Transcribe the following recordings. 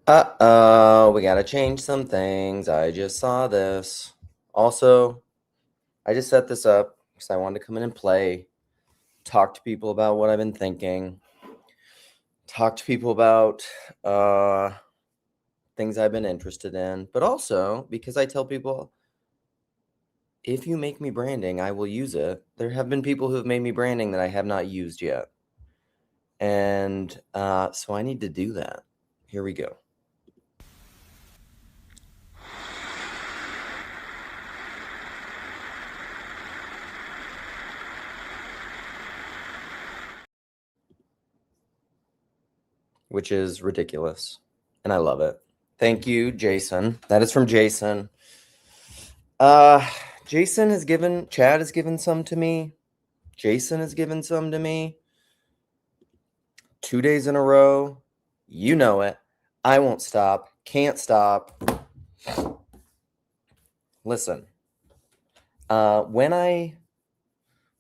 Uh-oh, we gotta change some things. I just saw this. Also, I just set this up because I wanted to come in and play, talk to people about what I've been thinking, talk to people about things I've been interested in, but also because I tell people, if you make me branding, I will use it. There have been people who have made me branding that I have not used yet. And so I need to do that. Here we go. Which is ridiculous. And I love it. Thank you, Jason. That is from Jason. Jason has given, Chad has given some to me. Jason has given some to me. 2 days in a row. You know it. I won't stop. Can't stop. Listen. When I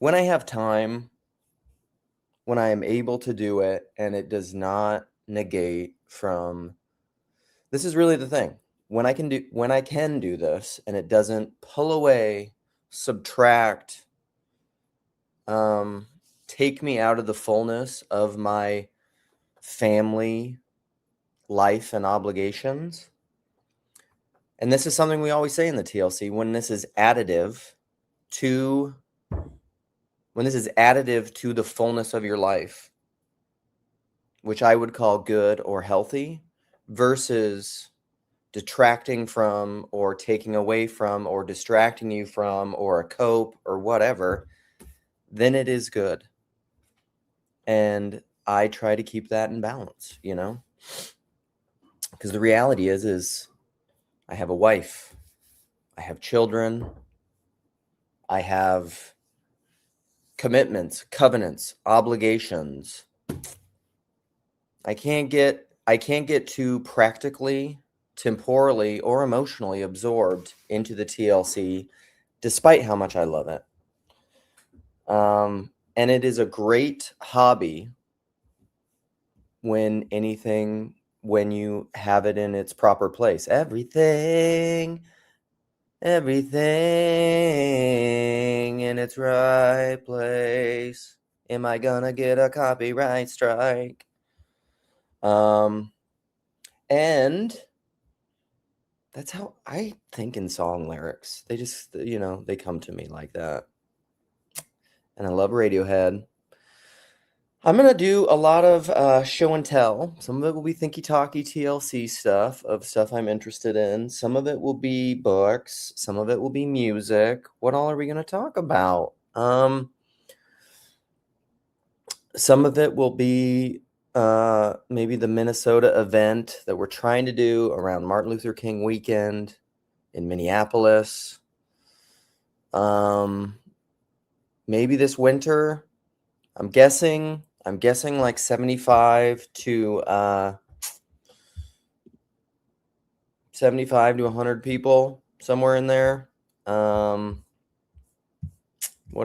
have time, when I am able to do it, and it does not negate from, this is really the thing. When I can do this and it doesn't pull away, subtract, take me out of the fullness of my family life and obligations. And this is something we always say in the TLC, when this is additive to the fullness of your life, which I would call good or healthy, versus detracting from or taking away from or distracting you from or a cope or whatever, then it is good. And I try to keep that in balance, you know, because the reality is I have a wife, I have children, I have commitments, covenants, obligations. I can't get too practically, temporally, or emotionally absorbed into the TLC, despite how much I love it. And it is a great hobby when you have it in its proper place. Everything in its right place. Am I gonna get a copyright strike? And that's how I think in song lyrics. They just, they come to me like that. And I love Radiohead. I'm going to do a lot of show and tell. Some of it will be thinky-talky TLC stuff I'm interested in. Some of it will be books. Some of it will be music. What all are we going to talk about? Some of it will be maybe the Minnesota event that we're trying to do around Martin Luther King weekend in Minneapolis. Maybe this winter. I'm guessing like 75 to 100 people, somewhere in there. What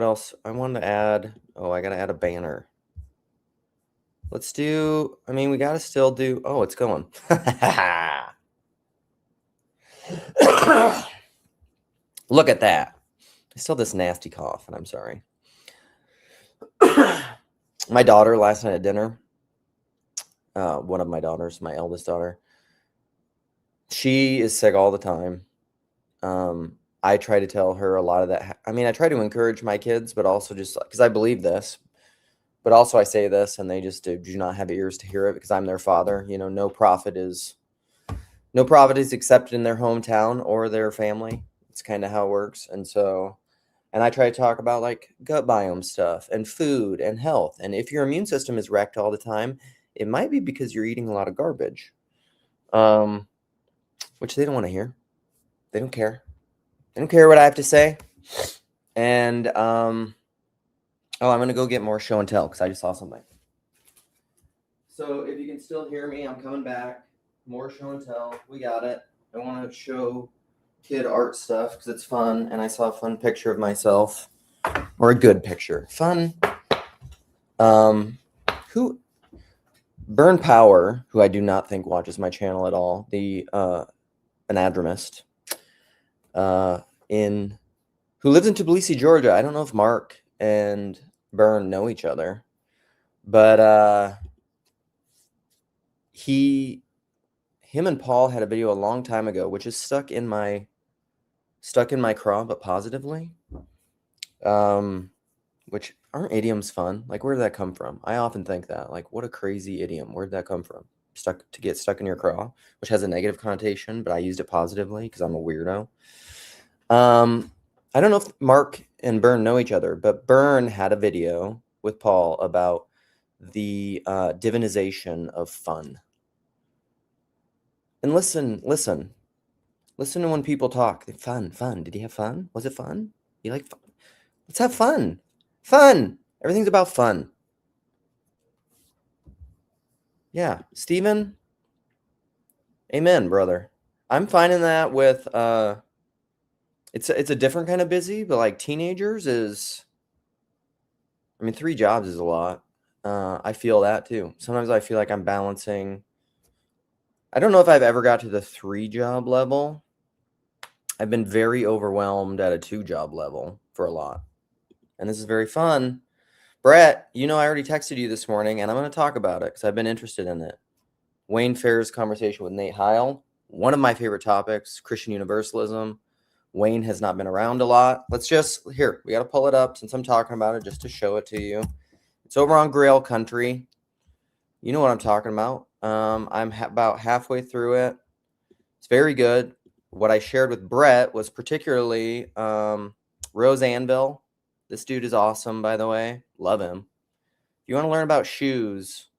else? I wanted to add. Oh, I got to add a banner. Let's do, we got to still do, oh, it's going. Look at that. I still have this nasty cough, and I'm sorry. My daughter last night at dinner, one of my daughters, my eldest daughter, she is sick all the time. I try to tell her a lot of that. I try to encourage my kids, but also just because I believe this, but also I say this and they just do not have ears to hear it because I'm their father. No prophet is accepted in their hometown or their family. It's kind of how it works. And I try to talk about like gut biome stuff and food and health. And if your immune system is wrecked all the time, it might be because you're eating a lot of garbage, which they don't want to hear. They don't care. They don't care what I have to say. And, I'm going to go get more show and tell because I just saw something. So if you can still hear me, I'm coming back. More show and tell. We got it. I want to show kid art stuff because it's fun. And I saw a fun picture of myself, or a good picture. Fun. Burn Power, who I do not think watches my channel at all, the anadromist, who lives in Tbilisi, Georgia. I don't know if Mark and Burn know each other, but him and Paul had a video a long time ago, which is stuck in my craw, but positively. Which aren't idioms fun? Like, where did that come from? I often think that, like, what a crazy idiom. Where did that come from? Get stuck in your craw, which has a negative connotation, but I used it positively because I'm a weirdo. I don't know if Mark and Byrne know each other, but Byrne had a video with Paul about the divinization of fun. And listen to when people talk. Fun. Did you have fun? Was it fun? You like fun? Let's have fun. Fun. Everything's about fun. Yeah. Stephen. Amen, brother. I'm finding that with it's a different kind of busy, but like teenagers is, I mean, 3 jobs is a lot. I feel that too. Sometimes I feel like I'm balancing. I don't know if I've ever got to the 3 job level. I've been very overwhelmed at a 2 job level for a lot. And this is very fun. Brett, I already texted you this morning, and I'm going to talk about it because I've been interested in it. WayneFair's conversation with Nate Heil, one of my favorite topics, Christian Universalism. Wayne has not been around a lot. we got to pull it up since I'm talking about it just to show it to you. It's over on Grail Country. You know what I'm talking about. I'm about halfway through it. It's very good. What I shared with Brett was particularly Rose Anvil. This dude is awesome, by the way. Love him. If you want to learn about shoes,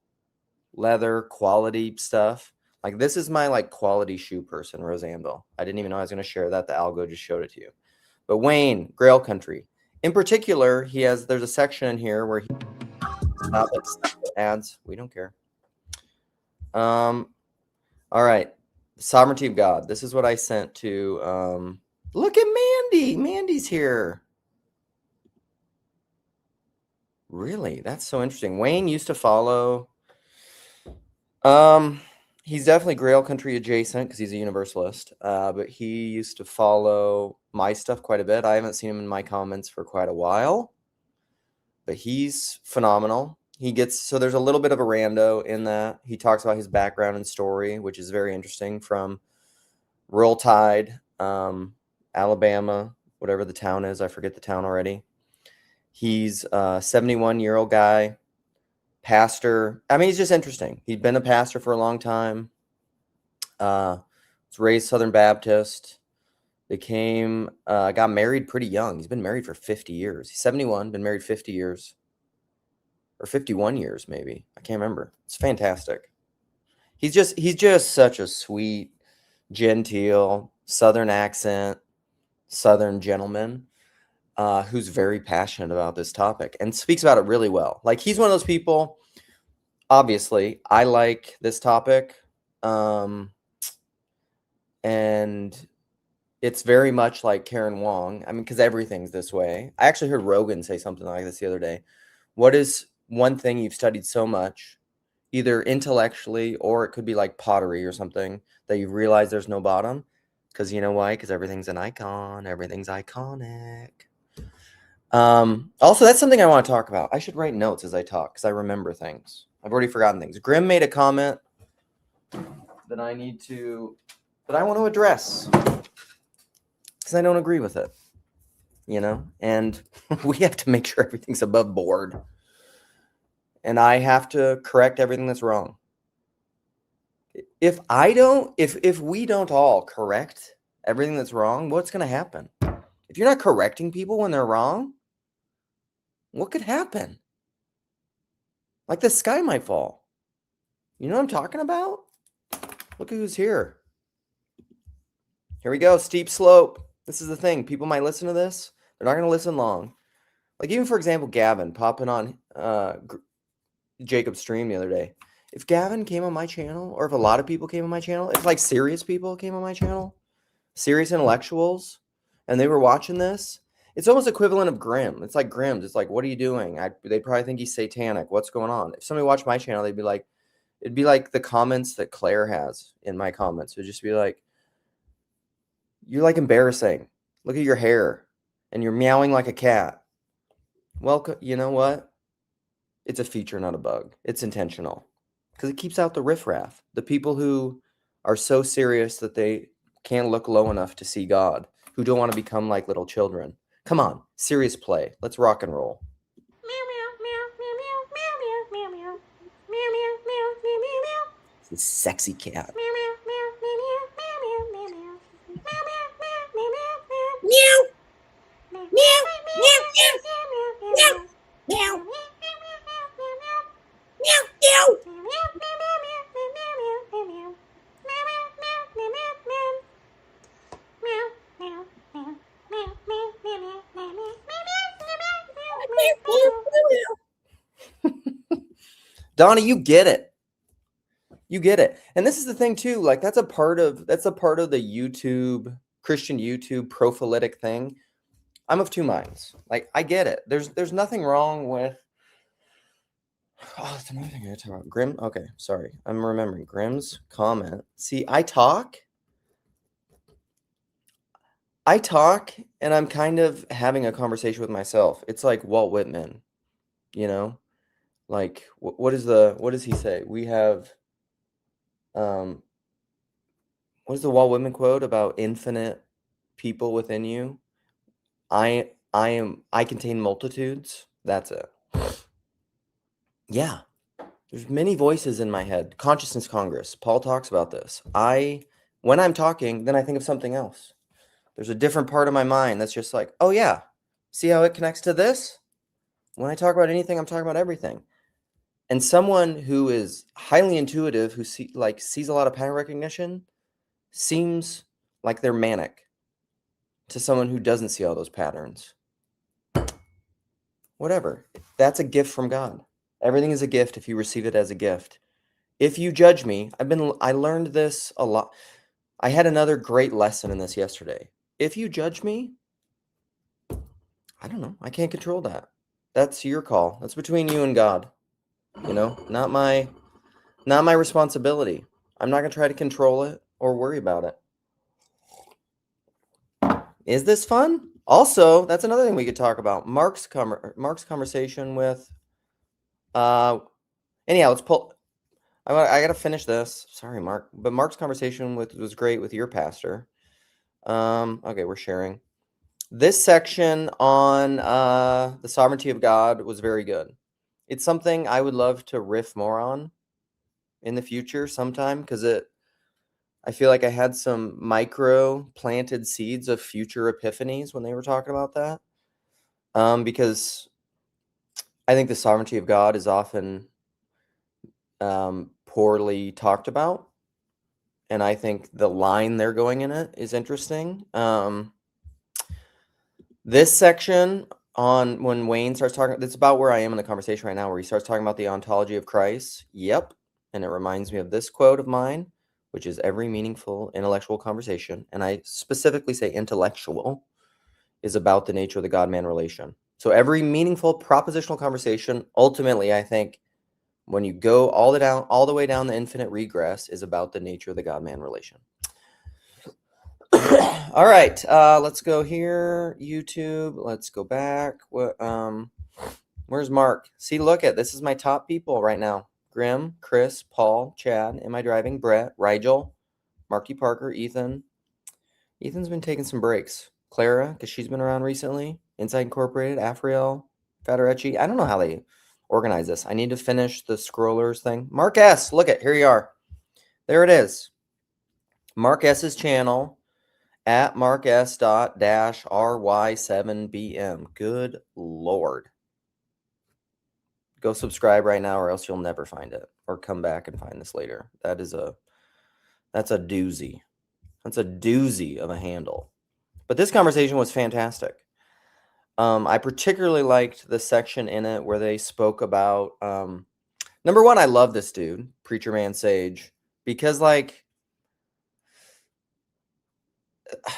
leather, quality stuff, like this is my quality shoe person, Rose Anvil. I didn't even know I was going to share that. The algo just showed it to you. But Wayne, Grail Country. In particular, there's a section in here where he ads. We don't care. All right. Sovereignty of God. This is what I sent to look at Mandy. Mandy's here. Really? That's so interesting. Wayne used to follow he's definitely Grail Country adjacent because he's a Universalist. But he used to follow my stuff quite a bit. I haven't seen him in my comments for quite a while, but he's phenomenal. So there's a little bit of a rando in that. He talks about his background and story, which is very interesting, from Roll Tide, Alabama, whatever the town is. I forget the town already. He's a 71-year-old guy, pastor. I mean, he's just interesting. He'd been a pastor for a long time. Was raised Southern Baptist. Got married pretty young. He's been married for 50 years. He's 71, been married 50 years. Or 51 years, maybe. I can't remember. It's fantastic. He's just such a sweet, genteel, Southern accent, Southern gentleman who's very passionate about this topic and speaks about it really well. Like, he's one of those people, obviously, I like this topic. And it's very much like Karen Wong. I mean, because everything's this way. I actually heard Rogan say something like this the other day. What is one thing you've studied so much, either intellectually or it could be like pottery or something, that you realize there's no bottom? Because you know why? Because everything's an icon. Everything's iconic. Also, that's something I want to talk about. I should write notes as I talk because I remember things. I've already forgotten things. Grim made a comment that I want to address because I don't agree with it, and we have to make sure everything's above board. And I have to correct everything that's wrong. If we don't all correct everything that's wrong, what's going to happen? If you're not correcting people when they're wrong, what could happen? Like the sky might fall. You know what I'm talking about? Look at who's here. Here we go. Steep slope. This is the thing. People might listen to this. They're not going to listen long. Like, even, for example, Gavin popping on Jacob's stream the other day. If Gavin came on my channel, or if a lot of people came on my channel, if like serious people came on my channel, serious intellectuals, and they were watching this, it's almost equivalent of Grimm. It's like Grimm's. It's like, what are you doing? They probably think he's satanic. What's going on? If somebody watched my channel, they'd be like, It'd be like the comments that Claire has in my comments. It would just be like, you're like embarrassing. Look at your hair. And you're meowing like a cat. Well, you know what? It's a feature, not a bug. It's intentional. Because it keeps out the riffraff. The people who are so serious that they can't look low enough to see God. Who don't want to become like little children. Come on, serious play. Let's rock and roll. It's a sexy cat. Donnie, you get it. You get it. And this is the thing too, like that's a part of the YouTube, Christian YouTube prophylatic thing. I'm of two minds. Like I get it. There's nothing wrong with that's another thing I gotta talk about. Grim. Okay, sorry. I'm remembering Grim's comment. See, I talk and I'm kind of having a conversation with myself. It's like Walt Whitman, you know? Like what does he say? We have what is the Walt Whitman quote about infinite people within you? I contain multitudes. That's it. Yeah. There's many voices in my head. Consciousness Congress. Paul talks about this. When I'm talking, then I think of something else. There's a different part of my mind that's just like, oh yeah, see how it connects to this? When I talk about anything, I'm talking about everything. And someone who is highly intuitive, who sees a lot of pattern recognition, seems like they're manic to someone who doesn't see all those patterns. Whatever. That's a gift from God. Everything is a gift if you receive it as a gift. If you judge me, I learned this a lot. I had another great lesson in this yesterday. If you judge me, I don't know. I can't control that. That's your call. That's between you and God. You know, not my responsibility. I'm not going to try to control it or worry about it. Is this fun? Also, that's another thing we could talk about. Mark's conversation with anyhow, let's pull. I got to finish this. Sorry, Mark. But Mark's conversation was great with your pastor. Okay, we're sharing. This section on the sovereignty of God was very good. It's something I would love to riff more on in the future sometime because I feel like I had some micro planted seeds of future epiphanies when they were talking about that. Because I think the sovereignty of God is often poorly talked about. And I think the line they're going in it is interesting. This section on when Wayne starts talking, it's about where I am in the conversation right now, where he starts talking about the ontology of Christ. Yep. And it reminds me of this quote of mine, which is every meaningful intellectual conversation, and I specifically say intellectual, is about the nature of the God-man relation. So every meaningful propositional conversation, ultimately, I think, when you go all the way down the infinite regress, is about the nature of the God-man relation. All right, let's go here. YouTube. Let's go back. Where's Mark? See, look at this is my top people right now. Grim, Chris, Paul, Chad. Am I driving? Brett, Rigel, Marky Parker, Ethan. Ethan's been taking some breaks. Clara, because she's been around recently. Inside Incorporated, Afriel, Federecci. I don't know how they organize this. I need to finish the scrollers thing. Mark S. Look at here you are. There it is. Mark S's channel at marks.-ry7bm. Good Lord. Go subscribe right now or else you'll never find it. Or come back and find this later. That's a doozy. That's a doozy of a handle. But this conversation was fantastic. I particularly liked the section in it where they spoke about number one, I love this dude, Preacherman Sage, because like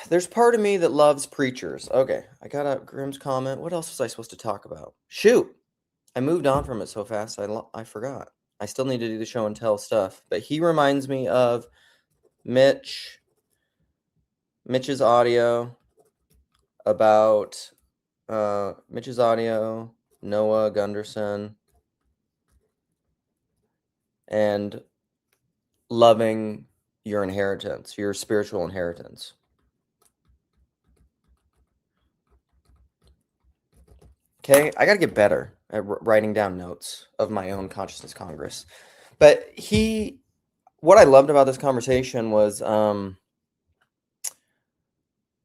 there's part of me that loves preachers. Okay, I got a Grimm's comment. What else was I supposed to talk about? Shoot, I moved on from it so fast I forgot. I still need to do the show and tell stuff. But he reminds me of Mitch's audio about Mitch's audio, Noah Gunderson, and loving your inheritance, your spiritual inheritance. Okay, I got to get better at writing down notes of my own consciousness congress. But what I loved about this conversation was, one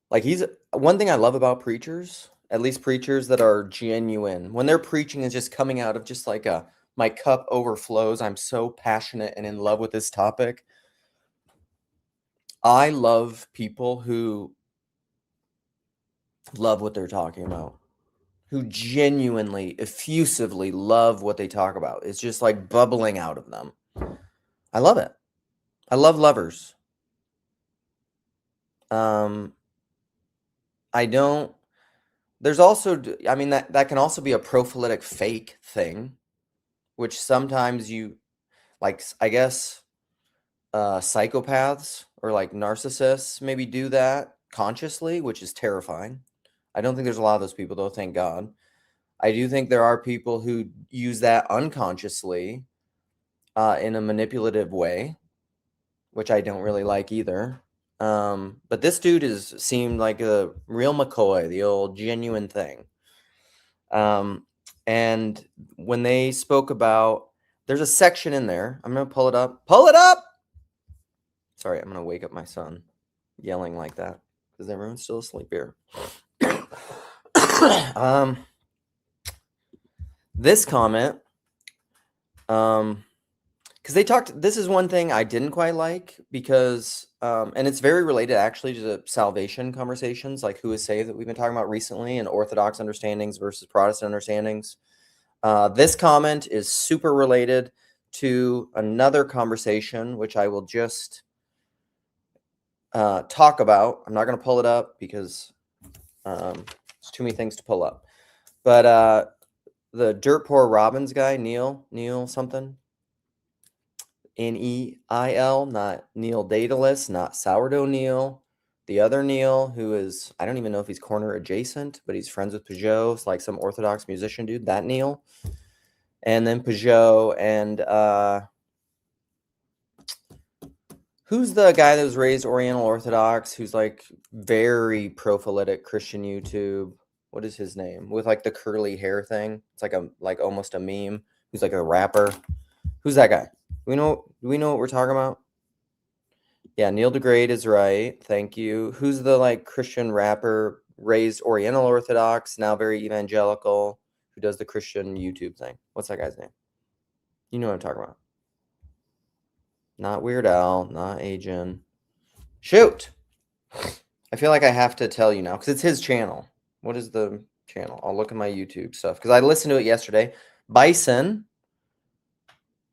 thing I love about preachers, at least preachers that are genuine, when their preaching is just coming out of just like my cup overflows, I'm so passionate and in love with this topic. I love people who love what they're talking about, who genuinely, effusively love what they talk about. It's just like bubbling out of them. I love it. I love lovers. There's also, I mean, that can also be a prophylatic fake thing, which sometimes I guess, psychopaths or like narcissists maybe do that consciously, which is terrifying. I don't think there's a lot of those people, though, thank God. I do think there are people who use that unconsciously in a manipulative way, which I don't really like either. But this dude seemed like a real McCoy, the old genuine thing. And when they spoke about, there's a section in there. I'm going to pull it up. Pull it up! Sorry, I'm going to wake up my son yelling like that because everyone's still asleep here. This comment, because they talked, this is one thing I didn't quite like because, and it's very related actually to the salvation conversations, like who is saved that we've been talking about recently, and Orthodox understandings versus Protestant understandings. This comment is super related to another conversation, which I will just talk about. I'm not going to pull it up because there's too many things to pull up. But the Dirt Poor Robbins guy, Neil something, Neil, not Neil Daedalus, not Sourdough Neil, the other Neil, who is, I don't even know if he's corner adjacent, but he's friends with Peugeot. It's like some Orthodox musician dude, that Neil. And then Peugeot and who's the guy that was raised Oriental Orthodox, who's like very prophylatic Christian YouTube? What is his name? With like the curly hair thing. It's like almost a meme. Who's like a rapper. Who's that guy? Do we know what we're talking about? Yeah, Neil deGrade is right. Thank you. Who's the like Christian rapper, raised Oriental Orthodox, now very evangelical, who does the Christian YouTube thing? What's that guy's name? You know what I'm talking about. Not Weird Al, not Agent. Shoot! I feel like I have to tell you now because it's his channel. What is the channel? I'll look at my YouTube stuff because I listened to it yesterday. Bison.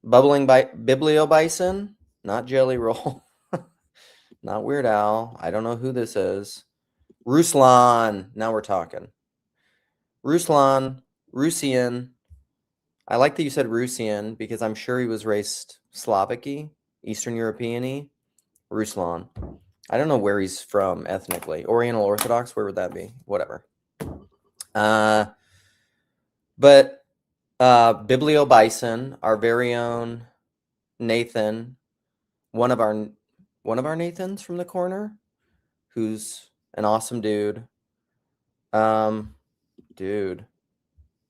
Bubbling Biblio Bison, not Jelly Roll, not Weird Al. I don't know who this is. Ruslan. Now we're talking. Ruslan, Rusian. I like that you said Rusian because I'm sure he was raised Slavic-y, Eastern European-y. Ruslan. I don't know where he's from ethnically. Oriental Orthodox, where would that be? Whatever. But Biblio Bison, our very own Nathan, one of our Nathans from the corner, who's an awesome dude. Dude,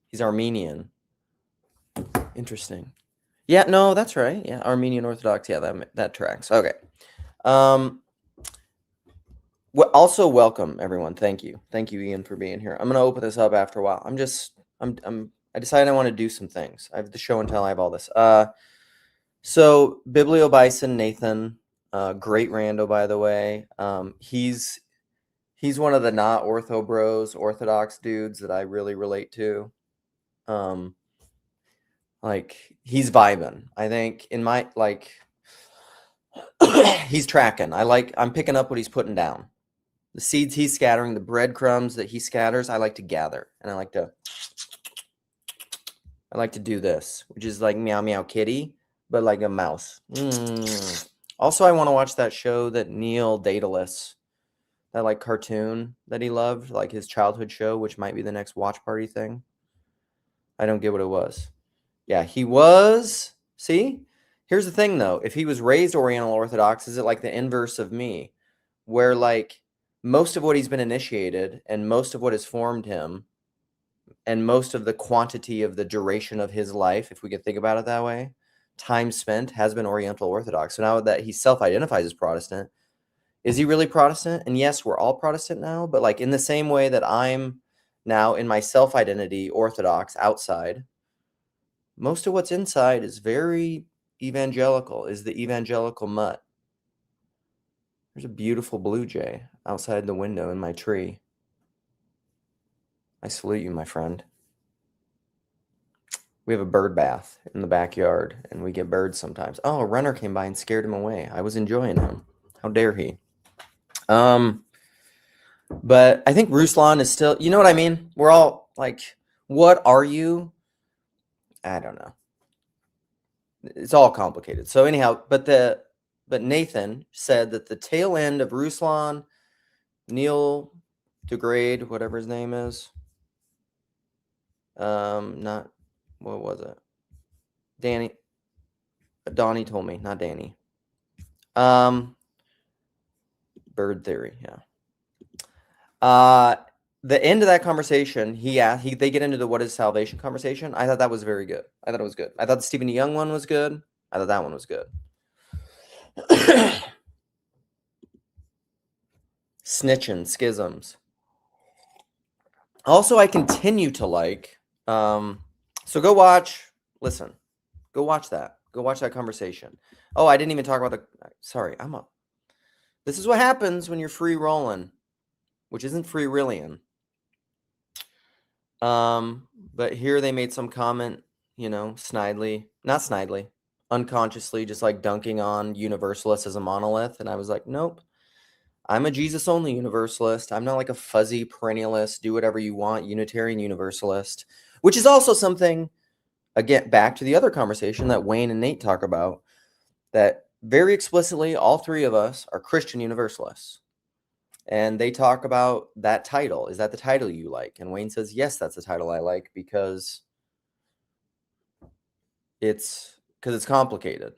he's Armenian. Interesting. Yeah, no, that's right. Yeah, Armenian Orthodox. Yeah, that tracks. Okay. Also, welcome everyone. Thank you, Ian, for being here. I'm gonna open this up after a while. I decided I want to do some things. I have the show and tell. I have all this. So Biblio Bison Nathan, great rando, by the way. He's one of the not ortho bros, Orthodox dudes that I really relate to. Like he's vibing. I think in my he's tracking. I'm picking up what he's putting down. The seeds he's scattering, the breadcrumbs that he scatters, I like to gather, and I like to do this, which is like meow meow kitty. but like a mouse. Also, I want to watch that show that Neil Daedalus, that like cartoon that he loved, like his childhood show, which might be the next watch party thing. I don't get what it was. Yeah, he was. See? Here's the thing though. If he was raised Oriental Orthodox, is it like the inverse of me? Where like most of what he's been initiated and most of what has formed him and most of the quantity of the duration of his life, if we could think about it that way, time spent has been Oriental Orthodox. So now that he self-identifies as Protestant, is he really Protestant? And yes, we're all Protestant now, but like in the same way that I'm now in my self-identity Orthodox outside, most of what's inside is very evangelical, is the evangelical mutt. There's a beautiful blue jay outside the window in my tree. I salute you, my friend. We have a bird bath in the backyard, and we get birds sometimes. Oh, a runner came by and scared him away. I was enjoying him. How dare he? But I think Ruslan is still, you know what I mean? We're all like, what are you? I don't know. It's all complicated. So anyhow, but Nathan said that the tail end of Ruslan, Neil Degrade, whatever his name is, not, what was it? Donnie told me, not Danny. Bird theory, yeah. The end of that conversation, they get into the what is salvation conversation. I thought that was very good. I thought it was good. I thought the Stephen Young one was good. I thought that one was good. Snitching, schisms. Also, I continue to like, so go watch that. Go watch that conversation. Oh, I didn't even talk about sorry, this is what happens when you're free rolling, which isn't free reeling. But here they made some comment, not snidely, unconsciously, just like dunking on Universalist as a monolith. And I was like, nope, I'm a Jesus only Universalist. I'm not like a fuzzy perennialist, do whatever you want, Unitarian Universalist, which is also something, again, back to the other conversation that Wayne and Nate talk about, that very explicitly, all three of us are Christian Universalists. And they talk about that title. Is that the title you like? And Wayne says, yes, that's the title I like because it's complicated.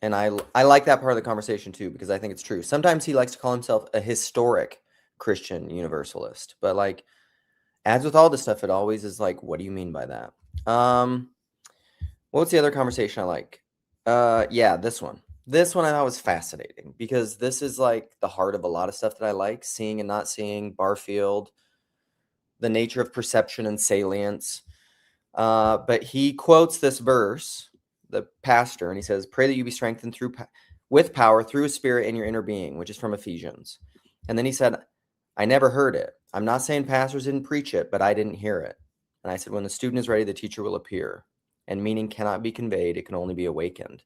And I like that part of the conversation too, because I think it's true. Sometimes he likes to call himself a historic Christian Universalist. But like, as with all this stuff, it always is like, what do you mean by that? What's the other conversation I like? Yeah, this one. This one I thought was fascinating because this is like the heart of a lot of stuff that I like, seeing and not seeing, Barfield, the nature of perception and salience. But he quotes this verse, the pastor, and he says, pray that you be strengthened with power through his spirit in your inner being, which is from Ephesians. And then he said, I never heard it. I'm not saying pastors didn't preach it, but I didn't hear it. And I said, when the student is ready, the teacher will appear. And meaning cannot be conveyed. It can only be awakened.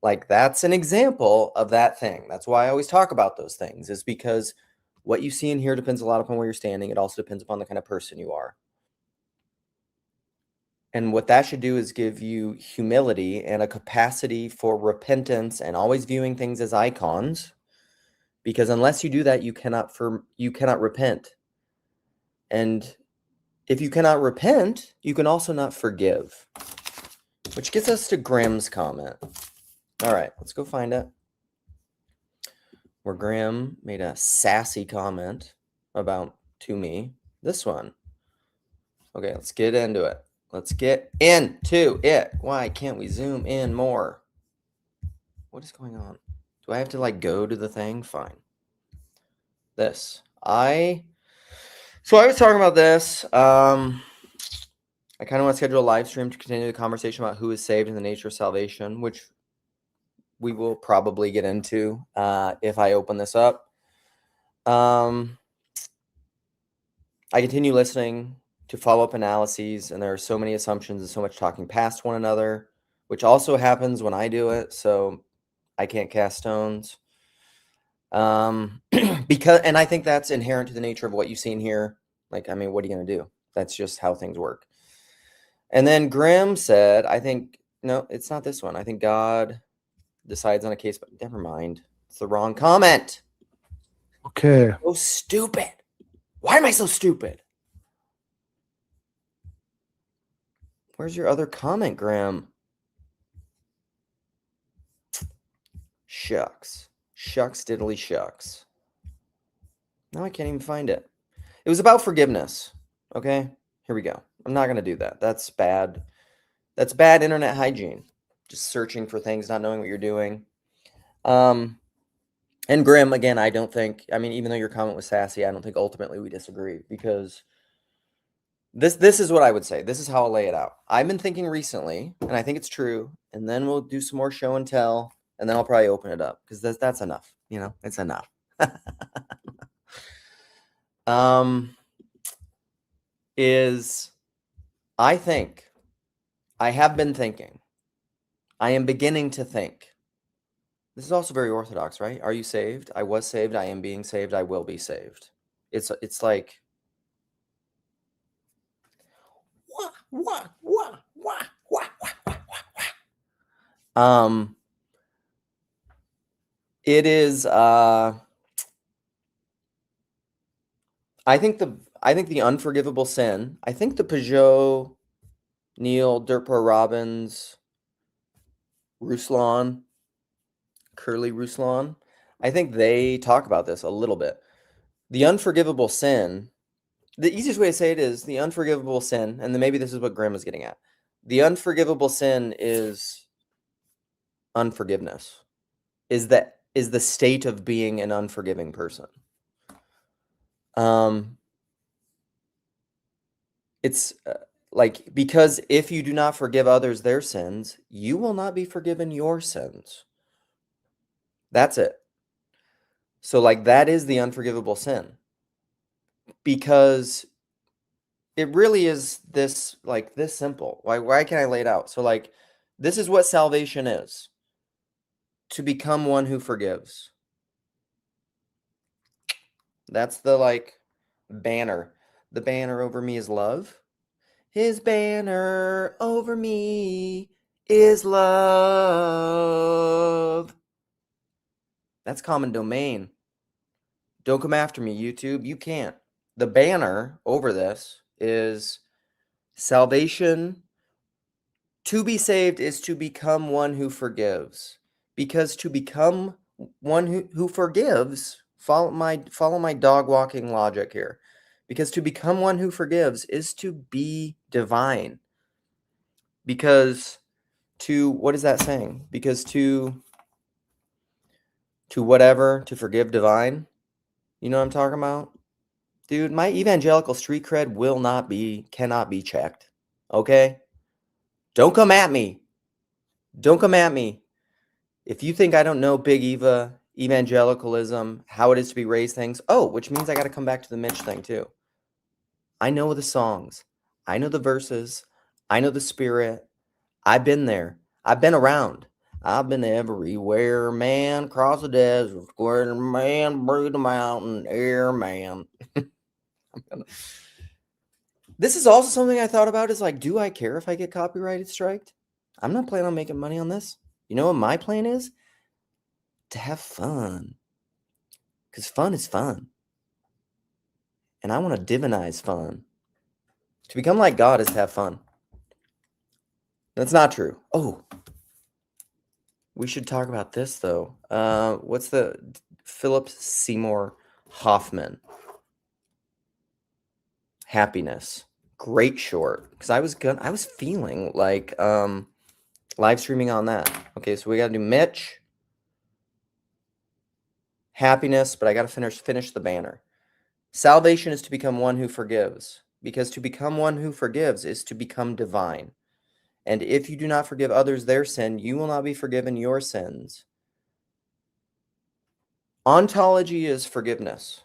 Like, that's an example of that thing. That's why I always talk about those things, is because what you see in here depends a lot upon where you're standing. It also depends upon the kind of person you are. And what that should do is give you humility and a capacity for repentance and always viewing things as icons. Because unless you do that, you cannot repent. And if you cannot repent, you can also not forgive. Which gets us to Grimm's comment. All right, let's go find it. Where Grimm made a sassy comment to me. This one. Okay, let's get into it. Why can't we zoom in more? What is going on? Do I have to like go to the thing? Fine. So I was talking about this. I kind of want to schedule a live stream to continue the conversation about who is saved and the nature of salvation, which we will probably get into if I open this up. I continue listening to follow-up analyses, and there are so many assumptions and so much talking past one another, which also happens when I do it, so I can't cast stones. And I think that's inherent to the nature of what you see in here. Like, what are you going to do? That's just how things work. And then Grimm said, I think No, it's not this one. I think God decides on a case, but never mind. It's the wrong comment. Okay. So stupid. Why am I so stupid? Where's your other comment, Graham? Shucks. Shucks diddly shucks. Now I can't even find it. It was about forgiveness. Okay, here we go. I'm not going to do that. That's bad. That's bad internet hygiene. Just searching for things, not knowing what you're doing. And Graham, again, I don't think, I mean, even though your comment was sassy, I don't think ultimately we disagree, because this is what I would say. This is how I'll lay it out. I've been thinking recently, and I think it's true, and then we'll do some more show and tell, and then I'll probably open it up, because that's enough. You know, it's enough. Is I think, I have been thinking, I am beginning to think. This is also very orthodox, right? Are you saved? I was saved. I am being saved. I will be saved. It's like it is I think the unforgivable sin, I think the Peugeot, Neil, Dirtpro Robbins, Ruslan, Curly Ruslan, I think they talk about this a little bit. The unforgivable sin, the easiest way to say it is the unforgivable sin, and then maybe this is what Graham is getting at. The unforgivable sin is unforgiveness. Is the state of being an unforgiving person. It's like, because if you do not forgive others their sins, you will not be forgiven your sins. That's it. So like, that is the unforgivable sin, because it really is this, like, this simple. Why can I lay it out? So like, this is what salvation is: to become one who forgives. That's the, like, banner. The banner over me is love. His banner over me is love. That's common domain. Don't come after me, YouTube. You can't. The banner over this is salvation. To be saved is to become one who forgives. Because to become one who forgives, follow my dog walking logic here. Because to become one who forgives is to be divine. Because what is that saying? Because to forgive divine. You know what I'm talking about? Dude, my evangelical street cred cannot be checked. Okay? Don't come at me. Don't come at me. If you think I don't know Big Eva, evangelicalism, how it is to be raised things, which means I got to come back to the Mitch thing too. I know the songs. I know the verses. I know the spirit. I've been there. I've been around. I've been everywhere, man. Across the desert, square man, breathe the mountain, air man. This is also something I thought about, is like, do I care if I get copyrighted striked? I'm not planning on making money on this. You know what my plan is? To have fun. Because fun is fun. And I want to divinize fun. To become like God is to have fun. That's not true. Oh, we should talk about this, though. What's the Philip Seymour Hoffman? Happiness. Great short. Because I was feeling like live streaming on that. Okay, so we got to do Mitch. Happiness, but I got to finish the banner. Salvation is to become one who forgives, because to become one who forgives is to become divine. And if you do not forgive others their sin, you will not be forgiven your sins. Ontology is forgiveness.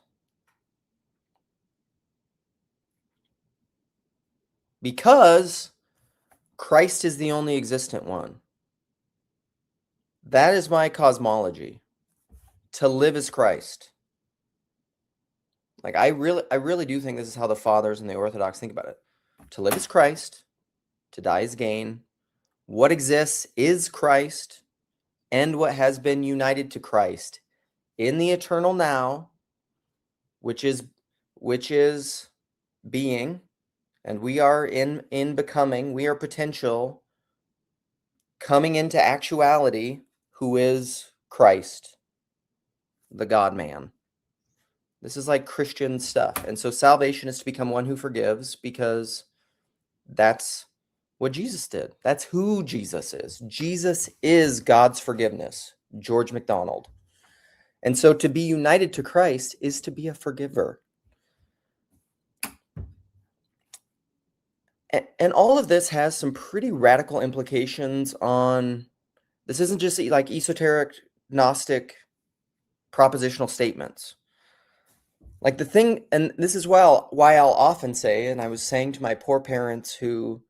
Because Christ is the only existent one. That is my cosmology. To live as Christ. Like, I really do think this is how the fathers and the Orthodox think about it. To live as Christ, to die as gain, What exists is Christ and what has been united to Christ in the eternal now, which is being, and we are in becoming, we are potential coming into actuality, who is Christ, the God-man. This is like Christian stuff. And so salvation is to become one who forgives, because that's what Jesus did. That's who Jesus is. Jesus is God's forgiveness. George MacDonald. And so to be united to Christ is to be a forgiver. And all of this has some pretty radical implications on, this isn't just like esoteric, Gnostic, propositional statements. Like the thing, and this is why I'll often say, and I was saying to my poor parents who,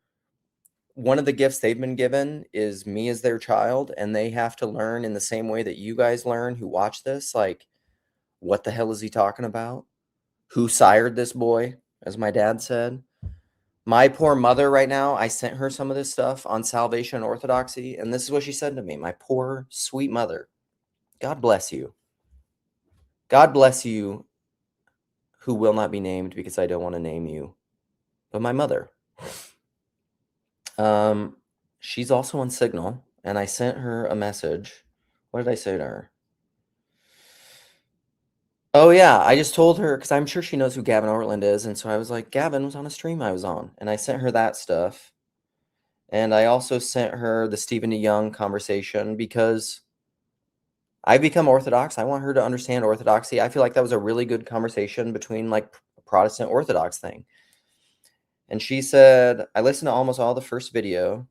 one of the gifts they've been given is me as their child, and they have to learn in the same way that you guys learn who watch this, like, what the hell is he talking about? Who sired this boy, as my dad said? My poor mother right now, I sent her some of this stuff on salvation and orthodoxy, and this is what she said to me. My poor, sweet mother. God bless you. God bless you, who will not be named because I don't want to name you. But my mother. She's also on Signal, and I sent her a message. What did I say to her? Oh, yeah, I just told her, because I'm sure she knows who Gavin Ortland is, and so I was like, Gavin was on a stream I was on, and I sent her that stuff. And I also sent her the Stephen DeYoung conversation, because I've become Orthodox. I want her to understand Orthodoxy. I feel like that was a really good conversation between like Protestant Orthodox thing. And she said, I listened to almost all the first video.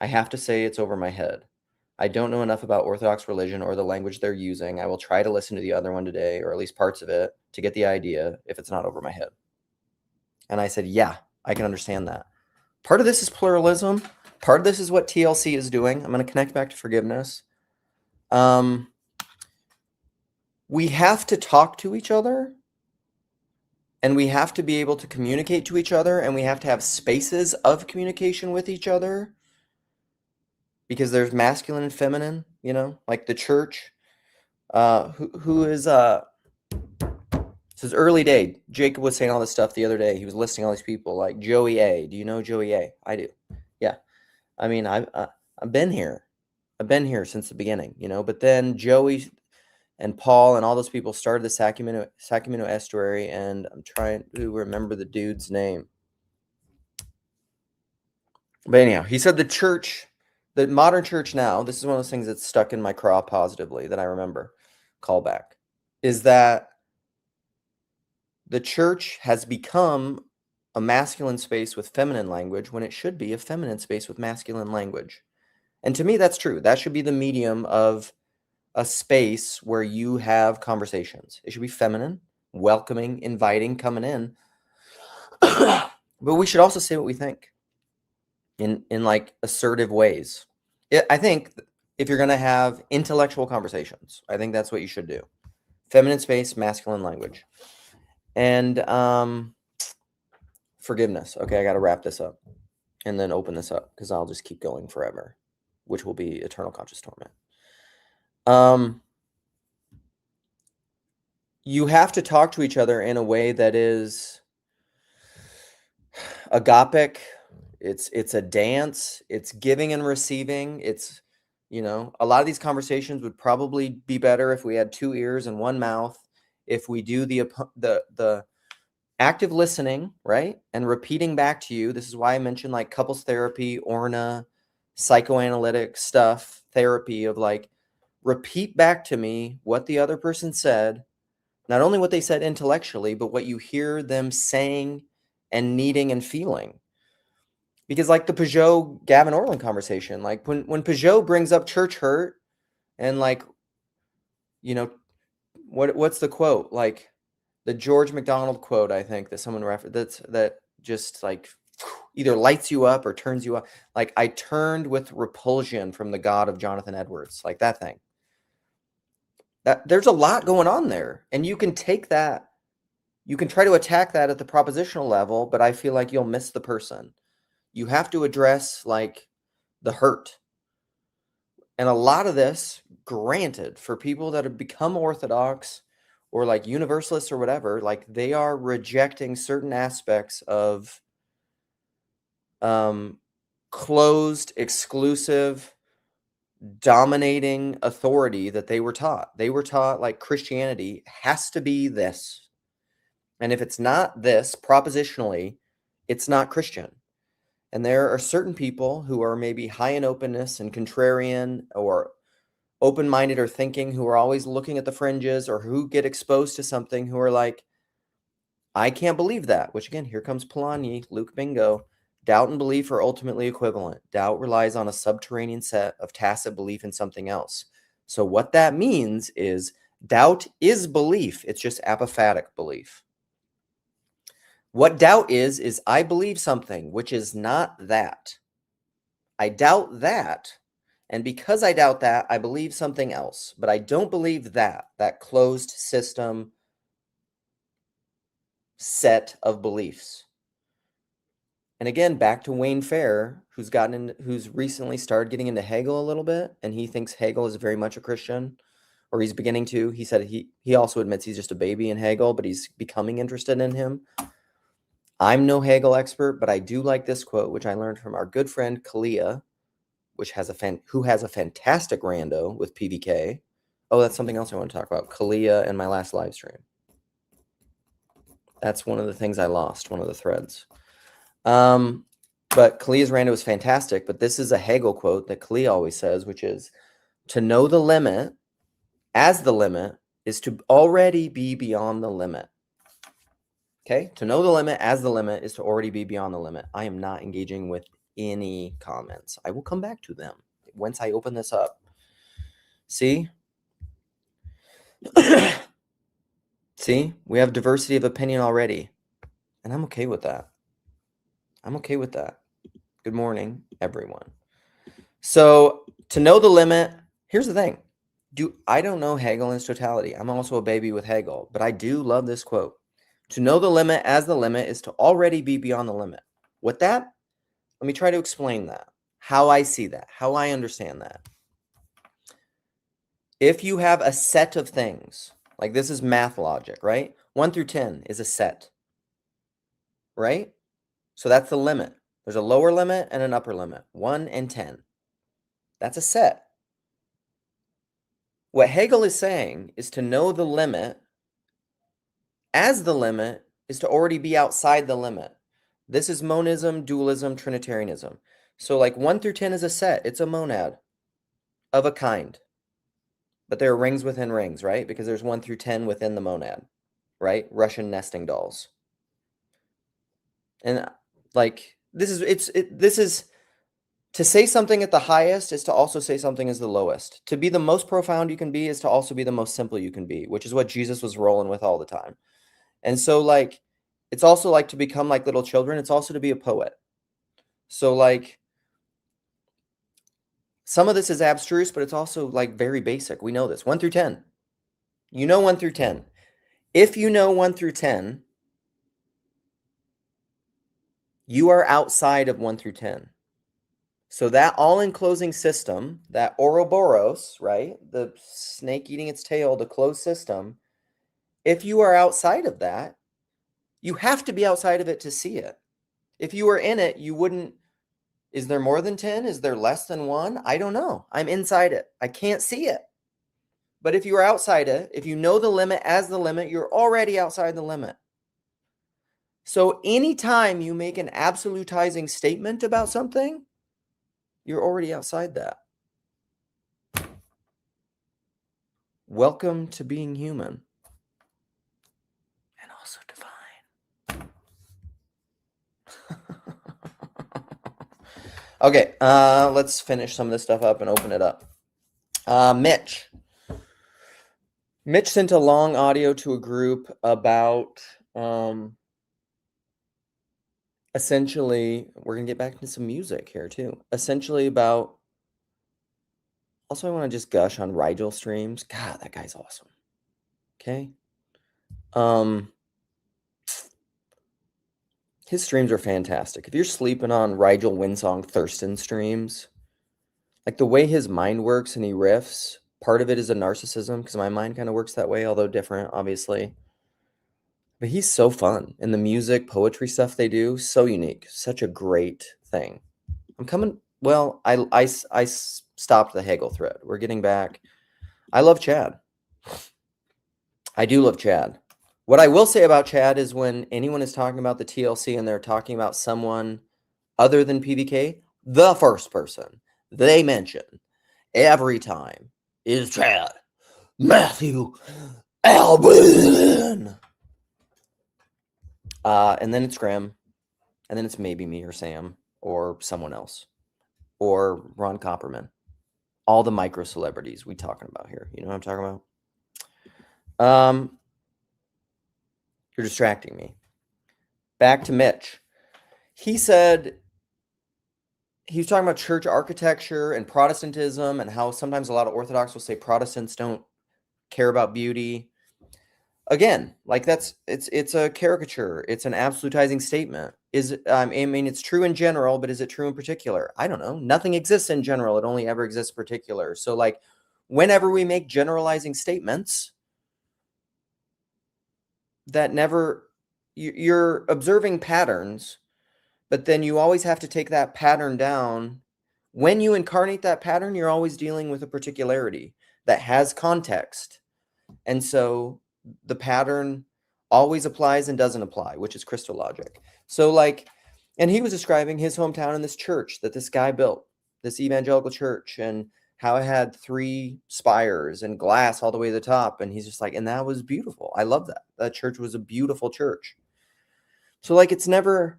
I have to say it's over my head. I don't know enough about Orthodox religion or the language they're using. I will try to listen to the other one today, or at least parts of it, to get the idea if it's not over my head. And I said, yeah, I can understand that. Part of this is pluralism. Part of this is what TLC is doing. I'm going to connect back to forgiveness. We have to talk to each other, and we have to be able to communicate to each other, and we have to have spaces of communication with each other, because there's masculine and feminine, like the church, who is, this is early day. Jacob was saying all this stuff the other day. He was listing all these people like Joey A. Do you know Joey A? I do. Yeah. I mean, I've been here. I've been here since the beginning, but then Joey and Paul and all those people started the Sacramento Estuary, and I'm trying to remember the dude's name. But anyhow, he said the church, the modern church now, this is one of those things that's stuck in my craw positively that I remember, callback, is that the church has become a masculine space with feminine language when it should be a feminine space with masculine language. And to me, that's true. That should be the medium of a space where you have conversations. It should be feminine, welcoming, inviting, coming in. But we should also say what we think in like assertive ways. I think if you're going to have intellectual conversations, I think that's what you should do. Feminine space, masculine language. And forgiveness. Okay, I got to wrap this up and then open this up, because I'll just keep going forever, which will be eternal conscious torment. You have to talk to each other in a way that is agapic. It's a dance. It's giving and receiving. It's, a lot of these conversations would probably be better if we had 2 ears and 1 mouth. If we do the active listening, right, and repeating back to you. This is why I mentioned like couples therapy, Orna, psychoanalytic stuff, therapy of like, repeat back to me what the other person said, not only what they said intellectually, but what you hear them saying and needing and feeling. Because like the Peugeot Gavin Ortland conversation, like when Peugeot brings up church hurt and like, what's the quote? Like the George MacDonald quote, I think that someone referenced, that just like either lights you up or turns you up. Like, I turned with repulsion from the God of Jonathan Edwards, like that thing. That there's a lot going on there, and you can take that, you can try to attack that at the propositional level, but I feel like you'll miss the person. You have to address like the hurt. And a lot of this, granted, for people that have become Orthodox or like Universalists or whatever, like they are rejecting certain aspects of closed, exclusive, dominating authority that they were taught. They were taught like Christianity has to be this. And if it's not this, propositionally, it's not Christian. And there are certain people who are maybe high in openness and contrarian or open-minded or thinking, who are always looking at the fringes, or who get exposed to something, who are like, I can't believe that. Which again, here comes Polanyi, Luke Bingo. Doubt and belief are ultimately equivalent. Doubt relies on a subterranean set of tacit belief in something else. So what that means is doubt is belief. It's just apophatic belief. What doubt is I believe something which is not that. I doubt that. And because I doubt that, I believe something else. But I don't believe that closed system set of beliefs. And again, back to WayneFair, who's recently started getting into Hegel a little bit, and he thinks Hegel is very much a Christian, or he's beginning to. He said he also admits he's just a baby in Hegel, but he's becoming interested in him. I'm no Hegel expert, but I do like this quote, which I learned from our good friend Kalia, who has a fantastic rando with PVK. Oh, that's something else I want to talk about. Kalia and my last live stream. That's one of the things I lost, one of the threads. But Kalia's rando is fantastic, but this is a Hegel quote that Kalia always says, which is, to know the limit as the limit is to already be beyond the limit. Okay? To know the limit as the limit is to already be beyond the limit. I am not engaging with any comments. I will come back to them once I open this up. See? See? We have diversity of opinion already. And I'm okay with that. I'm okay with that. Good morning, everyone. So, to know the limit, here's the thing. I don't know Hegel in its totality. I'm also a baby with Hegel, but I do love this quote. To know the limit as the limit is to already be beyond the limit. With that, let me try to explain that. How I see that. How I understand that. If you have a set of things, like this is math logic, right? 1 through 10 is a set, right? So that's the limit. There's a lower limit and an upper limit, 1 and 10. That's a set. What Hegel is saying is to know the limit as the limit is to already be outside the limit. This is monism, dualism, Trinitarianism. So like 1 through 10 is a set. It's a monad of a kind. But there are rings within rings, right? Because there's 1 through 10 within the monad, right? Russian nesting dolls. And like this is to say something at the highest is to also say something as the lowest. To be the most profound you can be is to also be the most simple you can be, which is what Jesus was rolling with all the time. And so like it's also like to become like little children. It's also to be a poet. So like some of this is abstruse, but it's also like very basic. We know this. 1 through 10. You know 1 through 10. If you know 1 through 10, you are outside of 1 through 10. So that all-enclosing system, that Ouroboros, right? The snake eating its tail, the closed system. If you are outside of that, you have to be outside of it to see it. If you were in it, you wouldn't. Is there more than 10? Is there less than 1? I don't know. I'm inside it. I can't see it. But if you are outside it, if you know the limit as the limit, you're already outside the limit. So anytime you make an absolutizing statement about something, you're already outside that. Welcome to being human. And also divine. Okay, let's finish some of this stuff up and open it up. Mitch. Mitch sent a long audio to a group about essentially, we're going to get back into some music here too. Essentially about, also I want to just gush on Rigel streams. God, that guy's awesome. Okay. His streams are fantastic. If you're sleeping on Rigel Winsong Thurston streams, like the way his mind works and he riffs, part of it is a narcissism because my mind kind of works that way, although different, obviously. But he's so fun. And the music, poetry stuff they do, so unique. Such a great thing. I'm coming. Well, I stopped the Hegel thread. We're getting back. I love Chad. I do love Chad. What I will say about Chad is when anyone is talking about the TLC and they're talking about someone other than PBK, the first person they mention every time is Chad Matthew Albin. And then it's Graham. And then it's maybe me or Sam or someone else or Ron Copperman. All the micro celebrities we talking about here. You know what I'm talking about? You're distracting me. Back to Mitch. He said he was talking about church architecture and Protestantism and how sometimes a lot of Orthodox will say Protestants don't care about beauty. Again, like it's a caricature. It's an absolutizing statement. I mean, it's true in general, but is it true in particular? I don't know. Nothing exists in general. It only ever exists particular. So like whenever we make generalizing statements that never, you're observing patterns, but then you always have to take that pattern down. When you incarnate that pattern, you're always dealing with a particularity that has context. And so the pattern always applies and doesn't apply, which is crystal logic. So like, and he was describing his hometown in this church that this guy built, this evangelical church, and how it had 3 spires and glass all the way to the top. And he's just like, and that was beautiful. I love that. That church was a beautiful church. So like, it's never,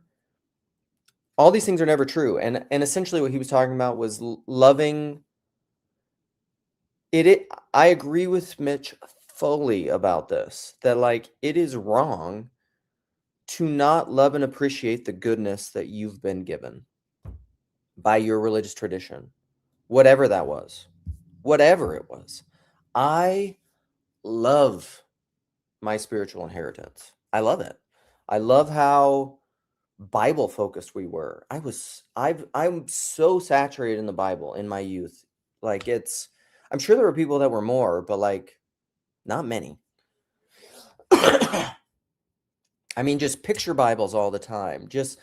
all these things are never true. And essentially what he was talking about was loving it. I agree with Mitch fully about this, that like it is wrong to not love and appreciate the goodness that you've been given by your religious tradition, whatever that was, whatever it was. I love my spiritual inheritance. I love it. I love how Bible focused we were. I'm so saturated in the Bible in my youth. Like I'm sure there were people that were more, but like not many. I mean, just picture Bibles all the time, just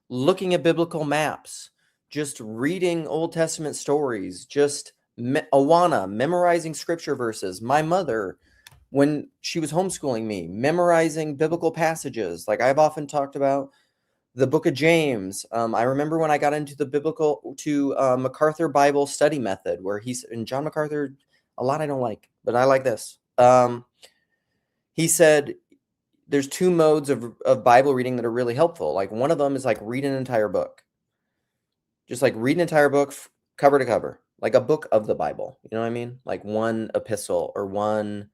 looking at biblical maps, just reading Old Testament stories, just Awana, memorizing scripture verses. My mother, when she was homeschooling me, memorizing biblical passages. Like I've often talked about the book of James. I remember when I got into the MacArthur Bible study method, where and John MacArthur, a lot I don't like, but I like this. He said there's 2 modes of Bible reading that are really helpful. Like one of them is like read an entire book. Just like read an entire book cover to cover, like a book of the Bible. You know what I mean? Like one epistle or one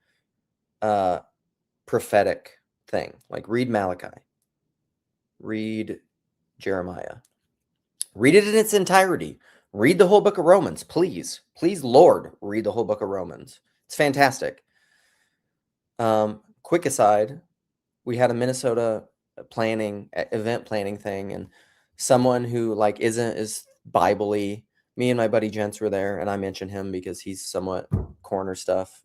prophetic thing. Like read Malachi, read Jeremiah, read it in its entirety. Read the whole book of Romans, please. Please, Lord, read the whole book of Romans. It's fantastic. Quick aside, we had a Minnesota event planning thing, and someone who like isn't as Bible-y, me and my buddy Gents were there, and I mentioned him because he's somewhat corner stuff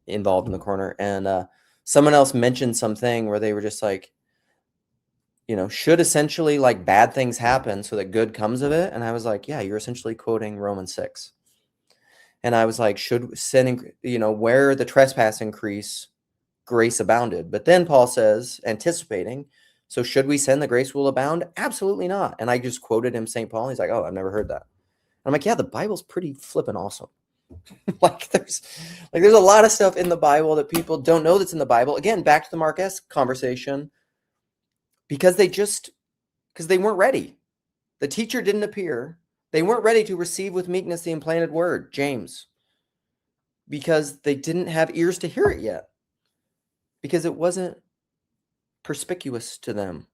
involved in the corner, and someone else mentioned something where they were just like, you know, should essentially like bad things happen so that good comes of it. And I was like, yeah, you're essentially quoting Romans 6. And I was like, should sin, where the trespass increase, grace abounded. But then Paul says, anticipating, so should we sin, the grace will abound? Absolutely not. And I just quoted him St. Paul. He's like, oh, I've never heard that. And I'm like, yeah, the Bible's pretty flippin' awesome. there's a lot of stuff in the Bible that people don't know that's in the Bible. Again, back to the Mark S conversation, because they weren't ready. The teacher didn't appear. They weren't ready to receive with meekness the implanted word, James, because they didn't have ears to hear it yet, because it wasn't perspicuous to them.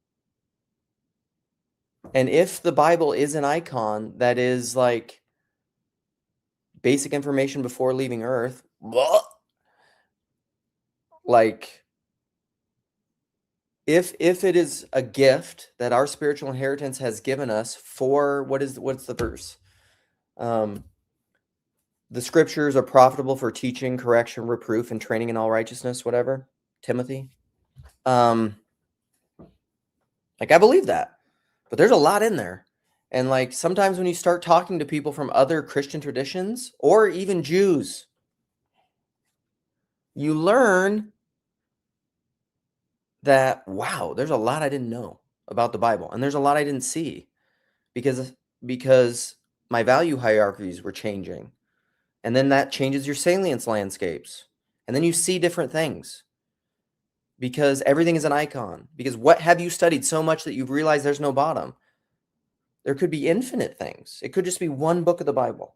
And if the Bible is an icon that is like basic information before leaving Earth, like if it is a gift that our spiritual inheritance has given us for what's the verse? The scriptures are profitable for teaching, correction, reproof, and training in all righteousness, whatever. Timothy. Like, I believe that, but there's a lot in there. And like, sometimes when you start talking to people from other Christian traditions or even Jews, you learn that, wow, there's a lot I didn't know about the Bible. And there's a lot I didn't see because my value hierarchies were changing. And then that changes your salience landscapes. And then you see different things because everything is an icon. Because what have you studied so much that you've realized there's no bottom? There could be infinite things. It could just be one book of the Bible.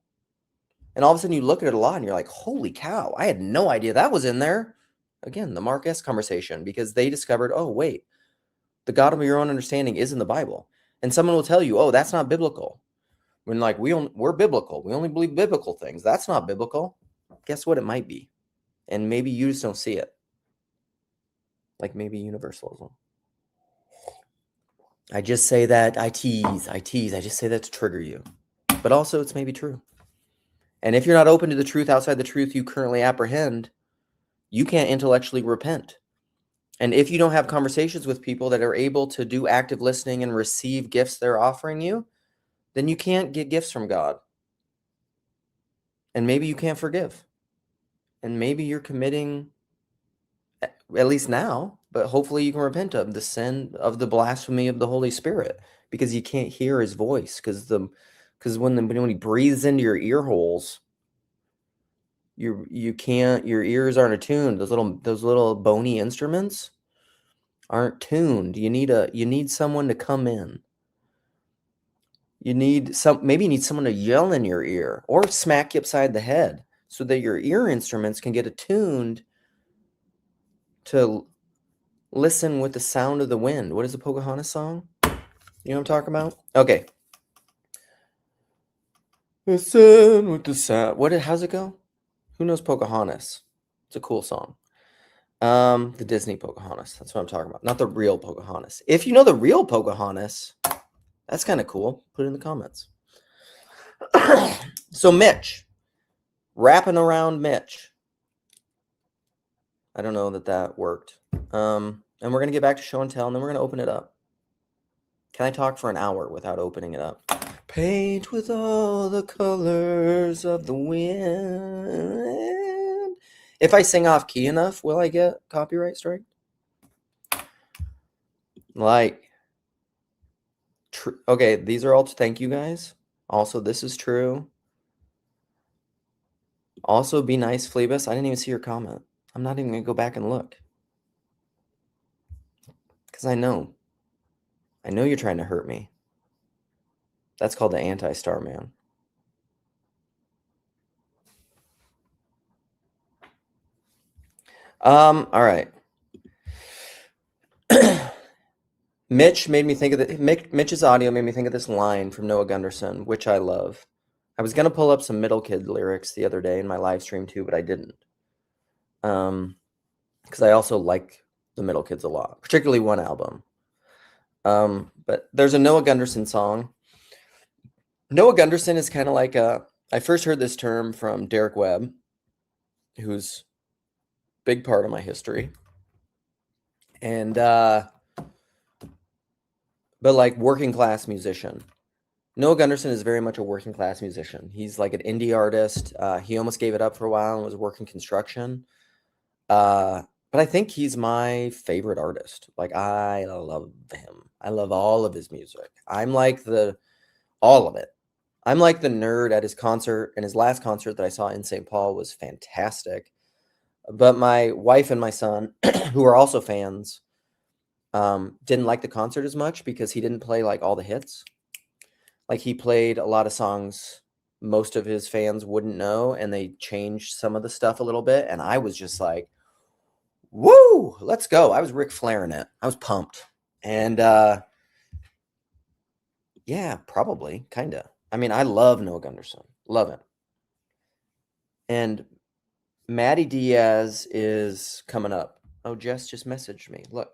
And all of a sudden you look at it a lot and you're like, holy cow, I had no idea that was in there. Again, the Mark S. conversation, because they discovered, oh, wait, the God of your own understanding is in the Bible. And someone will tell you, oh, that's not biblical. When like we're biblical. We only believe biblical things. That's not biblical. Guess what? It might be. And maybe you just don't see it. Like maybe universalism. I just say that, I tease. I just say that to trigger you. But also it's maybe true. And if you're not open to the truth outside the truth you currently apprehend, you can't intellectually repent. And if you don't have conversations with people that are able to do active listening and receive gifts they're offering you, then you can't get gifts from God. And maybe you can't forgive. And maybe you're committing, at least now, but hopefully you can repent of the sin of the blasphemy of the Holy Spirit, because you can't hear his voice, because when he breathes into your ear holes, you can't, your ears aren't attuned. Those little bony instruments aren't tuned. You need someone to come in. Maybe you need someone to yell in your ear or smack you upside the head so that your ear instruments can get attuned to listen with the sound of the wind. What is the Pocahontas song? You know what I'm talking about? Okay. Listen with the sound. How's it go? Who knows Pocahontas? It's a cool song. The Disney Pocahontas. That's what I'm talking about. Not the real Pocahontas. If you know the real Pocahontas, that's kind of cool. Put it in the comments. So Mitch, wrapping around Mitch. I don't know that worked. And we're going to get back to show and tell, and then we're going to open it up. Can I talk for an hour without opening it up? Paint with all the colors of the wind. If I sing off key enough, will I get copyright strike? Like, okay, these are all thank you guys. Also, this is true. Also, be nice, Phlebas. I didn't even see your comment. I'm not even going to go back and look. Because I know you're trying to hurt me. That's called the anti-star man. All right. Mitch's audio made me think of this line from Noah Gunderson, which I love. I was going to pull up some Middle Kid lyrics the other day in my live stream too, but I didn't. Because I also like the Middle Kids a lot, particularly one album. But there's a Noah Gunderson song. Noah Gunderson is kind of like I first heard this term from Derek Webb, who's a big part of my history. And, but like working class musician. Noah Gunderson is very much a working class musician. He's like an indie artist. He almost gave it up for a while and was working construction. But I think he's my favorite artist. Like, I love him. I love all of his music. I'm like all of it. I'm like the nerd at his concert, and his last concert that I saw in St. Paul was fantastic. But my wife and my son, who are also fans, didn't like the concert as much because he didn't play like all the hits. Like, he played a lot of songs most of his fans wouldn't know, and they changed some of the stuff a little bit. And I was just like, woo, let's go. I was Ric Flairing it. I was pumped. And yeah, probably, kind of. I mean, I love Noah Gunderson. Love him. And Maddie Diaz is coming up. Oh, Jess just messaged me. Look,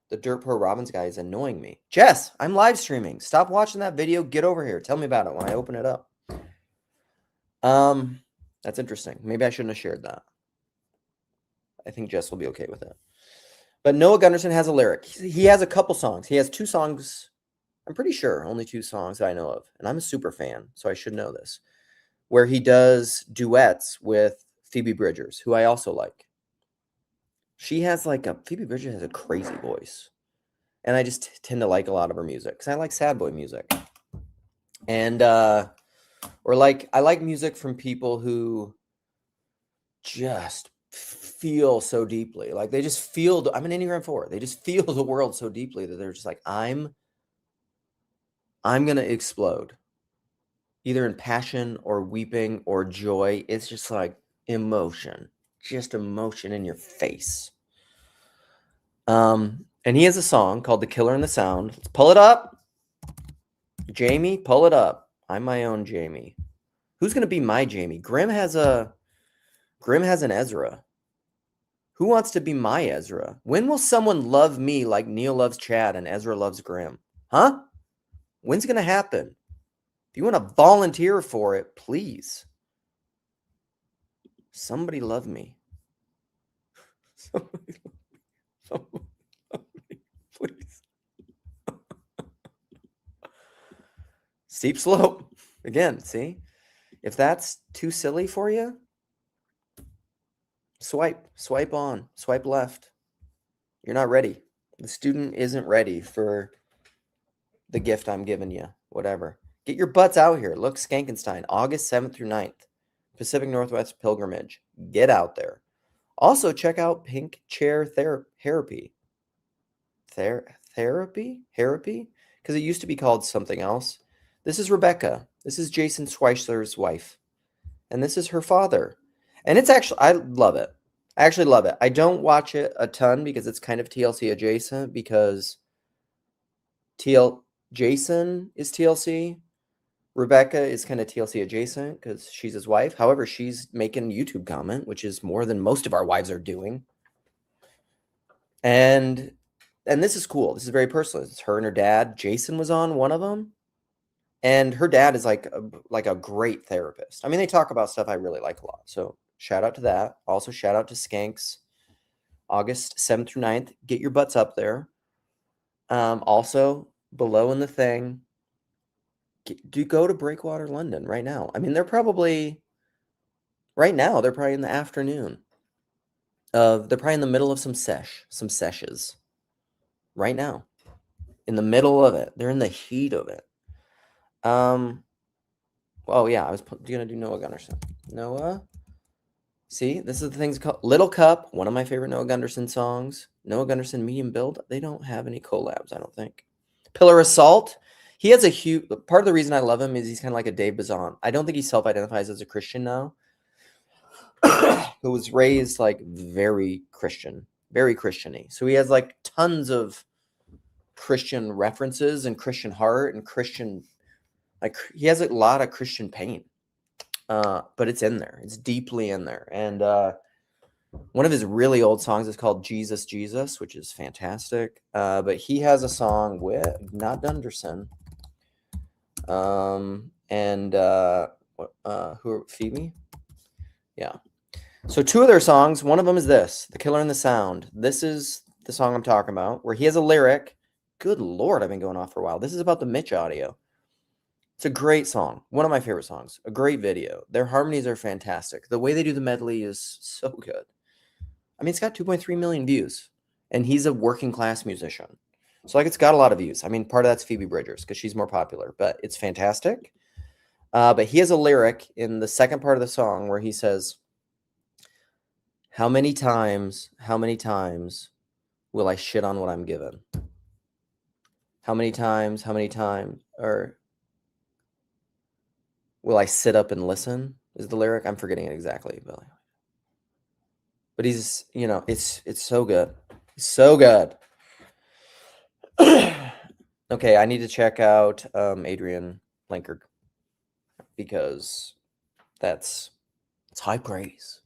the Dirt Poor Robbins guy is annoying me. Jess, I'm live streaming. Stop watching that video. Get over here. Tell me about it when I open it up. That's interesting. Maybe I shouldn't have shared that. I think Jess will be okay with it. But Noah Gunderson has a lyric. He has a couple songs. He has 2 songs. I'm pretty sure only 2 songs that I know of. And I'm a super fan, so I should know this. Where he does duets with Phoebe Bridgers, who I also like. Phoebe Bridgers has a crazy voice. And I just tend to like a lot of her music because I like sad boy music. And, I like music from people who just feel so deeply. Like they just feel, I'm an Enneagram 4. They just feel the world so deeply that they're just like, I'm going to explode. Either in passion or weeping or joy. It's just like emotion. Just emotion in your face. And he has a song called The Killer and the Sound. Let's pull it up. Jamie, pull it up. I'm my own Jamie. Who's going to be my Jamie? Grim has an Ezra. Who wants to be my Ezra? When will someone love me like Neil loves Chad and Ezra loves Grim? Huh? When's it going to happen? If you want to volunteer for it, please. Somebody love me. Somebody love me, please. Steep slope. Again, see? If that's too silly for you, swipe on, swipe left. You're not ready. The student isn't ready for the gift I'm giving you, whatever. Get your butts out here. Look, Skankenstein, August 7th through 9th, Pacific Northwest Pilgrimage. Get out there. Also, check out Pink Chair Therapy. Therapy? Because it used to be called something else. This is Rebecca. This is Jason Schweisler's wife. And this is her father. And it's actually, I love it. I actually love it. I don't watch it a ton because it's kind of TLC adjacent because Jason is TLC. Rebecca is kind of TLC adjacent because she's his wife. However, she's making YouTube comment, which is more than most of our wives are doing. And this is cool. This is very personal. It's her and her dad. Jason was on one of them. And her dad is like a great therapist. I mean, they talk about stuff I really like a lot. So shout out to that. Also, shout out to Skanks. August 7th through 9th. Get your butts up there. Also, below in the thing, do go to Breakwater London right now. I mean, they're probably in the afternoon. They're probably in the middle of some sessions. Right now. In the middle of it. They're in the heat of it. Oh yeah, I was gonna do Noah Gunderson. Noah. See, this is the things called Little Cup, one of my favorite Noah Gunderson songs. Noah Gunderson Medium Build. They don't have any collabs, I don't think. Pillar Assault. He has a huge part of the reason I love him is he's kind of like a Dave Bazan. I don't think he self-identifies as a Christian now. Who was raised like very Christian, very Christian-y. So he has like tons of Christian references and Christian heart and Christian, like he has a lot of Christian pain. But it's in there. It's deeply in there. And one of his really old songs is called Jesus, Jesus, which is fantastic. But he has a song with not Gunderson. Who Phoebe? Yeah. So 2 of their songs, one of them is this, The Killer and the Sound. This is the song I'm talking about, where he has a lyric. Good Lord, I've been going off for a while. This is about the Mitch audio. It's a great song. One of my favorite songs. A great video. Their harmonies are fantastic. The way they do the medley is so good. I mean, it's got 2.3 million views, and he's a working class musician. So, like, it's got a lot of views. I mean, part of that's Phoebe Bridgers because she's more popular, but it's fantastic. But he has a lyric in the second part of the song where he says, how many times will I shit on what I'm given? How many times, or will I sit up and listen is the lyric. I'm forgetting it exactly, but he's, it's so good. It's so good. Okay, I need to check out Adrian Lankard because it's high praise.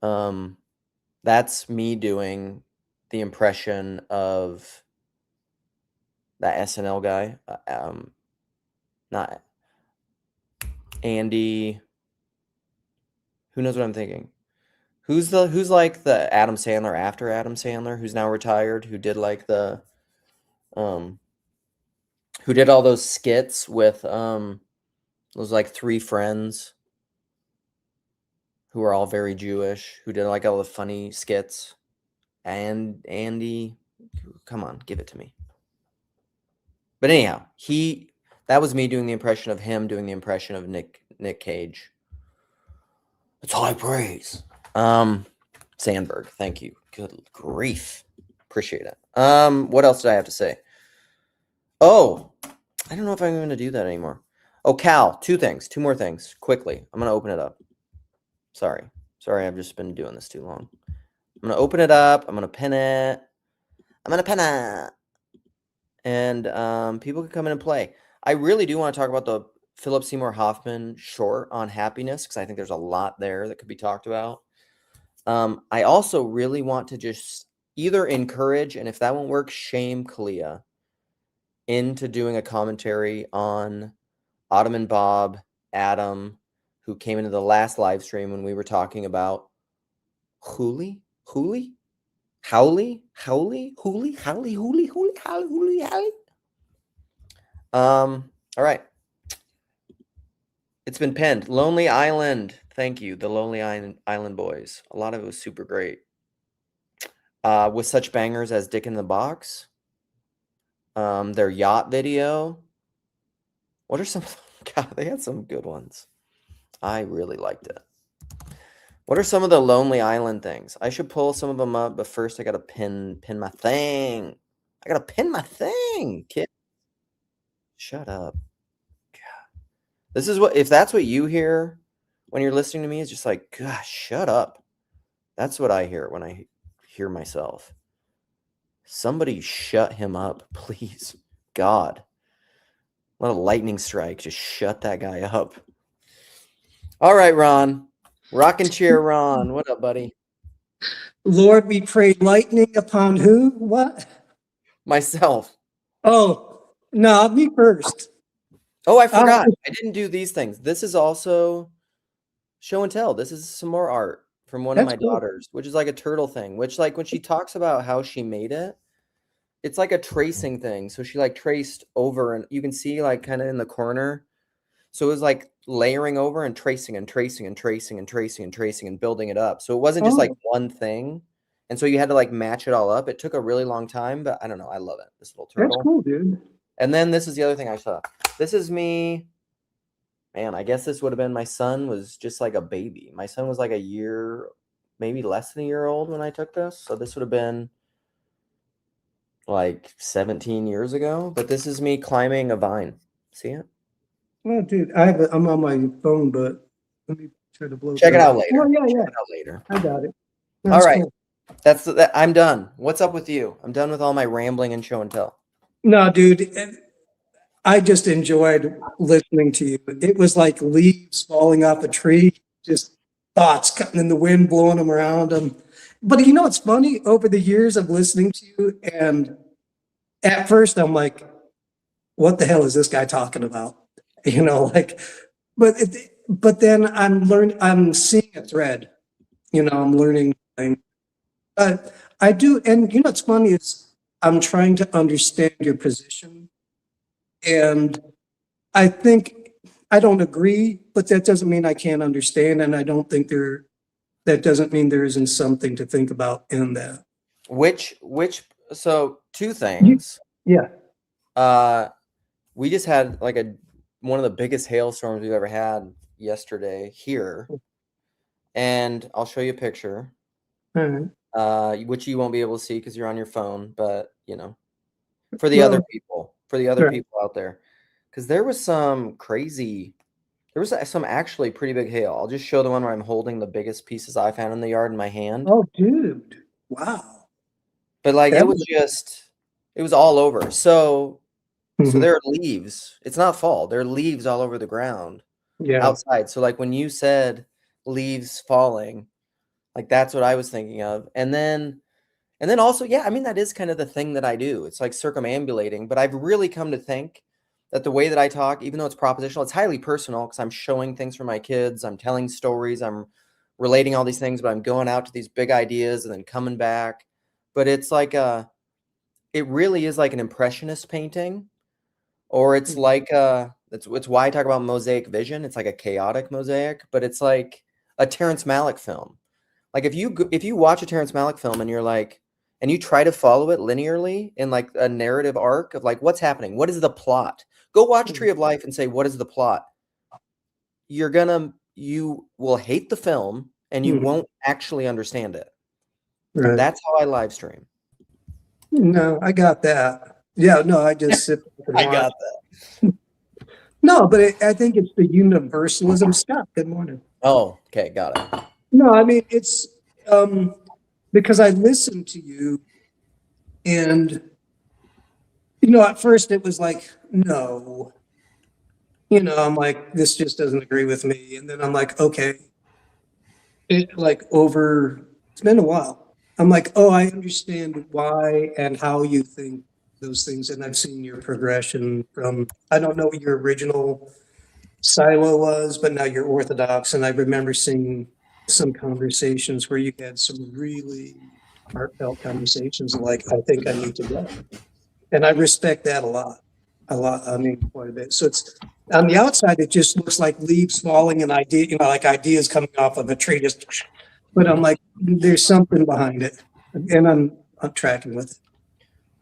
That's me doing the impression of that SNL guy. Not Andy. Who knows what I'm thinking? Who's like the Adam Sandler after Adam Sandler, who's now retired, who did like the who did all those skits with those like three friends who are all very Jewish, who did like all the funny skits. And Andy, come on, give it to me. But anyhow, that was me doing the impression of him doing the impression of Nick Cage. It's high praise. Sandberg, thank you. Good grief. Appreciate it. What else did I have to say? Oh, I don't know if I'm going to do that anymore. Oh, Cal, two more things, quickly. I'm going to open it up. Sorry, I've just been doing this too long. I'm going to open it up. I'm going to pin it. And people can come in and play. I really do want to talk about the Philip Seymour Hoffman short on happiness, because I think there's a lot there that could be talked about. I also really want to just either encourage, and if that won't work, shame Kalia into doing a commentary on Ottoman Bob, Adam, who came into the last live stream when we were talking about Huli. All right. It's been pinned. Lonely Island. Thank you. The Lonely Island Boys. A lot of it was super great. With such bangers as Dick in the Box. Their yacht video. What are some... God, they had some good ones. I really liked it. What are some of the Lonely Island things? I should pull some of them up, but first I gotta pin my thing. I gotta pin my thing, kid. Shut up. God. This is what, if that's what you hear when you're listening to me, is just like, gosh, shut up. That's what I hear when I hear myself. Somebody shut him up, please. God. Let a lightning strike. Just shut that guy up. All right, Ron. Rockin' chair, Ron. What up, buddy? Lord, we pray lightning upon who? What? Myself. Oh, no, me first. Oh, I forgot. I didn't do these things. This is also show and tell. This is some more art from one of my daughters, which is like a turtle thing, which like when she talks about how she made it, it's like a tracing thing. So she like traced over, and you can see like kind of in the corner. So it was like layering over and tracing and tracing and tracing and tracing and tracing and building it up. So it wasn't just like one thing. And so you had to like match it all up. It took a really long time, but I don't know. I love it. This little turtle. That's cool, dude. And then this is the other thing I saw. This is me. Man, I guess this would have been, my son was just like a baby. My son was like a year, maybe less than a year old when I took this. So this would have been like 17 years ago. But this is me climbing a vine. See it? Oh, dude, I'm on my phone, but let me try to blow. Check it out later. Oh, yeah. Check it out later. I got it. All right. Cool. That's that. I'm done. What's up with you? I'm done with all my rambling and show and tell. No, dude, I just enjoyed listening to you. It was like leaves falling off a tree, just thoughts cutting in the wind, blowing them around them. But you know what's funny? Over the years of listening to you, and at first I'm like, what the hell is this guy talking about? You know, like, but then I'm seeing a thread, you know, I'm learning. I do. And you know, what's funny is I'm trying to understand your position, and I think I don't agree, but that doesn't mean I can't understand. And I don't think that doesn't mean there isn't something to think about in that. So two things. Yeah. We just had like one of the biggest hailstorms we've ever had yesterday here. And I'll show you a picture. All right. Which you won't be able to see because you're on your phone, but you know, for the other people out there, because there was some actually pretty big hail. I'll just show the one where I'm holding the biggest pieces I found in the yard in my hand. Oh, dude. Wow. But like, it was all over. So there are leaves. It's not fall. There are leaves all over the ground outside. So like when you said leaves falling, like that's what I was thinking of. And then also, yeah, I mean, that is kind of the thing that I do. It's like circumambulating, but I've really come to think that the way that I talk, even though it's propositional, it's highly personal because I'm showing things for my kids. I'm telling stories. I'm relating all these things, but I'm going out to these big ideas and then coming back. But it's like it really is like an impressionist painting, or it's like it's why I talk about mosaic vision. It's like a chaotic mosaic, but it's like a Terrence Malick film. Like if you watch a Terrence Malick film and you're like, and you try to follow it linearly in like a narrative arc of like what's happening, what is the plot? Go watch Tree of Life and say, what is the plot? You will hate the film and you won't actually understand it. Right. That's how I live stream. No, I got that. Yeah, no, I just sit back and I watch. got that. No, but I think it's the universalism. Scott, good morning. Oh, okay, got it. No, I mean, it's because I listened to you and, at first it was like, no, I'm like, this just doesn't agree with me. And then I'm like, okay, it's been a while. I'm like, oh, I understand why and how you think those things. And I've seen your progression from, I don't know what your original silo was, but now you're Orthodox. And I remember seeing some conversations where you had some really heartfelt conversations like, I think I need to go. And I respect that a lot. I mean, quite a bit. So it's on the outside, it just looks like leaves falling and like ideas coming off of a tree. But I'm like, there's something behind it. And I'm tracking with it.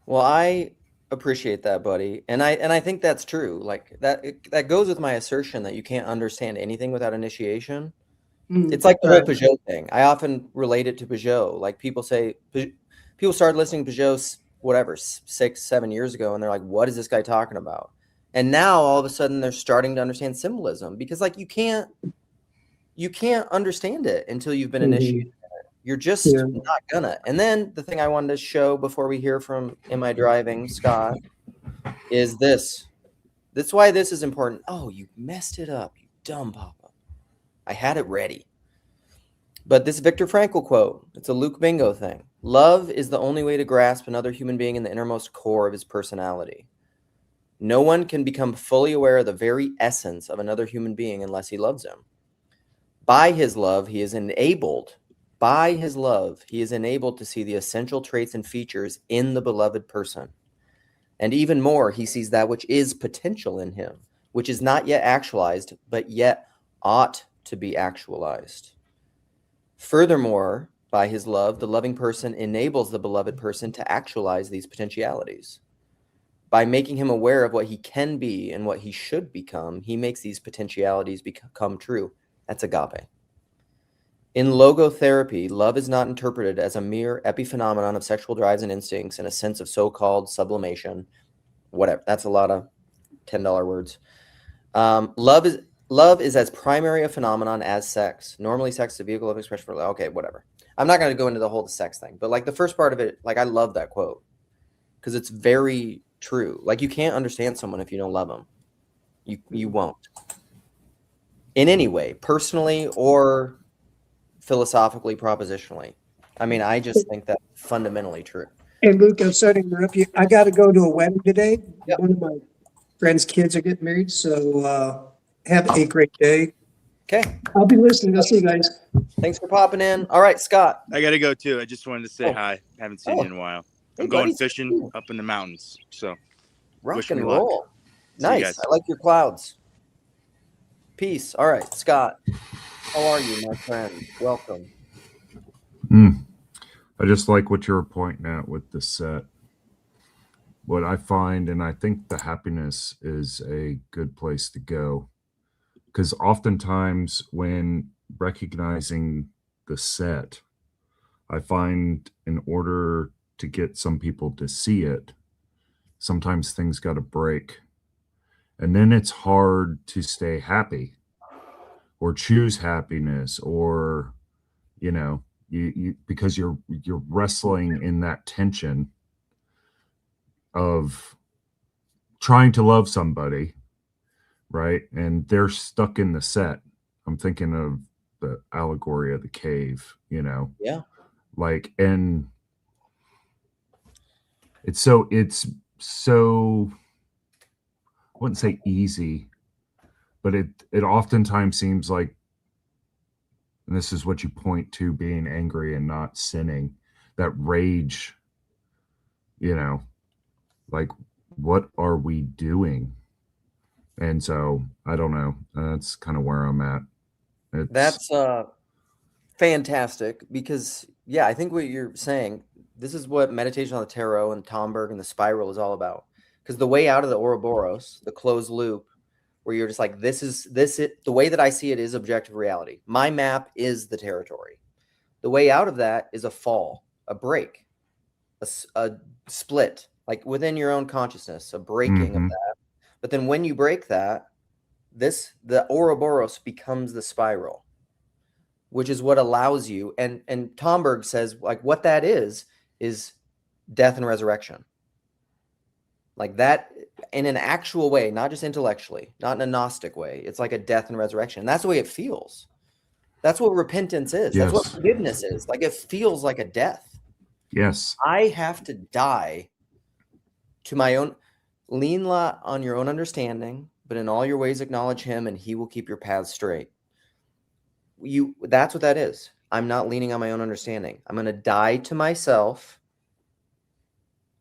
Well, I appreciate that, buddy. And I think that's true. Like that goes with my assertion that you can't understand anything without initiation. It's like the whole Peugeot thing. I often relate it to Peugeot. Like people started listening to Peugeot, whatever, 6-7 years ago, and they're like, what is this guy talking about? And now all of a sudden they're starting to understand symbolism because like you can't understand it until you've been initiated in it. You're just not gonna. And then the thing I wanted to show before we hear from Am I Driving, Scott, is this. That's why this is important. Oh, you messed it up, you dumb papa. I had it ready. But this Viktor Frankl quote, it's a Luke Bingo thing. Love is the only way to grasp another human being in the innermost core of his personality. No one can become fully aware of the very essence of another human being unless he loves him. By his love, he is enabled to see the essential traits and features in the beloved person. And even more, he sees that which is potential in him, which is not yet actualized, but yet ought to be actualized. Furthermore, by his love, the loving person enables the beloved person to actualize these potentialities. By making him aware of what he can be and what he should become, he makes these potentialities become true. That's agape. In logotherapy, love is not interpreted as a mere epiphenomenon of sexual drives and instincts and a sense of so-called sublimation. Whatever. That's a lot of $10 words. Love is as primary a phenomenon as sex. Normally, sex is a vehicle of expression for love. Okay, whatever. I'm not going to go into the whole sex thing, but like the first part of it, like I love that quote because it's very true. Like you can't understand someone if you don't love them. You won't. In any way, personally or philosophically, propositionally. I mean, I just think that's fundamentally true. Hey, Luke, I'm sorry to interrupt you. I got to go to a wedding today. Yep. One of my friend's kids are getting married, so have a great day. Okay. I'll be listening. I'll see you guys. Thanks for popping in. All right, Scott. I got to go too. I just wanted to say hi. Haven't seen you in a while. I'm going fishing up in the mountains. So rock and roll. Nice. I like your clouds. Peace. All right, Scott. How are you, my friend? Welcome. I just like what you were pointing at with the set. What I find, and I think the happiness is a good place to go. Because oftentimes when recognizing the set, I find in order to get some people to see it, sometimes things got to break. And then it's hard to stay happy or choose happiness or, you because you're wrestling in that tension of trying to love somebody, right? And they're stuck in the set. I'm thinking of the allegory of the cave, Yeah. Like, and it's so wouldn't say easy, but it oftentimes seems like, and this is what you point to, being angry and not sinning, that rage, like, what are we doing? And so I don't know. That's kind of where I'm at. That's fantastic because, yeah, I think what you're saying, this is what meditation on the tarot and Tomberg and the spiral is all about. Because the way out of the Ouroboros, the closed loop, where you're just like, the way that I see it is objective reality. My map is the territory. The way out of that is a fall, a break, a split, like within your own consciousness, a breaking of that. But then when you break that, the Ouroboros becomes the spiral, which is what allows you. And Tomberg says, like, what that is death and resurrection. Like that in an actual way, not just intellectually, not in a Gnostic way. It's like a death and resurrection. And that's the way it feels. That's what repentance is. Yes. That's what forgiveness is. Like it feels like a death. Yes. I have to die to my own. Lean on your own understanding, but in all your ways acknowledge him and he will keep your paths straight. That's what that is. I'm not leaning on my own understanding. I'm going to die to myself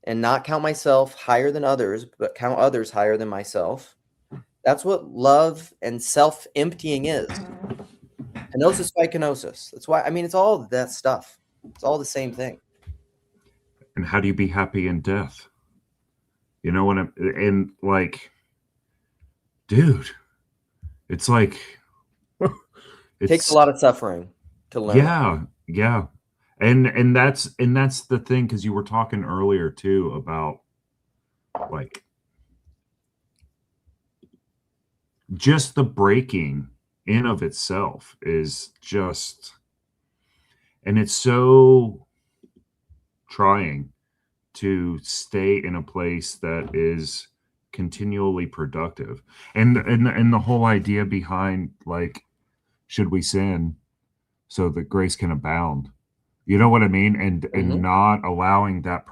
and not count myself higher than others, but count others higher than myself. That's what love and self-emptying is. Kenosis by kenosis. That's why, I mean, it's all that stuff. It's all the same thing. And how do you be happy in death? You know what and like, dude, it's like, It takes a lot of suffering to learn. Yeah. And that's the thing, because you were talking earlier too about like just the breaking in of itself is just, and it's so trying to stay in a place that is continually productive. And the whole idea behind, like, should we sin so that grace can abound? You know what I mean? And not allowing that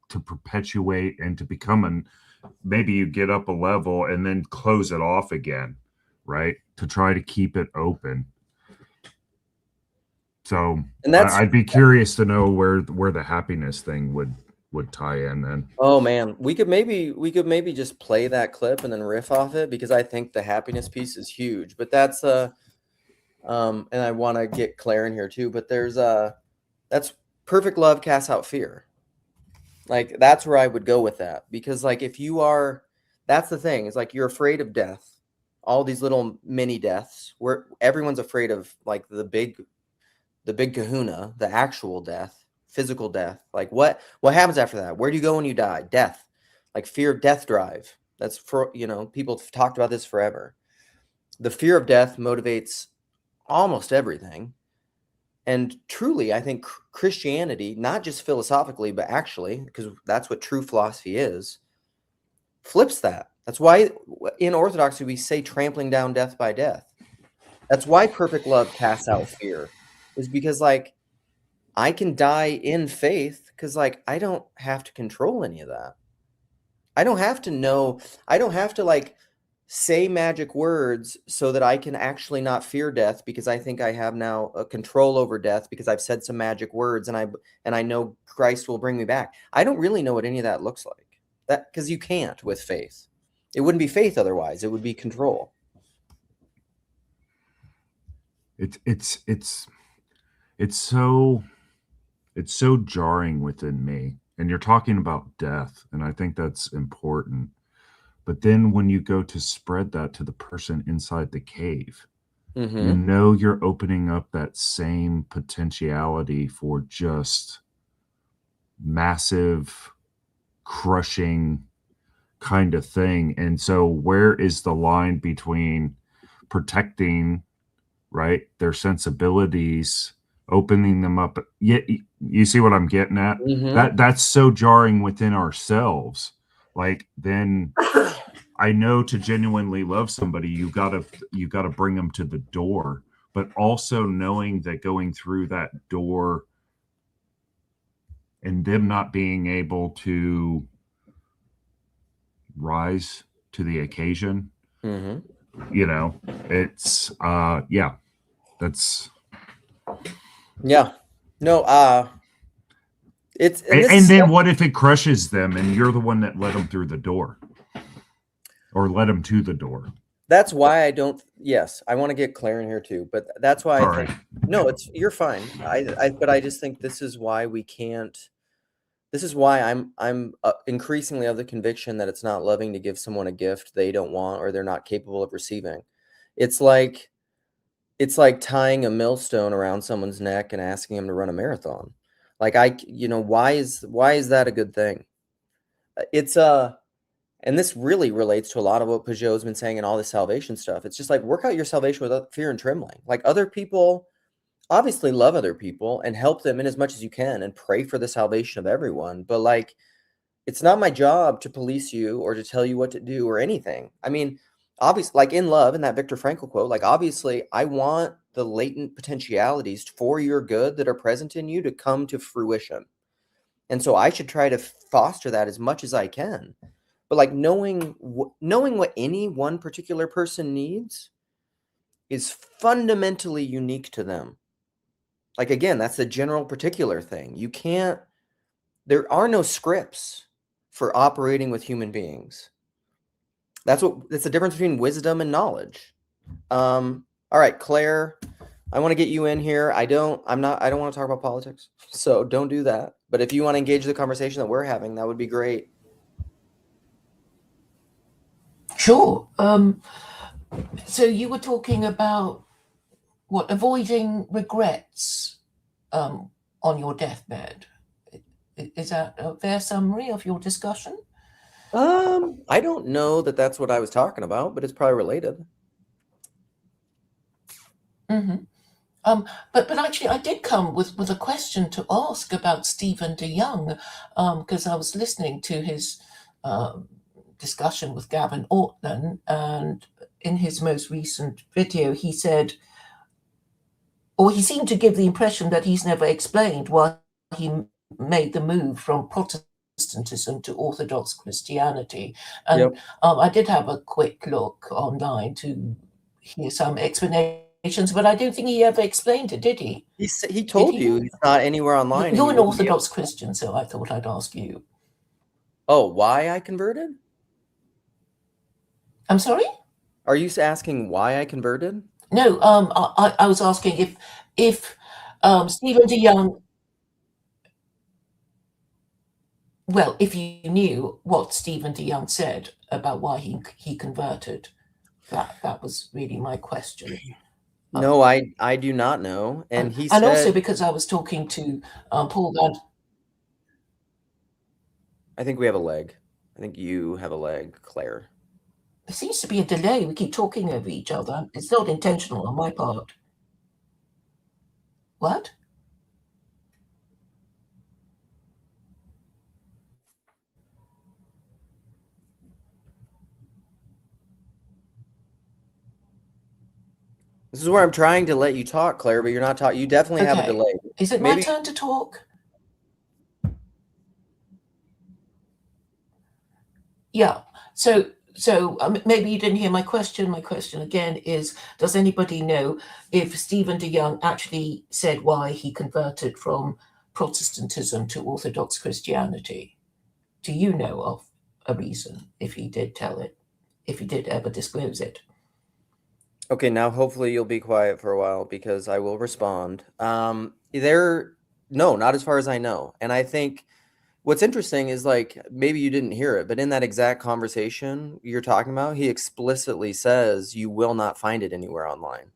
to perpetuate and to become maybe you get up a level and then close it off again, right? To try to keep it open. So I'd be curious to know where the happiness thing would tie in then. Oh man, we could maybe just play that clip and then riff off it, because I think the happiness piece is huge. But that's and I want to get Claire in here too, but that's perfect love casts out fear. Like that's where I would go with that, because like if you are, that's the thing, it's like you're afraid of death, all these little mini deaths where everyone's afraid of like the big kahuna, the actual death, physical death. Like what happens after that? Where do you go when you die? Death. Like fear of death drive. That's for, people have talked about this forever. The fear of death motivates almost everything. And truly, I think Christianity, not just philosophically, but actually, because that's what true philosophy is, flips that. That's why in Orthodoxy, we say trampling down death by death. That's why perfect love casts out fear, is because like I can die in faith because like I don't have to control any of that. I don't have to know. I don't have to like say magic words so that I can actually not fear death, because I think I have now a control over death because I've said some magic words and I know Christ will bring me back. I don't really know what any of that looks like. That because you can't with faith. It wouldn't be faith otherwise. It would be control. It's so jarring within me. And you're talking about death, and I think that's important. But then when you go to spread that to the person inside the cave, you know you're opening up that same potentiality for just massive, crushing kind of thing. And so where is the line between protecting, right, their sensibilities, opening them up? You see what I'm getting at? That's so jarring within ourselves. Like, then I know to genuinely love somebody, you gotta bring them to the door, but also knowing that going through that door and them not being able to rise to the occasion. Mm-hmm. You know, it's that's no. It's and then what if it crushes them and you're the one that let them through the door or let them to the door? That's why I don't. Yes, I want to get Claire in here too, but that's why All I think right. no. You're fine. But I just think this is why we can't. This is why I'm increasingly of the conviction that it's not loving to give someone a gift they don't want or they're not capable of receiving. It's like tying a millstone around someone's neck and asking them to run a marathon. Like why is that a good thing? It's and this really relates to a lot of what Peugeot's been saying and all this salvation stuff. It's just like work out your salvation with fear and trembling. Like other people obviously love other people and help them in as much as you can and pray for the salvation of everyone. But like, it's not my job to police you or to tell you what to do or anything. I mean, obviously, like in love, in that Viktor Frankl quote, like obviously I want the latent potentialities for your good that are present in you to come to fruition. And so I should try to foster that as much as I can. But like knowing what any one particular person needs is fundamentally unique to them. Like, again, that's the general particular thing. There are no scripts for operating with human beings. That's the difference between wisdom and knowledge. All right, Claire, I want to get you in here. I don't want to talk about politics, so don't do that. But if you want to engage the conversation that we're having, that would be great. Sure. So you were talking about avoiding regrets on your deathbed. Is that a fair summary of your discussion? I don't know that that's what I was talking about, but it's probably related. Mm-hmm. But actually, I did come with a question to ask about Stephen DeYoung, because I was listening to his discussion with Gavin Ortland, and in his most recent video, he said, or he seemed to give the impression that he's never explained why he made the move from Protestantism to Orthodox Christianity. And Yep. I did have a quick look online to hear some explanations, but I don't think he ever explained it, did he? He told you it's not anywhere online. You're an Orthodox Christian, so I thought I'd ask you. Oh, why I converted? I'm sorry? Are you asking why I converted? No, I was asking if Stephen DeYoung, well, if you knew what Stephen DeYoung said about why he converted, that was really my question. No, I do not know. And he said, and also because I was talking to Paul Van. I think we have a leg. I think you have a leg, Claire. There seems to be a delay. We keep talking over each other. It's not intentional on my part. What? This is where I'm trying to let you talk, Claire, but you're not talking. You definitely have a delay. Is it my turn to talk? Yeah. So maybe you didn't hear my question. My question again is, does anybody know if Stephen DeYoung actually said why he converted from Protestantism to Orthodox Christianity? Do you know of a reason, if he did tell it, if he did ever disclose it? Okay, now hopefully you'll be quiet for a while because I will respond. No, not as far as I know. And I think what's interesting is like, maybe you didn't hear it, but in that exact conversation you're talking about, he explicitly says you will not find it anywhere online.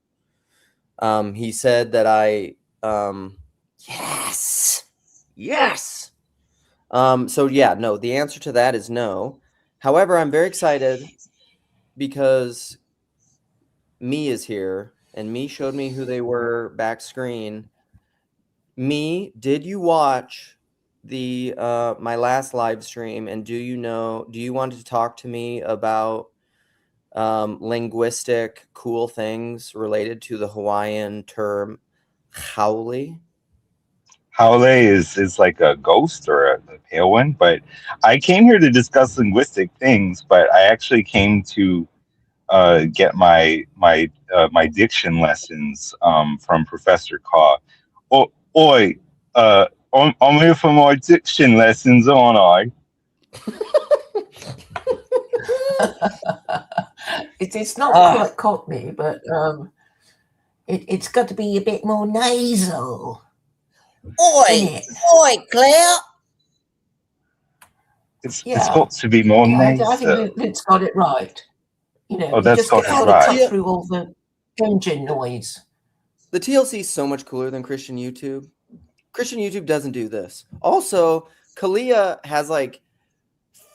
He said that yes. So yeah, no, the answer to that is no. However, I'm very excited because Me is here, and Me showed me who they were back screen. Me, did you watch the my last live stream, and do you want to talk to me about linguistic cool things related to the Hawaiian term haole? Haole is like a ghost or a pale one, but I came here to discuss linguistic things, but I actually came to get my diction lessons from Professor Carr. Oi, I'm here for my diction lessons, aren't I? It's not quite Cockney, but it's got to be a bit more nasal. Oi, oi, Claire. It's got to be more nasal. I think Luke's got it right. You know, that's you just got to right. cut through all the engine noise. The TLC is so much cooler than Christian YouTube. Christian YouTube doesn't do this. Also, Kalia has like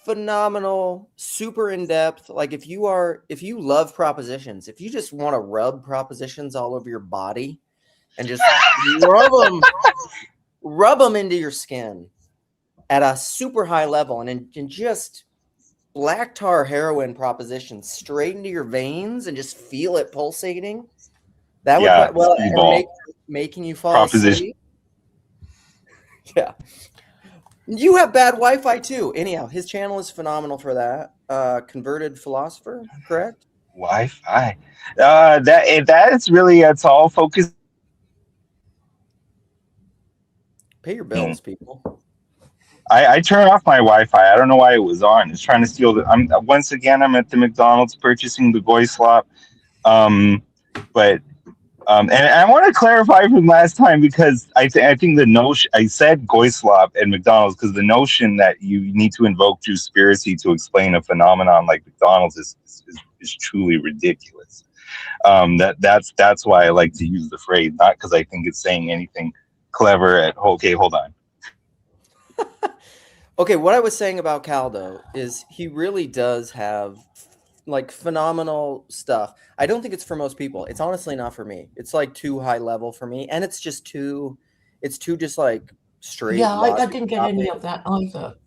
phenomenal, super in-depth. Like if you love propositions, if you just want to rub propositions all over your body and just rub them into your skin at a super high level and just black tar heroin propositions straight into your veins and just feel it pulsating. That would making you fall asleep. Yeah. You have bad Wi-Fi too. Anyhow, his channel is phenomenal for that. Converted Philosopher, correct? Wi-Fi. That's really it's all focused. Pay your bills, people. I turned off my Wi-Fi. I don't know why it was on. It's trying to steal the. I'm at the McDonald's purchasing the goy slop. And I want to clarify from last time because I think the notion I said goy slop at McDonald's because the notion that you need to invoke Jewspiracy to explain a phenomenon like McDonald's is truly ridiculous. That's why I like to use the phrase, not because I think it's saying anything clever. Okay, hold on. Okay, what I was saying about Cal though is he really does have like phenomenal stuff. I don't think it's for most people. It's honestly not for me. It's like too high level for me, and it's too just like straight. Yeah, I didn't get any of that either.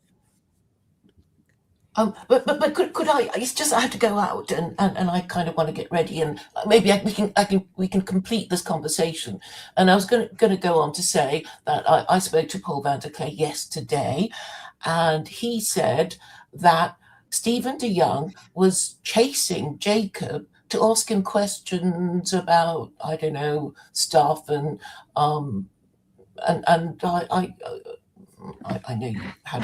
But could I? It's just I have to go out and I kind of want to get ready and maybe we can complete this conversation. And I was going to go on to say that I spoke to Paul van der Klee yesterday, and he said that Stephen de Young was chasing Jacob to ask him questions about I don't know stuff and I know you had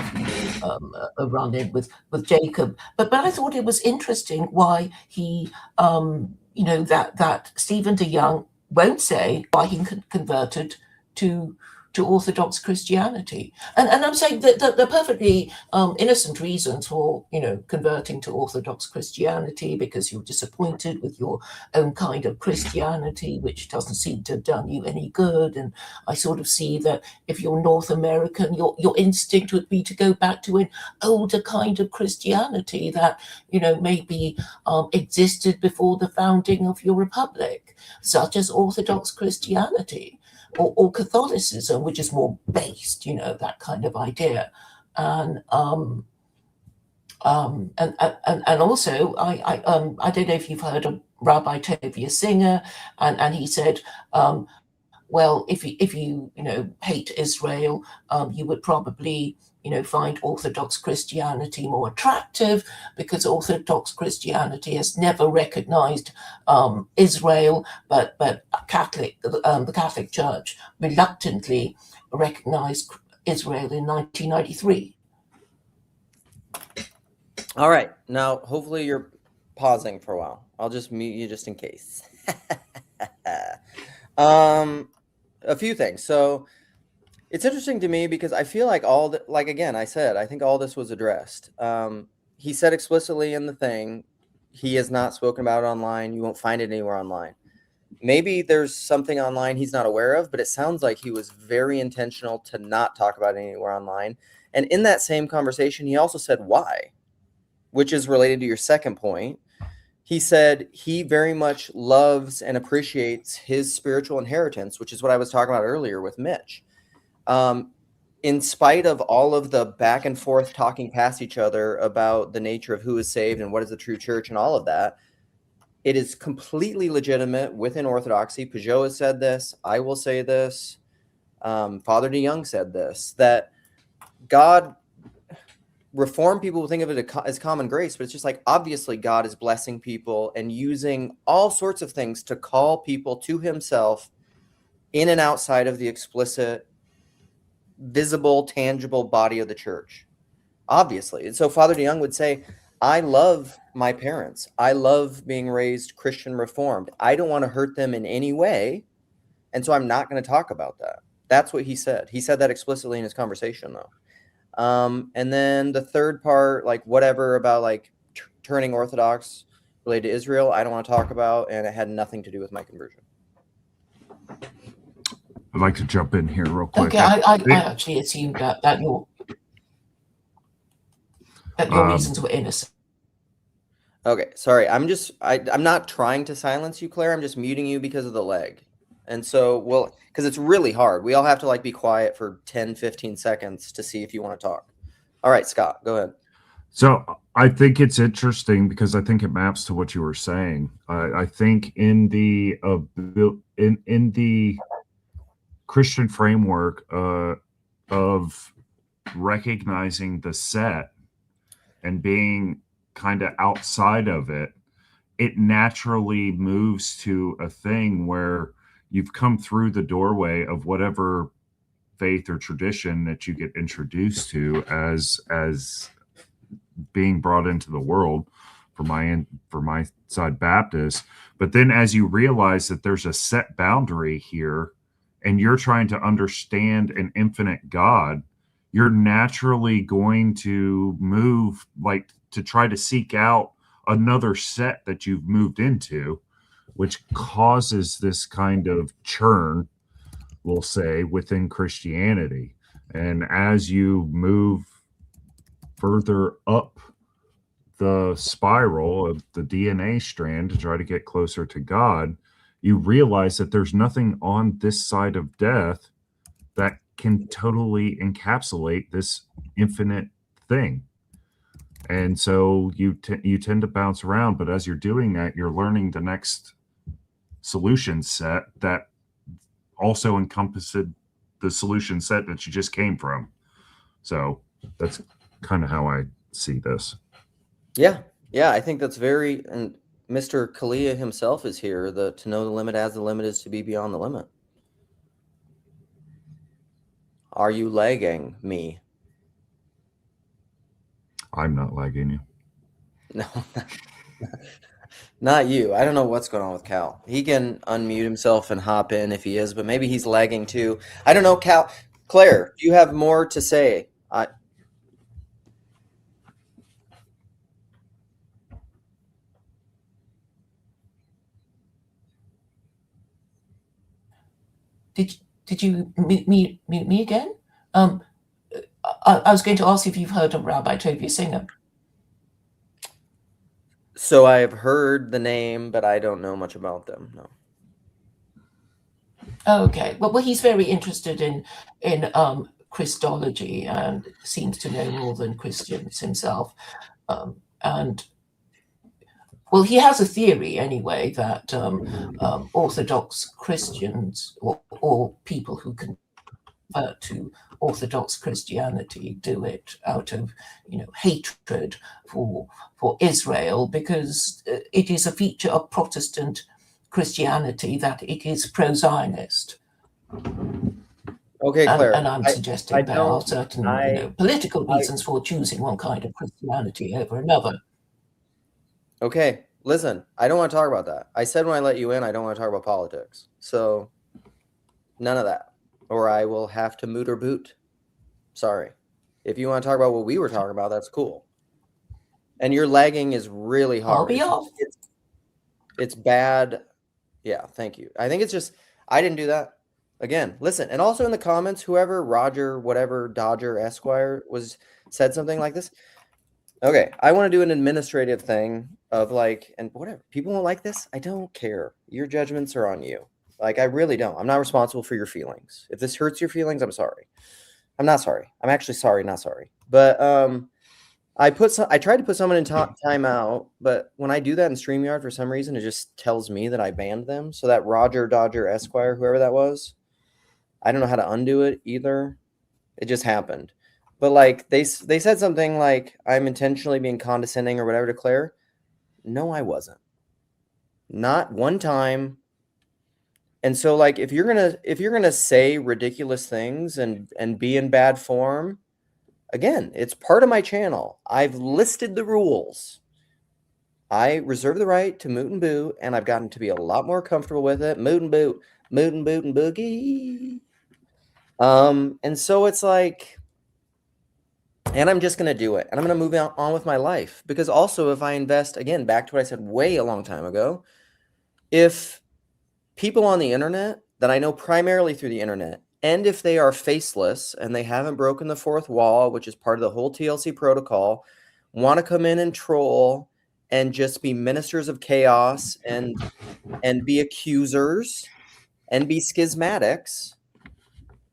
a run-in with Jacob, but I thought it was interesting why he, that Stephen de Young won't say why he converted to Orthodox Christianity, and I'm saying that they're perfectly innocent reasons for converting to Orthodox Christianity because you're disappointed with your own kind of Christianity, which doesn't seem to have done you any good. And I sort of see that if you're North American, your instinct would be to go back to an older kind of Christianity that maybe existed before the founding of your republic, such as Orthodox Christianity. Or Catholicism, which is more based, that kind of idea, and also I don't know if you've heard of Rabbi Tovia Singer, and he said, well, if you hate Israel, you would probably find Orthodox Christianity more attractive because Orthodox Christianity has never recognized Israel, but the Catholic Church reluctantly recognized Israel in 1993. All right, now hopefully you're pausing for a while. I'll just mute you just in case. A few things. So it's interesting to me because I feel like I think all this was addressed. He said explicitly in the thing, he has not spoken about it online. You won't find it anywhere online. Maybe there's something online he's not aware of, but it sounds like he was very intentional to not talk about it anywhere online. And in that same conversation, he also said why, which is related to your second point. He said he very much loves and appreciates his spiritual inheritance, which is what I was talking about earlier with Mitch. In spite of all of the back and forth talking past each other about the nature of who is saved and what is the true church and all of that, it is completely legitimate within Orthodoxy. Peugeot has said this. I will say this. Father DeYoung said this, that God, Reformed people will think of it as common grace, but it's just like, obviously God is blessing people and using all sorts of things to call people to himself in and outside of the explicit, visible, tangible body of the church, obviously. And so Father DeYoung would say, I love my parents. I love being raised Christian Reformed. I don't want to hurt them in any way. And so I'm not going to talk about that. That's what he said. He said that explicitly in his conversation, though. And then the third part, like whatever about like turning Orthodox related to Israel, I don't want to talk about, and it had nothing to do with my conversion. I'd like to jump in here real quick. Okay, I actually assumed that your reasons were innocent. Okay, sorry. I'm not trying to silence you, Claire. I'm just muting you because of the leg. And so, well, because it's really hard. We all have to like be quiet for 10, 15 seconds to see if you want to talk. All right, Scott, go ahead. So I think it's interesting because I think it maps to what you were saying. I think in the Christian framework of recognizing the set and being kind of outside of it, it naturally moves to a thing where you've come through the doorway of whatever faith or tradition that you get introduced to as being brought into the world for my side Baptist. But then as you realize that there's a set boundary here and you're trying to understand an infinite God, you're naturally going to move like to try to seek out another set that you've moved into, which causes this kind of churn, we'll say, within Christianity. And as you move further up the spiral of the DNA strand to try to get closer to God, you realize that there's nothing on this side of death that can totally encapsulate this infinite thing. And so you tend to bounce around, but as you're doing that, you're learning the next solution set that also encompassed the solution set that you just came from. So that's kind of how I see this. Yeah, I think that's very, and Mr. Kalia himself is here, to know the limit as the limit is to be beyond the limit. Are you lagging me? I'm not lagging you. No, not you. I don't know what's going on with Cal. He can unmute himself and hop in if he is, but maybe he's lagging too. I don't know, Cal. Claire, do you have more to say? Did you mute me again? I was going to ask if you've heard of Rabbi Tovia Singer. So I've heard the name, but I don't know much about them. No. Okay. Well, he's very interested in Christology and seems to know more than Christians himself. And well, he has a theory anyway that Orthodox Christians or people who convert to Orthodox Christianity do it out of hatred for Israel, because it is a feature of Protestant Christianity that it is pro-Zionist. Okay, Claire. And I'm suggesting there are certain political reasons for choosing one kind of Christianity over another. Okay, listen, I don't want to talk about that. I said when I let you in, I don't want to talk about politics. So none of that. Or I will have to moot or boot. Sorry. If you want to talk about what we were talking about, that's cool. And your lagging is really hard. I'll be off. It's bad. Yeah, thank you. I think it's just, I didn't do that. Again, listen. And also in the comments, whoever, Roger, whatever, Dodger, Esquire, said something like this. Okay, I want to do an administrative thing of like, and whatever. People won't like this. I don't care. Your judgments are on you. Like, I really don't. I'm not responsible for your feelings. If this hurts your feelings, I'm sorry. I'm not sorry. I'm actually sorry, not sorry. But I tried to put someone in timeout, but when I do that in StreamYard, for some reason, it just tells me that I banned them. So that Roger, Dodger, Esquire, whoever that was, I don't know how to undo it either. It just happened. But like they said something like, I'm intentionally being condescending or whatever to Claire. No, I wasn't. Not one time. And so like if you're gonna say ridiculous things and be in bad form, again, it's part of my channel. I've listed the rules. I reserve the right to moot and boo, and I've gotten to be a lot more comfortable with it. Moot and boot, moot and boot and boogie. And so it's like, and I'm just going to do it, and I'm going to move on with my life. Because also, if I invest, again, back to what I said way a long time ago, if people on the internet that I know primarily through the internet, and if they are faceless and they haven't broken the fourth wall, which is part of the whole TLC protocol, want to come in and troll and just be ministers of chaos and be accusers and be schismatics,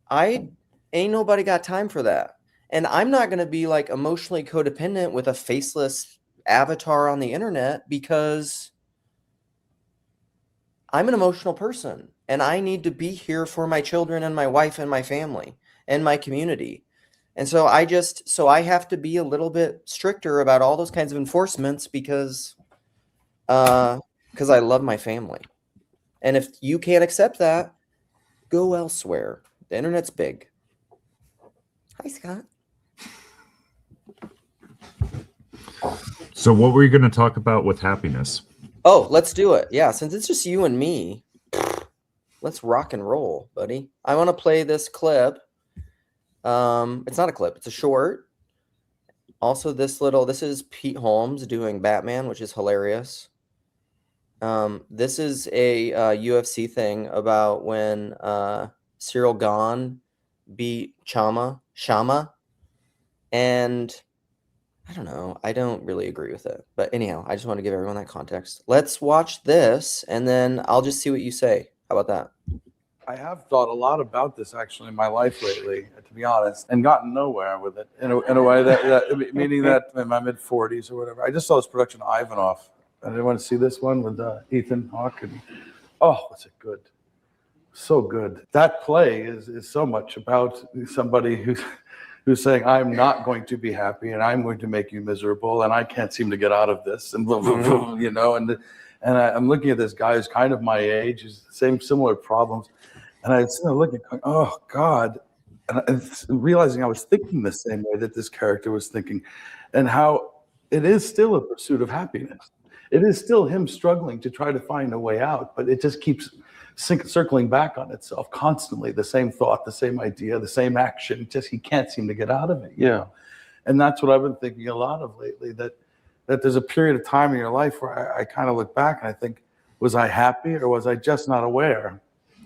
I ain't nobody got time for that. And I'm not going to be like emotionally codependent with a faceless avatar on the internet, because I'm an emotional person and I need to be here for my children and my wife and my family and my community. And so I have to be a little bit stricter about all those kinds of enforcements because I love my family. And if you can't accept that, go elsewhere. The internet's big. Hi, Scott. So what were you going to talk about with happiness? Oh, let's do it. Yeah, since it's just you and me, let's rock and roll, buddy. I want to play this clip. It's not a clip, it's a short. Also, this is Pete Holmes doing Batman, which is hilarious. This is a UFC thing about when Cyril Gane beat Shama, and I don't know. I don't really agree with it. But anyhow, I just want to give everyone that context. Let's watch this, and then I'll just see what you say. How about that? I have thought a lot about this actually in my life lately, to be honest, and gotten nowhere with it in a way that meaning that in my mid 40s or whatever. I just saw this production of Ivanov. I didn't want to see this one with Ethan Hawke. And, oh, was it good? So good. That play is so much about somebody who's saying, I'm not going to be happy and I'm going to make you miserable and I can't seem to get out of this. And, you know, and I'm looking at this guy who's kind of my age, who's similar problems. And I was looking, going, oh, God. And realizing I was thinking the same way that this character was thinking, and how it is still a pursuit of happiness. It is still him struggling to try to find a way out, but it just keeps circling back on itself constantly. The same thought, the same idea, the same action. Just he can't seem to get out of it. You know? And that's what I've been thinking a lot of lately. That there's a period of time in your life where I kind of look back and I think, was I happy or was I just not aware?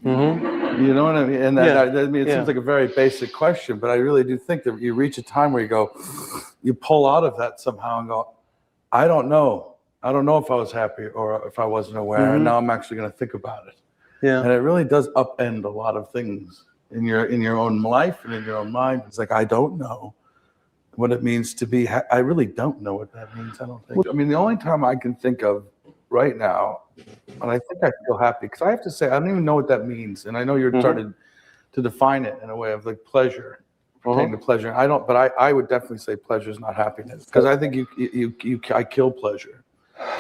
Mm-hmm. You know what I mean? And it seems like a very basic question, but I really do think that you reach a time where you pull out of that somehow and go, I don't know. I don't know if I was happy or if I wasn't aware. Mm-hmm. And now I'm actually going to think about it. Yeah. And it really does upend a lot of things in your own life and in your own mind. It's like, I don't know what it means to be I really don't know what that means. I don't think. I mean, the only time I can think of right now, and I think I feel happy, because I have to say, I don't even know what that means. And I know you're starting to define it in a way of like pleasure, pertaining to pleasure. I don't, but I would definitely say pleasure is not happiness, because I think I kill pleasure.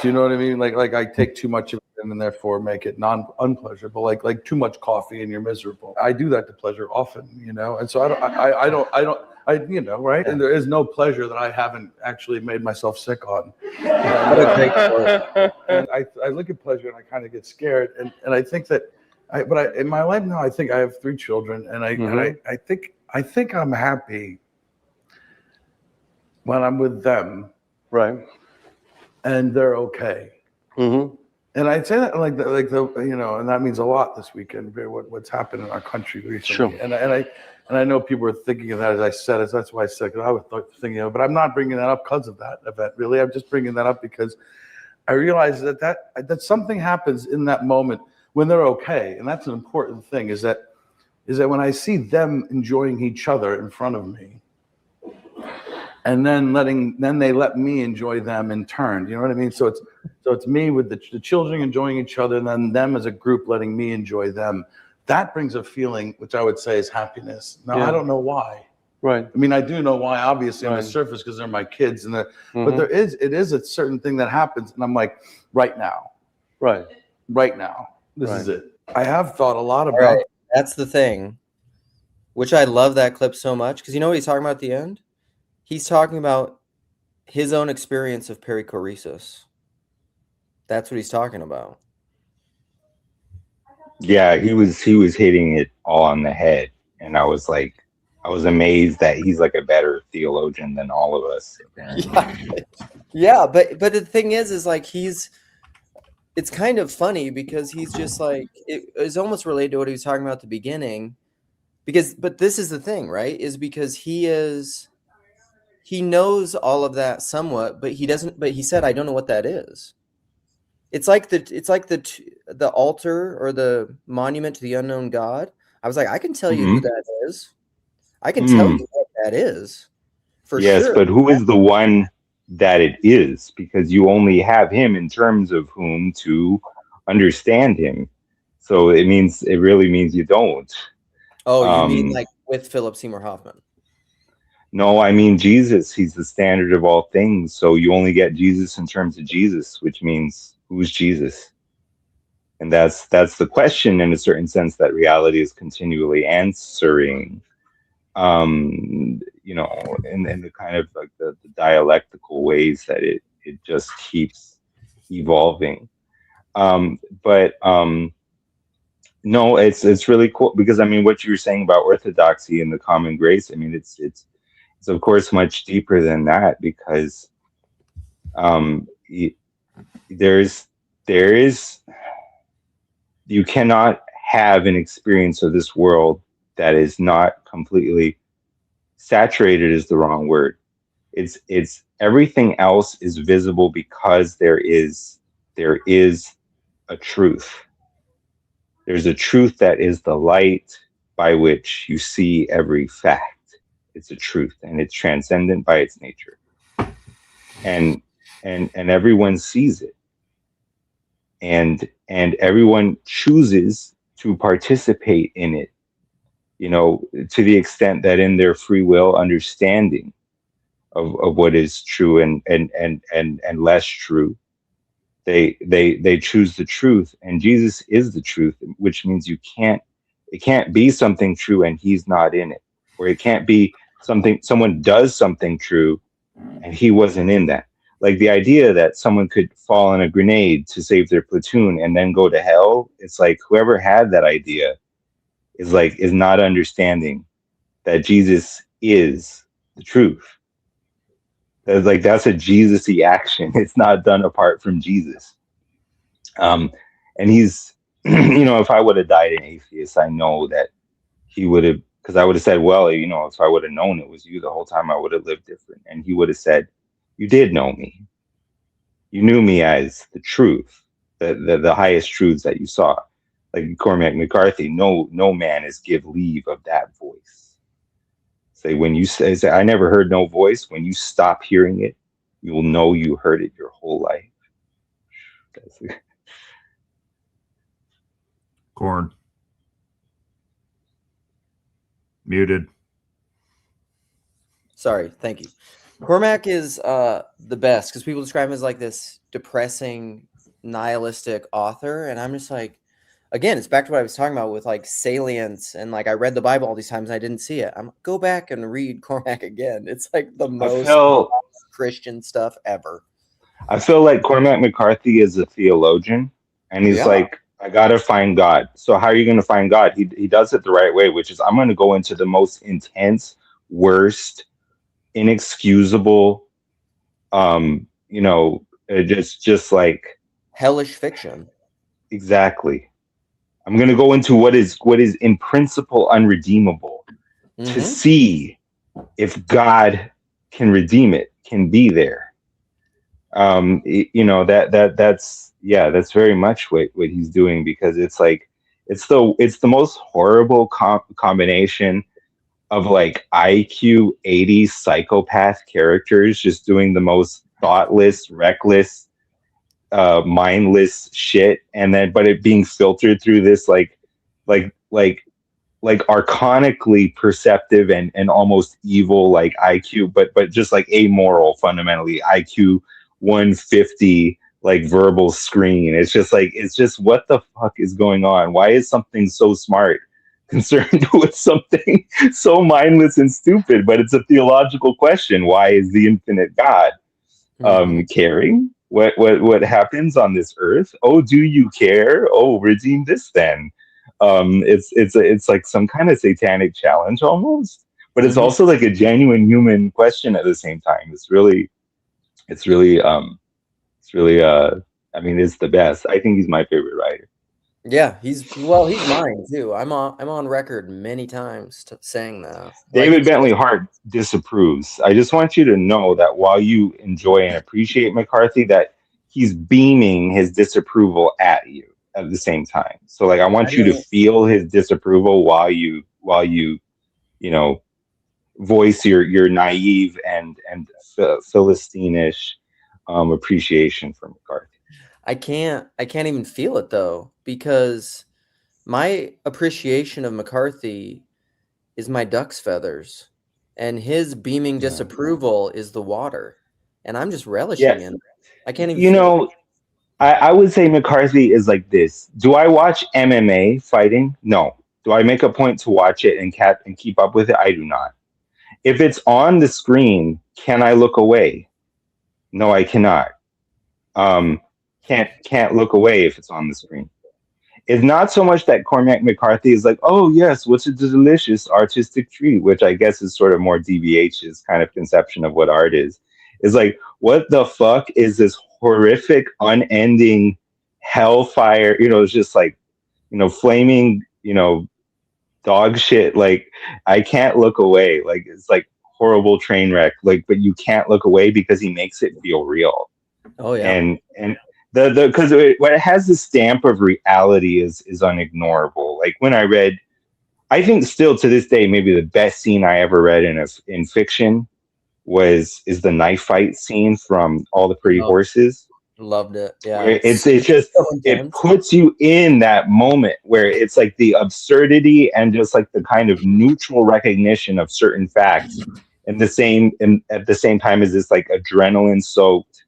Do you know what I mean? Like I take too much of it and therefore make it unpleasurable. Like too much coffee and you're miserable. I do that to pleasure often, you know. And so I don't, you know, right? And there is no pleasure that I haven't actually made myself sick on. And I look at pleasure and I kind of get scared. And I think that, in my life now, I think I have 3 children, and I think I'm happy when I'm with them. Right. And they're okay. Mm-hmm. And I'd say that like the you know, and that means a lot this weekend. What's happened in our country recently. Sure. And I know people are thinking of that as I said it. That's why I said, because I was thinking of it. But I'm not bringing that up because of that event. Really, I'm just bringing that up because I realize that something happens in that moment when they're okay, and that's an important thing. Is that when I see them enjoying each other in front of me. And then they let me enjoy them in turn. You know what I mean? So it's me with the children enjoying each other, and then them as a group letting me enjoy them. that brings a feeling, which I would say is happiness. Now, Yeah. I don't know why. Right. I mean, I do know why, obviously, on the Right. surface, because they're my kids, and Mm-hmm. but it is a certain thing that happens, and I'm like, right now, this is it. I have thought a lot about. Right. That's the thing, which I love that clip so much, because you know what he's talking about at the end? He's talking about his own experience of perichoresis. That's what he's talking about. Yeah, he was hitting it all on the head, and I was amazed that he's like a better theologian than all of us. Yeah, but the thing is like it's kind of funny because he's just like, it is almost related to what he was talking about at the beginning, but this is the thing, right? Is because he knows all of that somewhat, but he said, I don't know what that is. It's like the altar or the monument to the unknown God. I was like, I can tell you who that is. I can tell you what that is. For sure. Yes, but who is the one that it is? Because you only have him in terms of whom to understand him. So it really means you don't. Oh, you mean like with Philip Seymour Hoffman? No, I mean Jesus. He's the standard of all things. So you only get Jesus in terms of Jesus, which means who's Jesus? And that's the question, in a certain sense, that reality is continually answering. You know, in the kind of like the dialectical ways that it just keeps evolving. No, it's really cool, because I mean, what you were saying about orthodoxy and the common grace, I mean, it's of course much deeper than that, because there is you cannot have an experience of this world that is not completely saturated, is the wrong word. It's everything else is visible because there is a truth. There's a truth that is the light by which you see every fact. It's a truth, and it's transcendent by its nature. And everyone sees it. And everyone chooses to participate in it, you know, to the extent that in their free will understanding of what is true and less true, they choose the truth, and Jesus is the truth, which means it can't be something true and he's not in it, or it can't be someone does something true and he wasn't in that. Like the idea that someone could fall on a grenade to save their platoon and then go to hell, it's like whoever had that idea is not understanding that Jesus is the truth. That's a Jesus-y action. It's not done apart from Jesus. And he's, you know, if I would have died an atheist, I know that he would have, because I would have said, well, you know, if I would have known it was you the whole time, I would have lived different. And he would have said, you did know me. You knew me as the truth, the highest truths that you saw. Like Cormac McCarthy, no man is give leave of that voice. Say when you say I never heard no voice, when you stop hearing it, you will know you heard it your whole life. Corn. Muted. Sorry, thank you. Cormac is the best, because people describe him as like this depressing, nihilistic author, and I'm just like, again, it's back to what I was talking about with like salience, and like I read the Bible all these times and I didn't see it. Go back and read Cormac again. It's like the most Christian stuff ever. I feel like Cormac McCarthy is a theologian, and he's like, I gotta find God. So how are you gonna find God? He does it the right way, which is I'm gonna go into the most intense, worst, inexcusable, you know, just like hellish fiction. Exactly. I'm going to go into what is in principle unredeemable to see if God can redeem it, can be there. You know, that's very much what he's doing, because it's like it's the most horrible combination of like IQ 80 psychopath characters just doing the most thoughtless, reckless, mindless shit, and then but it being filtered through this like like archonically perceptive and almost evil like IQ, but just like amoral fundamentally IQ 150 like verbal screen. It's just what the fuck is going on? Why is something so smart concerned with something so mindless and stupid? But it's a theological question. Why is the infinite God caring? What happens on this earth? Oh, do you care? Oh, redeem this then. It's like some kind of satanic challenge almost, but it's also like a genuine human question at the same time. It's really I mean, it's the best. I think he's my favorite writer. Yeah, he's mine too. I'm on record many times saying that. David Bentley Hart disapproves. I just want you to know that while you enjoy and appreciate McCarthy, that he's beaming his disapproval at you at the same time. So like I want you to feel his disapproval while you voice your naive and Philistinish appreciation for McCarthy. I can't even feel it though, because my appreciation of McCarthy is my duck's feathers, and his beaming disapproval is the water, and I'm just relishing in it. I can't even. I would say McCarthy is like this. Do I watch MMA fighting? No. Do I make a point to watch it and keep up with it? I do not. If it's on the screen, can I look away? No, I cannot. Can't look away if it's on the screen. It's not so much that Cormac McCarthy is like, oh yes, what's a delicious artistic treat, which I guess is sort of more DBH's kind of conception of what art is. It's like, what the fuck is this horrific, unending hellfire? It's just like, flaming, dog shit. Like, I can't look away. Like, it's like horrible train wreck. Like, but you can't look away because he makes it feel real. Oh yeah. And because what it has the stamp of reality is unignorable. Like when I read, I think still to this day, maybe the best scene I ever read in fiction is the knife fight scene from All the Pretty Horses. Loved it. Yeah. It's just it puts you in that moment where it's like the absurdity and just like the kind of neutral recognition of certain facts at the same time as this like adrenaline soaked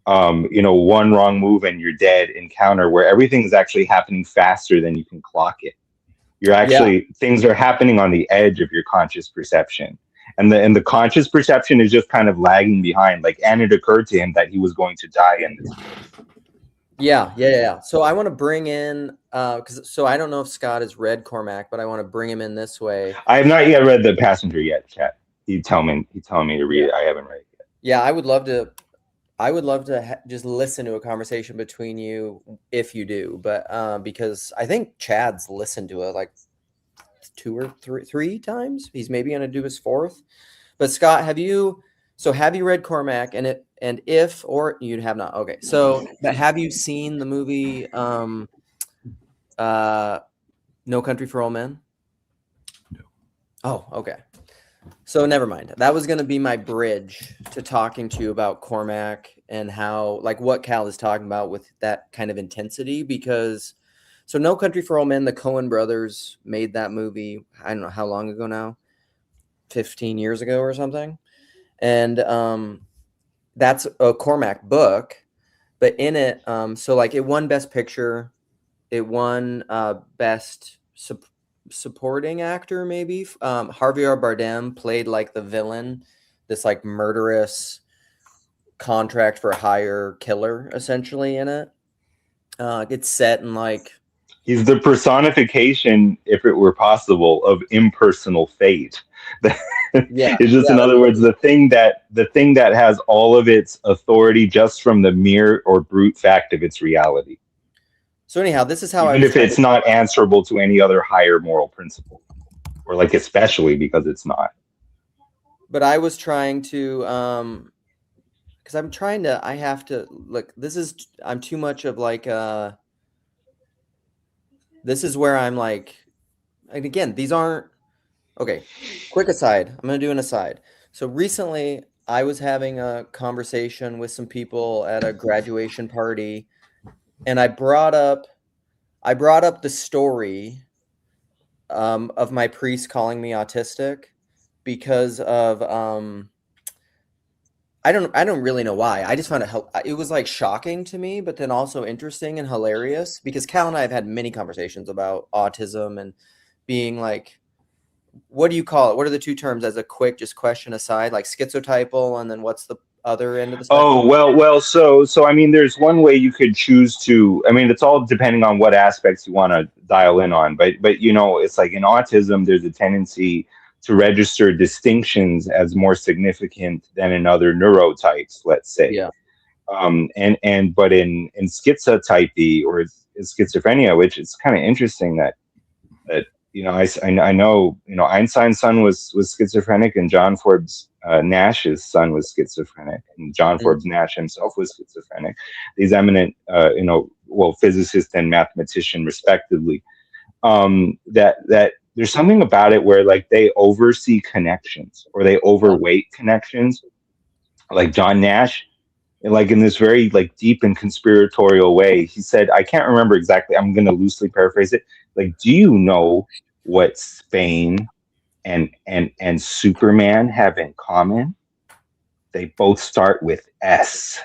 one wrong move and you're dead encounter where everything is actually happening faster than you can clock it. Things are happening on the edge of your conscious perception. And the conscious perception is just kind of lagging behind. Like, and it occurred to him that he was going to die in this place. Yeah. So I want to bring in, so I don't know if Scott has read Cormac, but I want to bring him in this way. I have not yet read The Passenger yet, chat. He's telling me to read it. I haven't read it yet. Yeah, I would love to just listen to a conversation between you if you do, but because I think Chad's listened to it like 2 or 3 times. He's maybe going to do his 4th. But Scott, have you read Cormac? And if or you have not? Okay, so but have you seen the movie No Country for Old Men? No. Oh, okay. So never mind. That was going to be my bridge to talking to you about Cormac and how, like, what Cal is talking about with that kind of intensity. Because, so No Country for Old Men, the Coen brothers made that movie, I don't know how long ago now, 15 years ago or something. And that's a Cormac book. But in it, so like it won Best Picture. It won Best Supporting Actor, maybe. Javier Bardem played like the villain, this like murderous contract for hire killer essentially in it. It's set in like, he's the personification, if it were possible, of impersonal fate. It's just, in other words, the thing that has all of its authority just from the mere or brute fact of its reality. So anyhow, this is how even if it's not answerable to any other higher moral principle, or like especially because it's not. But I was trying to, because I have to look. I'm too much of like this is where I'm like, and again, these aren't okay. Quick aside. I'm gonna do an aside. So recently, I was having a conversation with some people at a graduation party. And I brought up the story of my priest calling me autistic because of I don't really know why. I just found it was like shocking to me, but then also interesting and hilarious because Cal and I have had many conversations about autism and being like, what do you call it? What are the two terms as a quick just question aside, like schizotypal, and then what's the other end of the spectrum? Oh, well, so I mean, there's one way you could choose to, I mean, it's all depending on what aspects you want to dial in on, but you know, it's like in autism, there's a tendency to register distinctions as more significant than in other neurotypes, let's say. Yeah. But in schizotypy or schizophrenia, which is kind of interesting that you know, I know, you know, Einstein's son was schizophrenic, and John Forbes Nash's son was schizophrenic, and John Forbes Nash himself was schizophrenic. These eminent, you know, well, physicist and mathematician, respectively. That there's something about it where like they oversee connections or they overweight connections, like John Nash. Like in this very like deep and conspiratorial way, he said, I can't remember exactly, I'm going to loosely paraphrase it. Like, do you know what Spain and Superman have in common? They both start with S.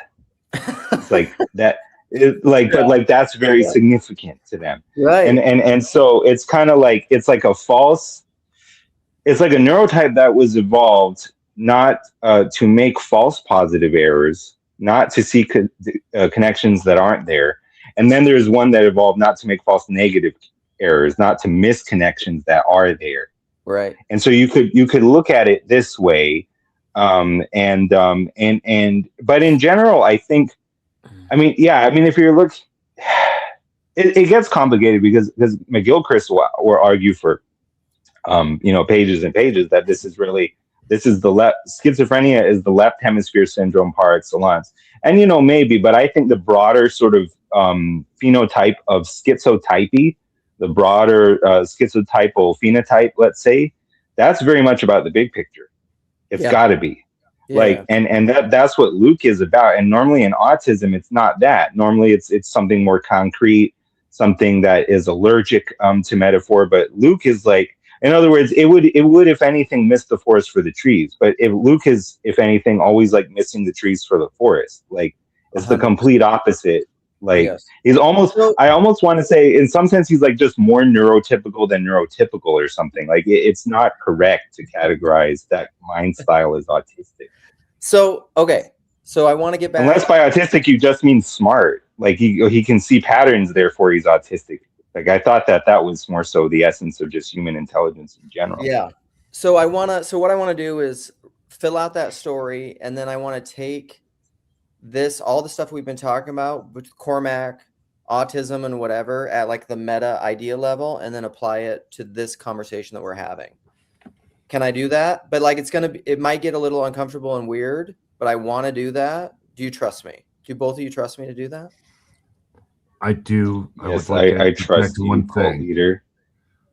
It's like that. But like that's very significant to them, right? And so it's kind of like it's like a neurotype that was evolved not to make false positive errors, not to see connections that aren't there, and then there's one that evolved not to make false negative errors, not to miss connections that are there. Right. And so you could look at it this way, but in general, I think, I mean, if you're looking, it gets complicated because McGilchrist will argue for, you know, pages and pages that this is the left, schizophrenia is the left hemisphere syndrome par excellence. And, you know, maybe, but I think the broader sort of phenotype of schizotypy, the broader schizotypal phenotype, let's say, that's very much about the big picture. It's got to be. Like, and that's what Luke is about. And normally in autism, it's not that. Normally it's something more concrete, something that is allergic to metaphor. But Luke is like, in other words, it would, if anything, miss the forest for the trees. But if Luke is, if anything, always like missing the trees for the forest. Like it's 100%. The complete opposite. Like he's almost, I almost want to say in some sense, he's like just more neurotypical than neurotypical or something. Like it's not correct to categorize that mind style as autistic. So, okay. So I want to get back. Unless by autistic, you just mean smart. Like he can see patterns, therefore he's autistic. Like I thought that was more so the essence of just human intelligence in general. Yeah. So what I want to do is fill out that story, and then I want to take all the stuff we've been talking about with Cormac, autism and whatever at like the meta idea level, and then apply it to this conversation that we're having. Can I do that? But like it might get a little uncomfortable and weird, but I want to do that. Do you trust me? Do both of you trust me to do that? I do. Yes, I trust you, one thing. Leader.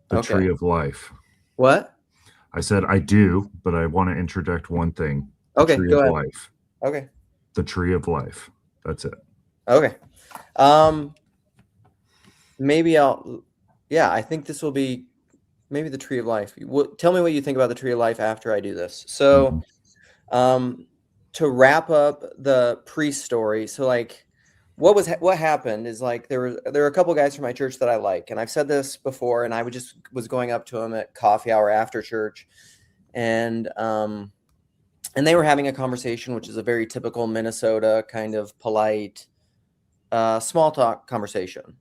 The tree of life. What? I said I do, but I want to interject one thing. Okay, tree go of ahead. Life. Okay. The tree of life. That's it. Okay. Maybe I think this will be maybe the tree of life. Tell me what you think about the tree of life after I do this. So, to wrap up the priest story. So like, what happened is like, there were a couple guys from my church that I like, and I've said this before, and I was going up to them at coffee hour after church, and they were having a conversation, which is a very typical Minnesota kind of polite, small talk conversation,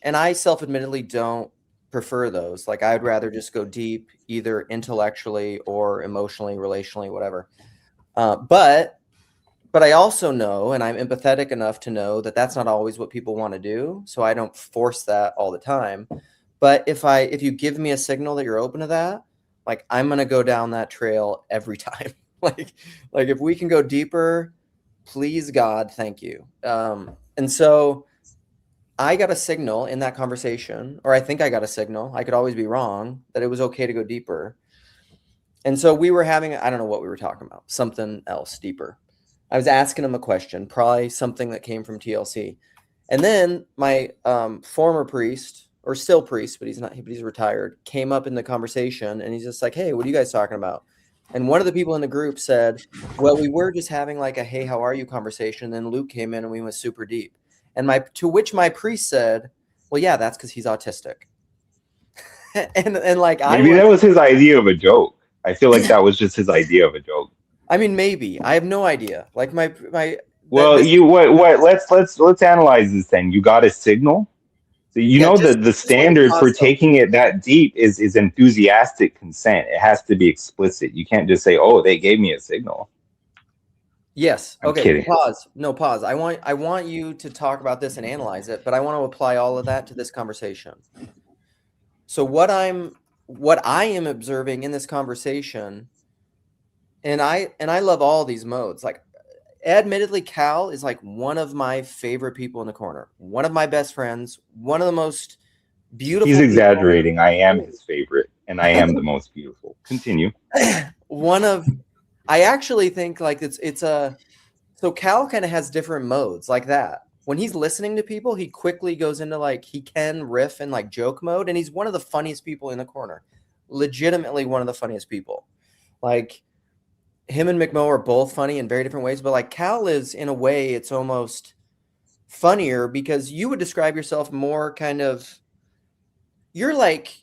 and I self-admittedly don't prefer those. Like I'd rather just go deep, either intellectually or emotionally, relationally, whatever. But I also know, and I'm empathetic enough to know that that's not always what people want to do. So I don't force that all the time. But if you give me a signal that you're open to that, like I'm going to go down that trail every time. like if we can go deeper, please God, thank you. And so I got a signal in that conversation, or I think I got a signal, I could always be wrong, that it was okay to go deeper. And so we were having, I don't know what we were talking about, something else deeper. I was asking him a question, probably something that came from TLC. And then my former priest, or still priest, but he's not, but he's retired, came up in the conversation and he's just like, hey, what are you guys talking about? And one of the people in the group said, well, we were just having like a, hey, how are you conversation. And then Luke came in and we went super deep. And to which my priest said, well, yeah, that's because he's autistic. and like, maybe that was his idea of a joke. I feel like that was just his idea of a joke. I mean, maybe. I have no idea. Like well, let's analyze this then. You got a signal. So the standard for taking it that deep is enthusiastic consent. It has to be explicit. You can't just say, "Oh, they gave me a signal." Yes. I'm okay. kidding. Pause. No, pause. I want you to talk about this and analyze it, but I want to apply all of that to this conversation. So what I am observing in this conversation, and I love all these modes. Like, admittedly, Cal is like one of my favorite people in the corner. One of my best friends. One of the most beautiful. He's exaggerating. People. I am his favorite, and I am the most beautiful. Continue. I actually think like so Cal kind of has different modes like that. When he's listening to people, he quickly goes into like, he can riff in like joke mode. And he's one of the funniest people in the corner, legitimately one of the funniest people. Like, him and McMo are both funny in very different ways, but like Cal is, in a way, it's almost funnier because you would describe yourself more kind of, you're like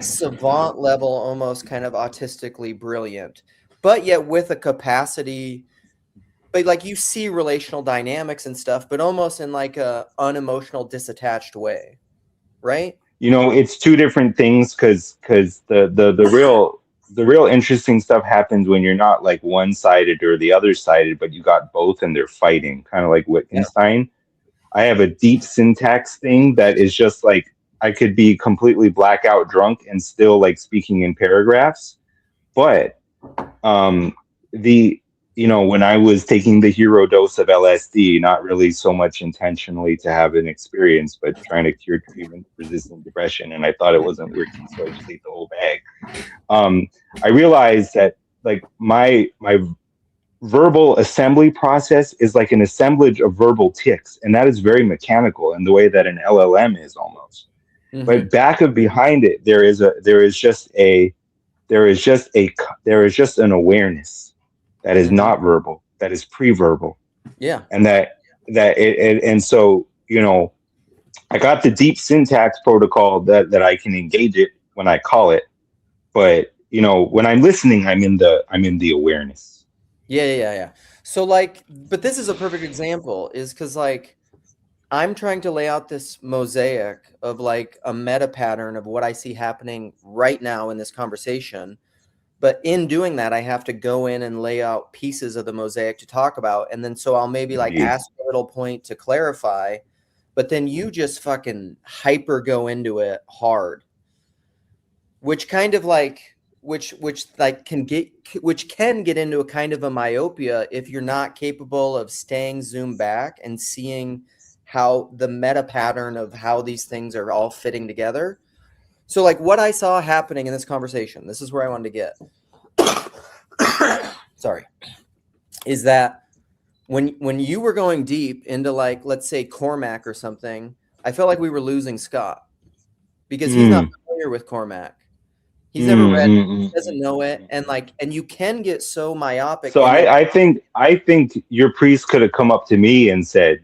savant level, almost kind of autistically brilliant, but yet with a capacity, but like you see relational dynamics and stuff, but almost in like a unemotional, disattached way, right? It's two different things because the real interesting stuff happens when you're not like one-sided or the other-sided, but you got both and they're fighting, kind of like Wittgenstein. Yeah. I have a deep syntax thing that is just like, I could be completely blackout drunk and still like speaking in paragraphs. But when I was taking the hero dose of LSD, not really so much intentionally to have an experience, but trying to cure treatment-resistant depression, and I thought it wasn't working, so I just ate the whole bag. I realized that like my verbal assembly process is like an assemblage of verbal tics, and that is very mechanical in the way that an LLM is almost. Mm-hmm. But back of behind it, there is just an awareness that is not verbal, that is pre-verbal. Yeah. And so I got the deep syntax protocol that I can engage it when I call it, but when I'm listening, I'm in the awareness. Yeah. So like, but this is a perfect example, is because like I'm trying to lay out this mosaic of like a meta pattern of what I see happening right now in this conversation. But in doing that, I have to go in and lay out pieces of the mosaic to talk about. And then so I'll maybe like ask a little point to clarify, but then you just fucking hyper go into it hard, which kind of like, which can get into a kind of a myopia if you're not capable of staying zoomed back and seeing how the meta pattern of how these things are all fitting together. So like what I saw happening in this conversation, this is where I wanted to get, sorry, is that when you were going deep into like, let's say Cormac or something, I felt like we were losing Scott because he's not familiar with Cormac. He's never read it, he doesn't know it. And you can get so myopic. So I think your priest could have come up to me and said,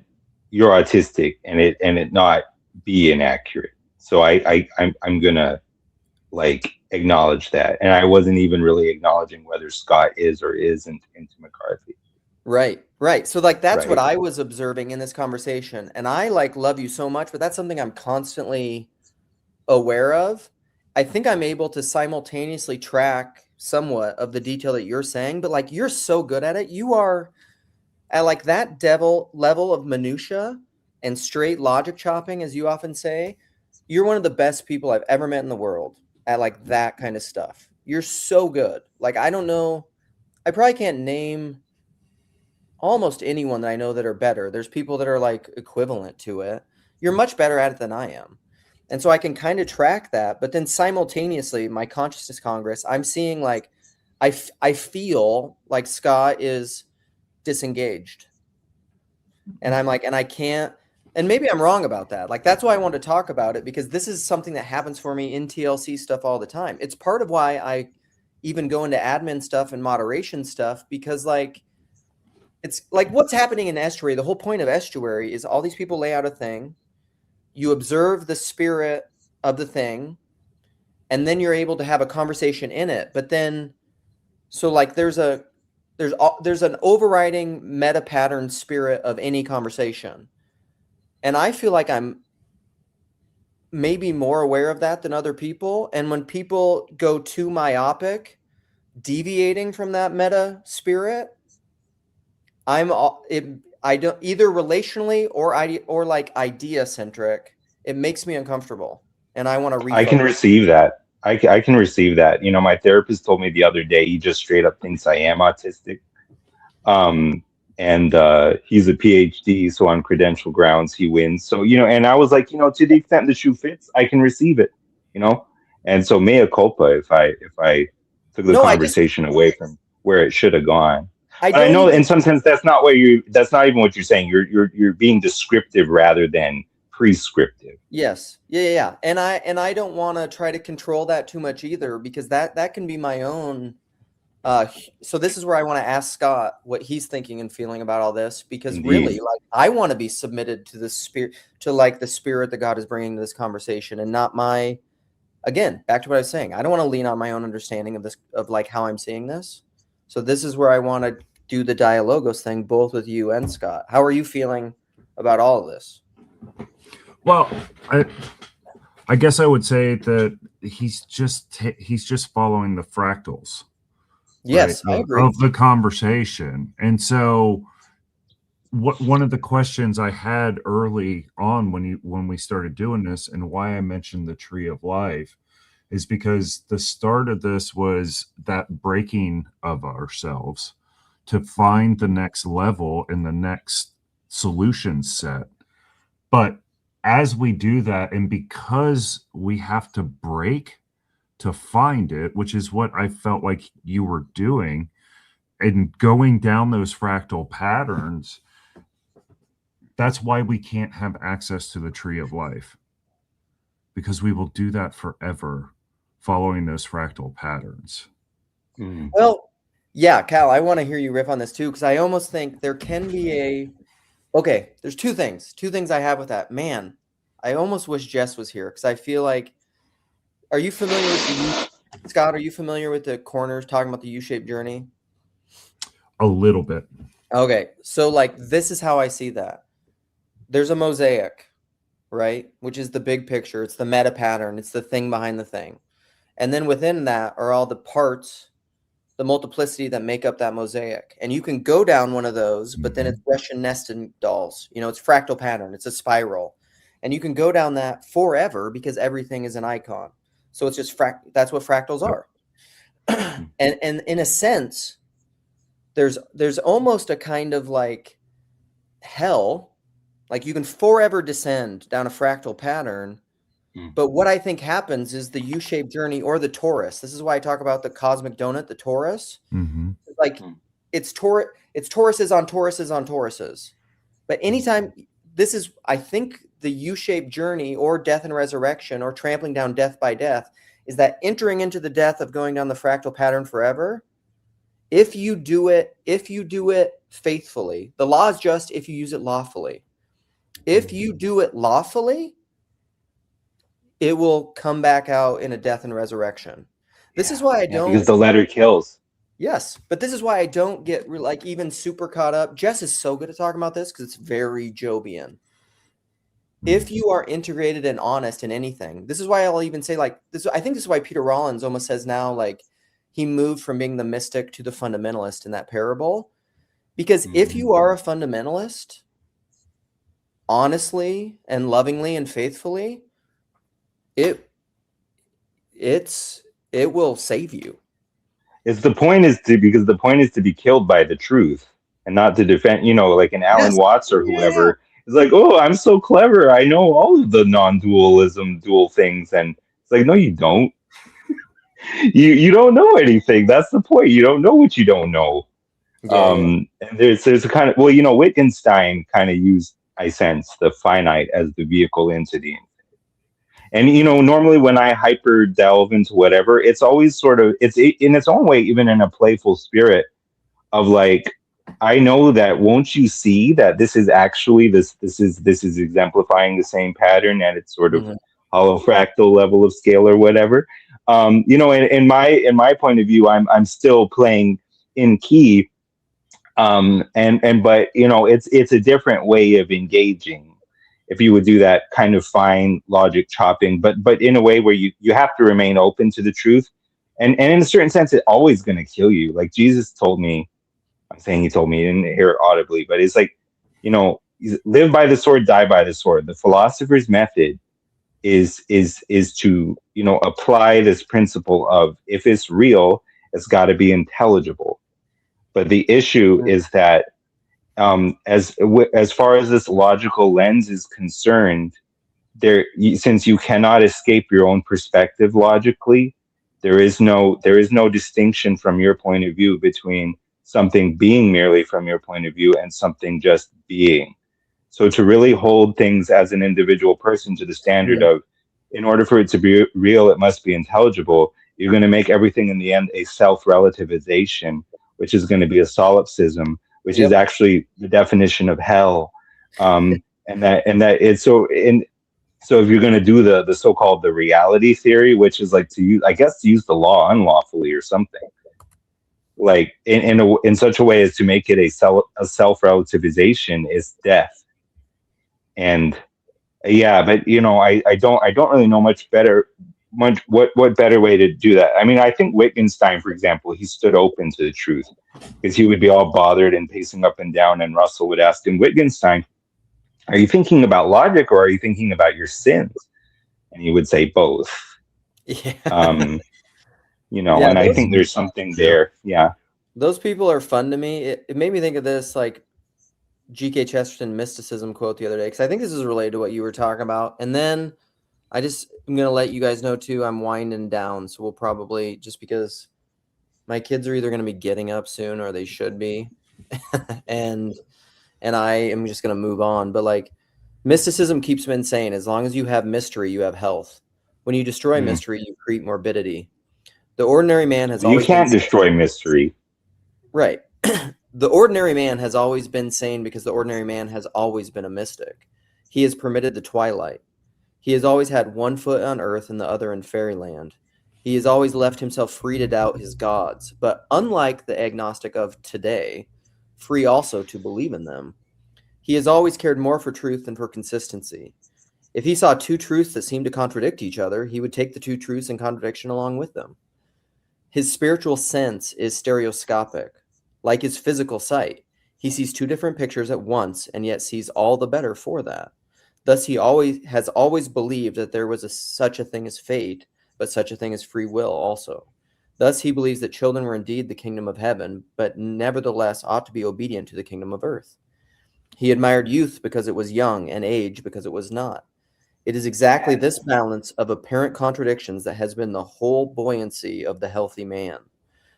you're autistic, and it not be inaccurate. So I'm gonna like acknowledge that, and I wasn't even really acknowledging whether Scott is or isn't into McCarthy. Right. So like that's what I was observing in this conversation, and I like love you so much, but that's something I'm constantly aware of. I think I'm able to simultaneously track somewhat of the detail that you're saying, but like you're so good at it. You are at like that level of minutia and straight logic chopping, as you often say. You're one of the best people I've ever met in the world at like that kind of stuff. You're so good. Like, I don't know. I probably can't name almost anyone that I know that are better. There's people that are like equivalent to it. You're much better at it than I am. And so I can kind of track that. But then simultaneously, my consciousness Congress, I'm seeing like, I feel like Scott is disengaged. And I'm like, and I can't, And maybe I'm wrong about that. Like, that's why I want to talk about it, because this is something that happens for me in TLC stuff all the time. It's part of why I even go into admin stuff and moderation stuff, because like, it's like what's happening in Estuary. The whole point of Estuary is all these people lay out a thing, you observe the spirit of the thing, and then you're able to have a conversation in it. But then, so like there's an overriding meta pattern spirit of any conversation. And I feel like I'm maybe more aware of that than other people. And when people go too myopic, deviating from that meta spirit, I don't, either relationally or like idea centric, it makes me uncomfortable, and I want to refocus. I can receive that. I can receive that. You know, my therapist told me the other day he just straight up thinks I am autistic. And he's a PhD, so on credential grounds he wins. So, you know, and I was like, you know, to the extent the shoe fits, I can receive it, you know. And so mea culpa if I took the conversation away from where it should have gone. I know in some sense that's not even what you're saying. You're being descriptive rather than prescriptive. Yes. Yeah. And I don't want to try to control that too much either, because that can be my own. So this is where I want to ask Scott what he's thinking and feeling about all this, because really, like, I want to be submitted to the spirit, to like the spirit that God is bringing to this conversation, and not my, again, back to what I was saying. I don't want to lean on my own understanding of this, of like how I'm seeing this. So this is where I want to do the dialogos thing, both with you and Scott. How are you feeling about all of this? Well, I guess I would say that he's just following the fractals. Yes, right, I agree. Of the conversation. And so one of the questions I had early on when we started doing this, and why I mentioned the tree of life, is because the start of this was that breaking of ourselves to find the next level and the next solution set. But as we do that, and because we have to break to find it, which is what I felt like you were doing, and going down those fractal patterns, that's why we can't have access to the tree of life, because we will do that forever following those fractal patterns. Well, yeah, Cal, I want to hear you riff on this too, because I almost think there can be there's two things I have with that. Man, I almost wish Jess was here, because I feel like, are you familiar with Scott, are you familiar with the corners talking about the U-shaped journey? A little bit. Okay, so like this is how I see that. There's a mosaic, right? Which is the big picture. It's the meta pattern. It's the thing behind the thing. And then within that are all the parts, the multiplicity that make up that mosaic. And you can go down one of those, but then it's Russian nested dolls. You know, it's fractal pattern. It's a spiral. And you can go down that forever because everything is an icon. So it's just that's what fractals are. and in a sense, there's almost a kind of like hell, like you can forever descend down a fractal pattern. But what I think happens is the U-shaped journey, or the torus. This is why I talk about the cosmic donut, the torus. Like it's toruses on toruses on toruses. But anytime, this is, I think, the U-shaped journey, or death and resurrection, or trampling down death by death, is that entering into the death of going down the fractal pattern forever. If you do it faithfully, the law is just if you use it lawfully. If you do it lawfully, it will come back out in a death and resurrection. This is why I don't. Because the letter kills. Yes, but this is why I don't get like even super caught up. Jess is so good at talking about this because it's very Jobian. If you are integrated and honest in anything, this is why I'll even say like this. I think this is why Peter Rollins almost says now, like, he moved from being the mystic to the fundamentalist in that parable. Because if you are a fundamentalist, honestly and lovingly and faithfully, it will save you. Because the point is to be killed by the truth and not to defend, you know, like an Alan Watts or whoever is like, oh, I'm so clever, I know all of the non-dualism dual things. And it's like, no, you don't. you don't know anything. That's the point. You don't know what you don't know. And there's a kind of, well, you know, Wittgenstein kind of used I sense the finite as the vehicle into the infinite. And, you know, normally when I hyper delve into whatever, it's always sort of, it's in its own way, even in a playful spirit of like, I know that won't you see that this is actually this is exemplifying the same pattern at its sort of hollow fractal level of scale or whatever. You know, in my point of view, I'm still playing in key. But you know, it's a different way of engaging if you would do that kind of fine logic chopping, but in a way where you have to remain open to the truth. And in a certain sense, it's always going to kill you. Like Jesus told me, I'm saying he told me, you didn't hear it audibly, but it's like, you know, live by the sword, die by the sword. The philosopher's method is to, you know, apply this principle of if it's real, it's got to be intelligible. But the issue is that as far as this logical lens is concerned, since you cannot escape your own perspective logically, there is no distinction from your point of view between something being merely from your point of view and something just being. So to really hold things as an individual person to the standard of, in order for it to be real, it must be intelligible, you're going to make everything in the end a self-relativization, which is going to be a solipsism, which is actually the definition of hell. So if you're going to do the so-called the reality theory, which is like to use the law unlawfully or something, like in such a way as to make it a self-relativization, is death. And but you know, I don't really know what better way to do that. I mean, I think Wittgenstein, for example, he stood open to the truth because he would be all bothered and pacing up and down, and Russell would ask him, Wittgenstein, are you thinking about logic or are you thinking about your sins? And he would say both. You know, and I think there's something there. Yeah. Those people are fun to me. It made me think of this like G.K. Chesterton mysticism quote the other day, because I think this is related to what you were talking about. And then I'm going to let you guys know too, I'm winding down. So we'll probably, just because my kids are either going to be getting up soon or they should be. and I am just going to move on. But like mysticism keeps me insane. As long as you have mystery, you have health. When you destroy mystery, you create morbidity. The ordinary man has always You can't destroy mystery. Right. The ordinary man has always been sane because the ordinary man has always been a mystic. He has permitted the twilight. He has always had one foot on earth and the other in fairyland. He has always left himself free to doubt his gods, but unlike the agnostic of today, free also to believe in them. He has always cared more for truth than for consistency. If he saw two truths that seemed to contradict each other, he would take the two truths in contradiction along with them. His spiritual sense is stereoscopic. Like his physical sight, he sees two different pictures at once and yet sees all the better for that. Thus, he has always believed that there was such a thing as fate, but such a thing as free will also. Thus, he believes that children were indeed the kingdom of heaven, but nevertheless ought to be obedient to the kingdom of earth. He admired youth because it was young and age because it was not. It is exactly this balance of apparent contradictions that has been the whole buoyancy of the healthy man.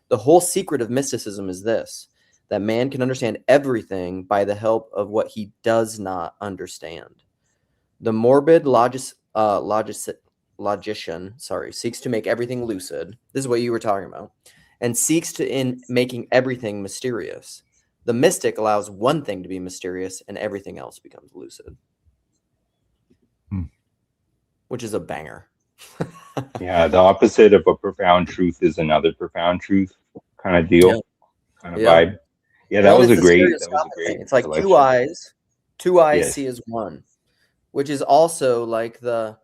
The whole secret of mysticism is this, that man can understand everything by the help of what he does not understand. The morbid logician seeks to make everything lucid. This is what you were talking about. And seeks to in making everything mysterious. The mystic allows one thing to be mysterious and everything else becomes lucid. Which is a banger. Yeah, the opposite of a profound truth is another profound truth kind of deal, kind of vibe. Yeah, that was a great thing. It's like selection. two eyes see as one, which is also like the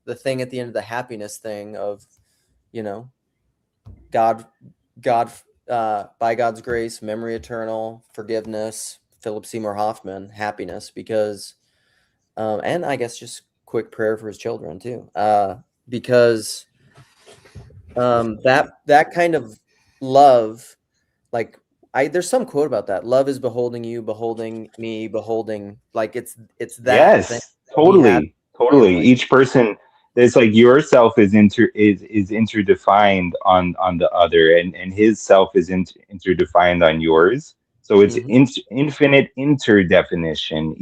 thing at the end of the happiness thing of, you know, God, by God's grace, memory eternal, forgiveness, Philip Seymour Hoffman, happiness, because, and I guess just quick prayer for his children too, because that kind of love, like there's some quote about that. Love is beholding you, beholding me, beholding, like it's that. Yes, thing. Totally. Each person, it's like yourself is interdefined on the other, and his self is interdefined on yours. So it's infinite interdefinition.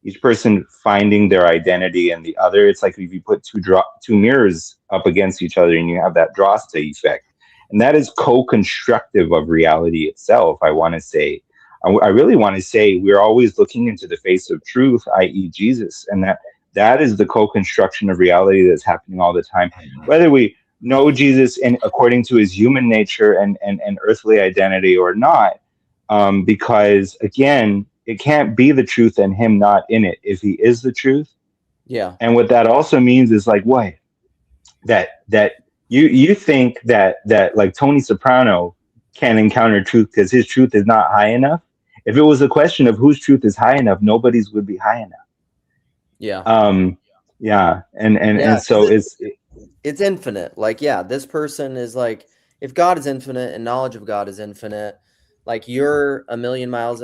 each person finding their identity in the other. It's like if you put two mirrors up against each other and you have that Drosta effect. And that is co-constructive of reality itself, I want to say. I really want to say we're always looking into the face of truth, i.e. Jesus, and that is the co-construction of reality that's happening all the time. Whether we know Jesus and according to his human nature and earthly identity or not, because again, it can't be the truth and him not in it if he is the truth. Yeah. And what that also means is like what? That you think that like Tony Soprano can't encounter truth because his truth is not high enough. If it was a question of whose truth is high enough, nobody's would be high enough. Yeah. Yeah. And so it's infinite. Like, yeah, this person is like, if God is infinite and knowledge of God is infinite, like you're a million miles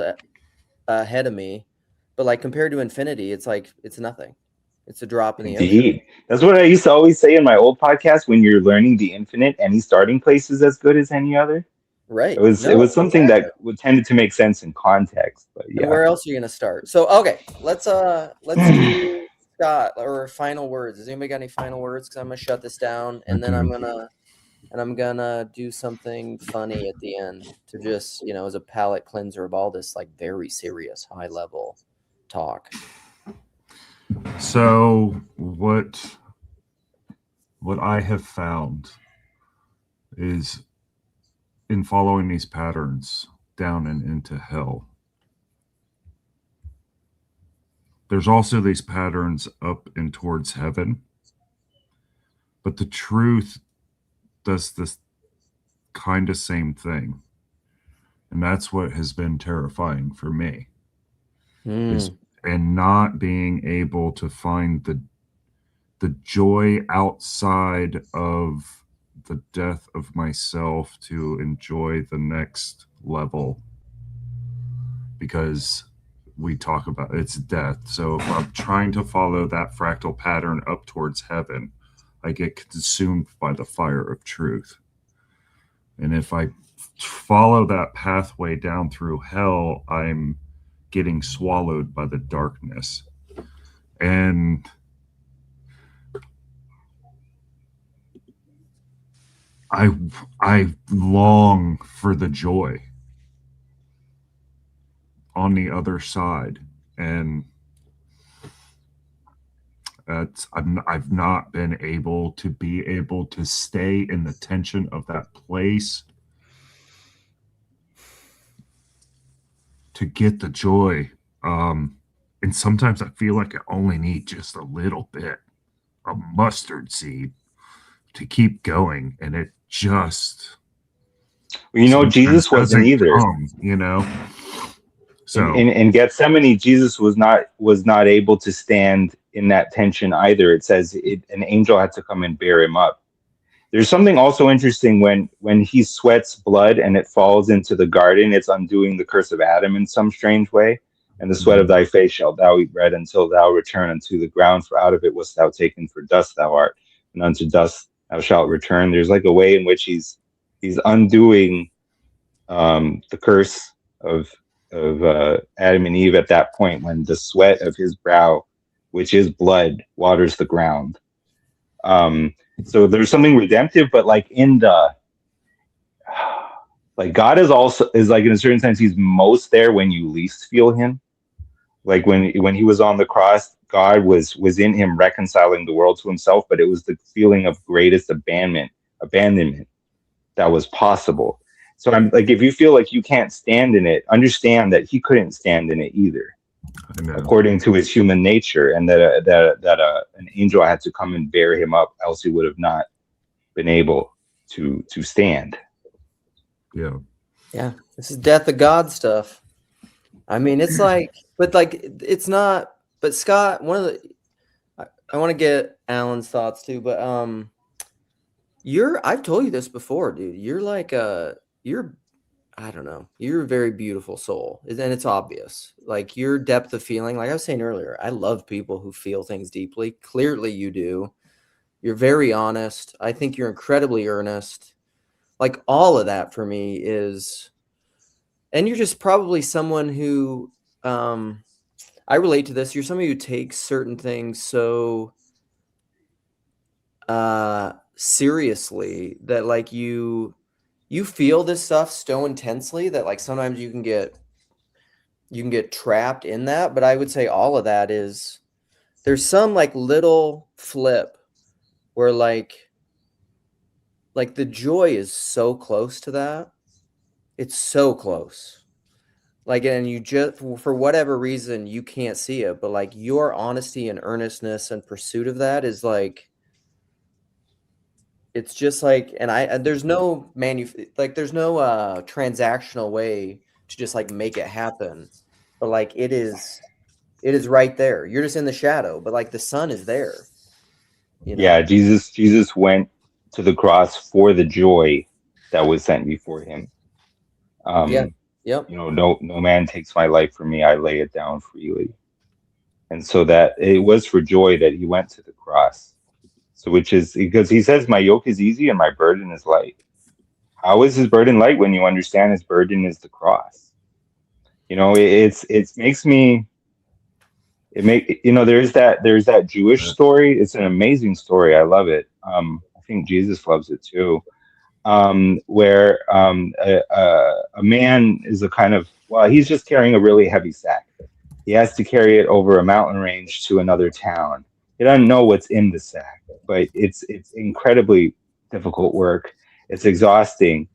ahead of me, but like compared to infinity, it's like, it's nothing. It's a drop in the ocean. Indeed. That's what I used to always say in my old podcast, when you're learning the infinite, any starting place is as good as any other. Right. It was something that would tended to make sense in context, but yeah. And where else are you gonna start? So okay, let's do Scott or final words. Has anybody got any final words? Because I'm gonna shut this down and then I'm gonna do something funny at the end to just, as a palate cleanser of all this like very serious high level talk. So what I have found is in following these patterns down and into hell, there's also these patterns up and towards heaven, but the truth does this kind of same thing. And that's what has been terrifying for me. And not being able to find the joy outside of the death of myself to enjoy the next level, because we talk about it's death. So if I'm trying to follow that fractal pattern up towards heaven, I get consumed by the fire of truth. And if I follow that pathway down through hell, I'm getting swallowed by the darkness. And I long for the joy on the other side, and I've not been able to stay in the tension of that place to get the joy. And sometimes I feel like I only need just a little bit, a mustard seed, to keep going, and it just Jesus wasn't either. So in Gethsemane, Jesus was not able to stand in that tension either. It says an angel had to come and bear him up. There's something also interesting when he sweats blood and it falls into the garden, it's undoing the curse of Adam in some strange way. And the sweat of thy face shalt thou eat bread until thou return unto the ground, for out of it wast thou taken, for dust thou art, and unto dust thou shalt return. There's like a way in which he's undoing the curse of Adam and Eve at that point, when the sweat of his brow, which is blood, waters the ground. So there's something redemptive, but like God is like, in a certain sense, he's most there when you least feel him. Like when he was on the cross, God was in him reconciling the world to himself, but it was the feeling of greatest abandonment that was possible. So I'm like, if you feel like you can't stand in it, understand that he couldn't stand in it either, according to his human nature, and that an angel had to come and bear him up, else he would have not been able to stand. Yeah, this is death of God stuff. I mean, it's like, but like, it's not. But Scott, I want to get Alan's thoughts too. But I've told you this before, dude. You're like I don't know. You're a very beautiful soul, and it's obvious. Like your depth of feeling. Like I was saying earlier, I love people who feel things deeply. Clearly, you do. You're very honest. I think you're incredibly earnest. Like all of that for me is, and you're just probably someone who, I relate to this. You're somebody who takes certain things so seriously that like you feel this stuff so intensely that like sometimes you can get trapped in that. But I would say all of that is, there's some like little flip where like the joy is so close to that. It's so close. Like, and you just, for whatever reason, you can't see it, but like your honesty and earnestness and pursuit of that is like, it's just like, and there's no there's no transactional way to just like make it happen. But like it is right there. You're just in the shadow, but like the sun is there. You know? Yeah, Jesus went to the cross for the joy that was sent before him. Yep. No man takes my life from me, I lay it down freely. And so that it was for joy that he went to the cross. So which is because he says, my yoke is easy and my burden is light. How is his burden light when you understand his burden is the cross? It makes me, there's that Jewish story. It's an amazing story. I love it. I think Jesus loves it too. Where a man is he's just carrying a really heavy sack. He has to carry it over a mountain range to another town. He doesn't know what's in the sack, but it's incredibly difficult work. It's exhausting.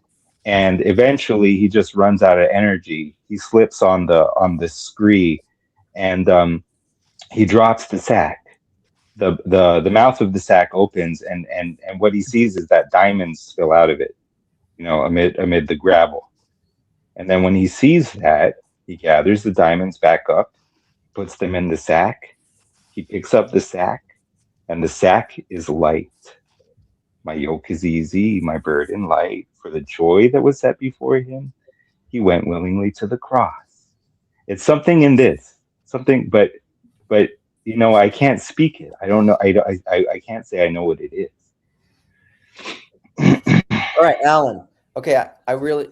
And eventually he just runs out of energy. He slips on the scree and he drops the sack. The mouth of the sack opens and what he sees is that diamonds spill out of it, amid the gravel. And then when he sees that, he gathers the diamonds back up, puts them in the sack. He picks up the sack, and the sack is light. My yoke is easy, my burden light. For the joy that was set before him, he went willingly to the cross. It's something in this, but I can't speak it. I don't know. I can't say I know what it is. All right, Alan. Okay,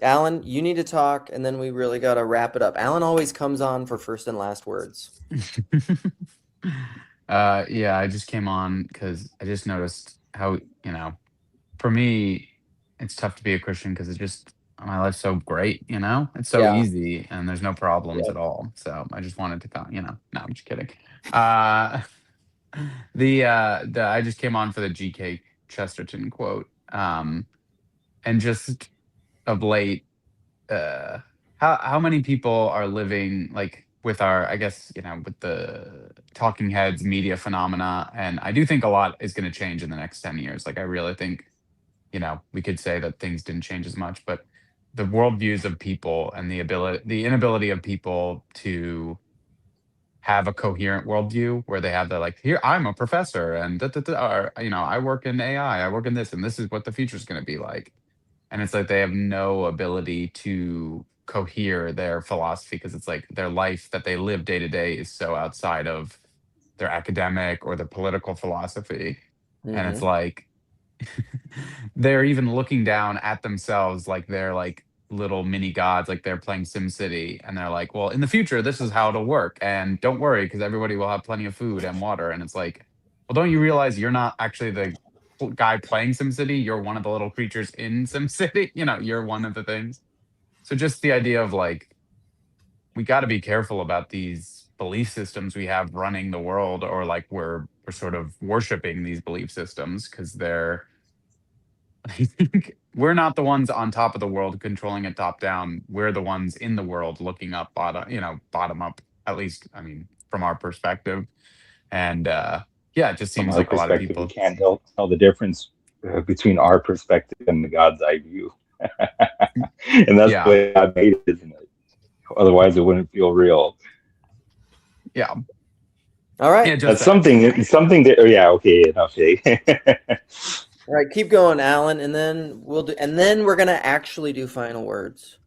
Alan, you need to talk, and then we really got to wrap it up. Alan always comes on for first and last words. Yeah, I just came on because I just noticed how, for me, it's tough to be a Christian because my life's so great, it's so easy and there's no problems at all. So I just wanted to, no, I'm just kidding. I just came on for the G.K. Chesterton quote. And just of late, how many people are living like with our, I guess, with the talking heads media phenomena. And I do think a lot is going to change in the next 10 years. Like, I really think, we could say that things didn't change as much, but the worldviews of people and the inability of people to have a coherent worldview where they have the like, here, I'm a professor and or, I work in AI, I work in this, and this is what the future is going to be like. And it's like they have no ability to cohere their philosophy because it's like their life that they live day to day is so outside of their academic or their political philosophy. Mm-hmm. And it's like they're even looking down at themselves like they're like little mini gods, like they're playing SimCity, and they're like, well, in the future, this is how it'll work. And don't worry, because everybody will have plenty of food and water. And it's like, well, don't you realize you're not actually the guy playing SimCity? You're one of the little creatures in SimCity. You're one of the things. So just the idea of like, we got to be careful about these belief systems we have running the world, or like we're sort of worshiping these belief systems because they're, I think we're not the ones on top of the world controlling it top down. We're the ones in the world looking up bottom up, at least, I mean, from our perspective. And it just seems like a lot of people we can't tell the difference between our perspective and the God's eye view. And that's the way God made it, isn't it? Otherwise it wouldn't feel real. Yeah. All right. That's something that, okay, enough. All right, keep going, Alan, and then we're gonna actually do final words.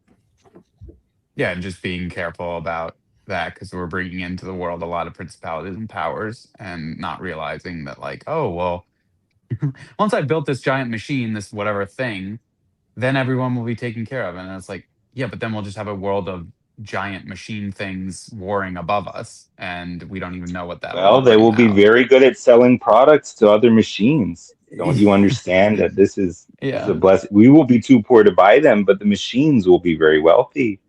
Yeah, and just being careful about that because we're bringing into the world a lot of principalities and powers, and not realizing that, like, oh well, once I built this giant machine, this whatever thing, then everyone will be taken care of, and it's like, yeah, but then we'll just have a world of giant machine things warring above us, and we don't even know what that Well, looks they like will be now. very good at selling products to other machines. Don't you understand that this is a Yeah. blessing? We will be too poor to buy them, but the machines will be very wealthy.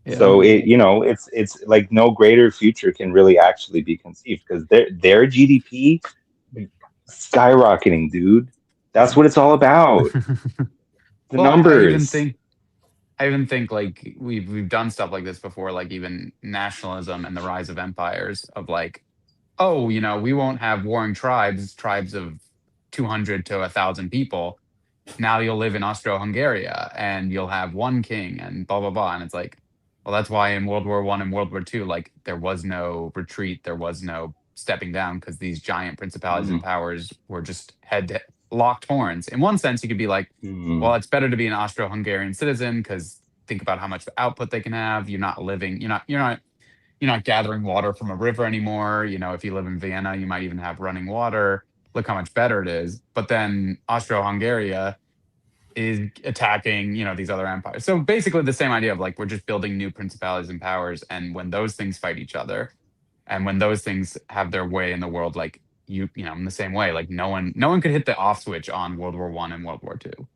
Yeah. So it's like no greater future can really actually be conceived, because their GDP skyrocketing, dude. That's what it's all about. The Well, numbers. I even think like we've done stuff like this before, like even nationalism and the rise of empires of like, oh, we won't have warring tribes of 200 to 1,000 people. Now you'll live in Austro-Hungary and you'll have one king and blah blah blah. And it's like, well, that's why in World War I and World War II, like there was no retreat, there was no stepping down, because these giant principalities and Mm, powers were just head to locked horns. In one sense, you could be like, mm, well, it's better to be an Austro-Hungarian citizen because think about how much output they can have. You're not living, you're not gathering water from a river anymore. If you live in Vienna, you might even have running water. Look how much better it is. But then Austro-Hungary is attacking, these other empires. So basically the same idea of like we're just building new principalities and powers, and when those things fight each other, and when those things have their way in the world, like in the same way, like no one could hit the off switch on World War I and World War II.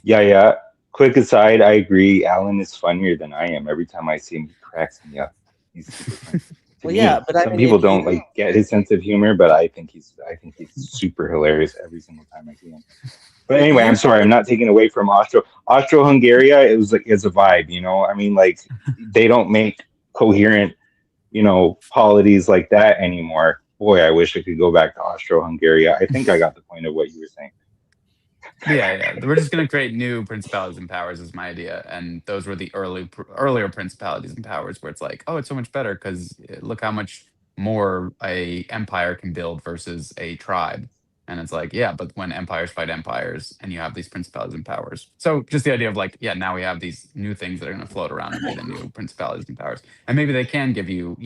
yeah, yeah. Quick aside, I agree. Alan is funnier than I am. Every time I see him, he cracks me up. He's super funny. To Well, me, yeah, but I some mean, people if don't you, get his sense of humor, but I think he's super hilarious every single time I see him. But if anyway, you I'm sorry. I'm not taking away from Austro-Hungary. It was like it's a vibe. I mean, like they don't make coherent, polities like that anymore. Boy, I wish I could go back to Austro-Hungary. I think I got the point of what you were saying. Yeah. We're just going to create new principalities and powers is my idea. And those were the earlier principalities and powers where it's like, oh, it's so much better because look how much more a empire can build versus a tribe. And it's like, yeah, but when empires fight empires and you have these principalities and powers. So just the idea of like, yeah, now we have these new things that are going to float around and be the new principalities and powers. And maybe they can give you,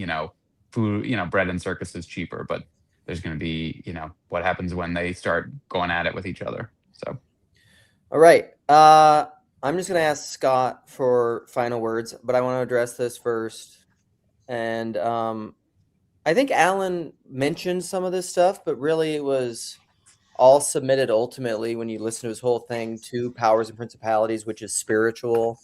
food, bread and circuses cheaper, but there's going to be, what happens when they start going at it with each other. So, all right. I'm just going to ask Scott for final words, but I want to address this first. And I think Alan mentioned some of this stuff, but really it was all submitted ultimately when you listen to his whole thing to powers and principalities, which is spiritual,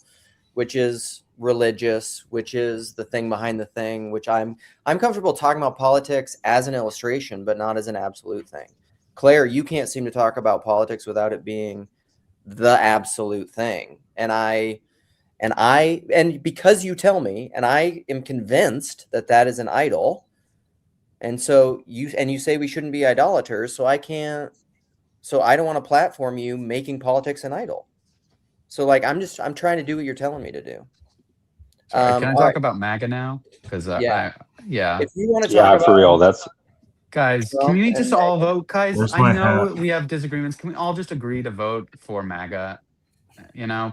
which is religious, which is the thing behind the thing, which I'm comfortable talking about politics as an illustration, but not as an absolute thing. Claire, you can't seem to talk about politics without it being the absolute thing. And because you tell me, and I am convinced that that is an idol. And so you say we shouldn't be idolaters. So I don't want to platform you making politics an idol. So like, I'm trying to do what you're telling me to do. sorry, can I All talk right. about MAGA now? Because Yeah. yeah. If you want to talk Yeah, about for real. That's Guys, can Trump we and just all MAGA, vote? Guys, Where's I my know hat? we have disagreements. Can we all just agree to vote for MAGA?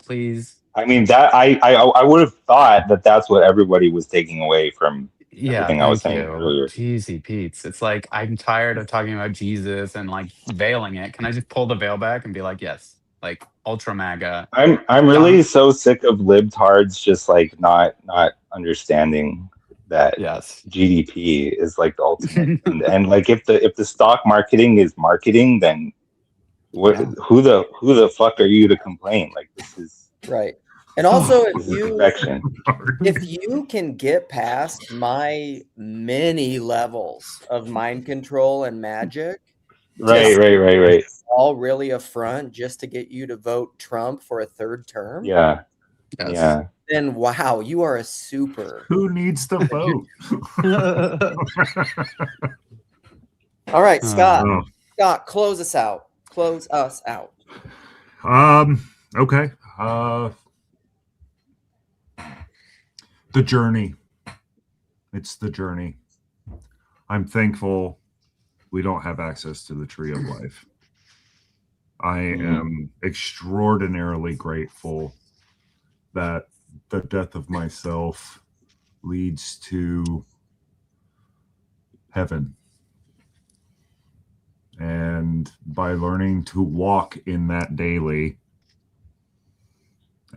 Please. I mean, that I would have thought that that's what everybody was taking away from Yeah, everything I was thank saying you. earlier. Jeezy Pete's. It's like I'm tired of talking about Jesus and like veiling it. Can I just pull the veil back and be like, yes, like ultra MAGA. I'm really Don, so sick of libtards just like not understanding that yes. GDP is like the ultimate, and like if the stock marketing is marketing, then what? Yeah. Who the fuck are you to complain? Like this is right? And also, this is perfection. if you can get past my many levels of mind control and magic, Right. all really a front just to get you to vote Trump for a third term, Yeah, Yes. yeah. then wow, you are a super. Who needs to vote? All right, Scott. Oh. Scott, close us out. Close us out. Okay. The journey. It's the journey. I'm thankful we don't have access to the tree of life. I am extraordinarily grateful that the death of myself leads to heaven. And by learning to walk in that daily,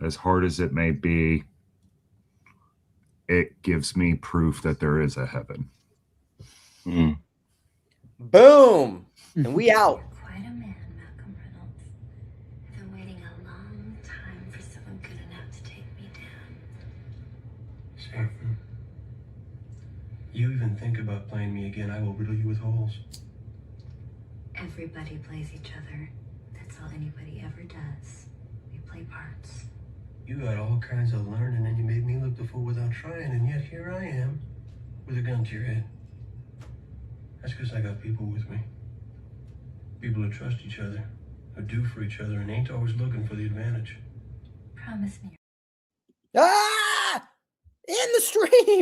as hard as it may be, it gives me proof that there is a heaven. Mm. Boom. And we out. Quite a man, Malcolm Reynolds. I've been waiting a long time for someone good enough to take me down. Saffron, you even think about playing me again, I will riddle you with holes. Everybody plays each other. That's all anybody ever does. We play parts. You got all kinds of learning and you made me look the fool without trying, and yet here I am with a gun to your head. That's because I got people with me. People who trust each other, who do for each other, and ain't always looking for the advantage. Promise me. Ah! In the stream.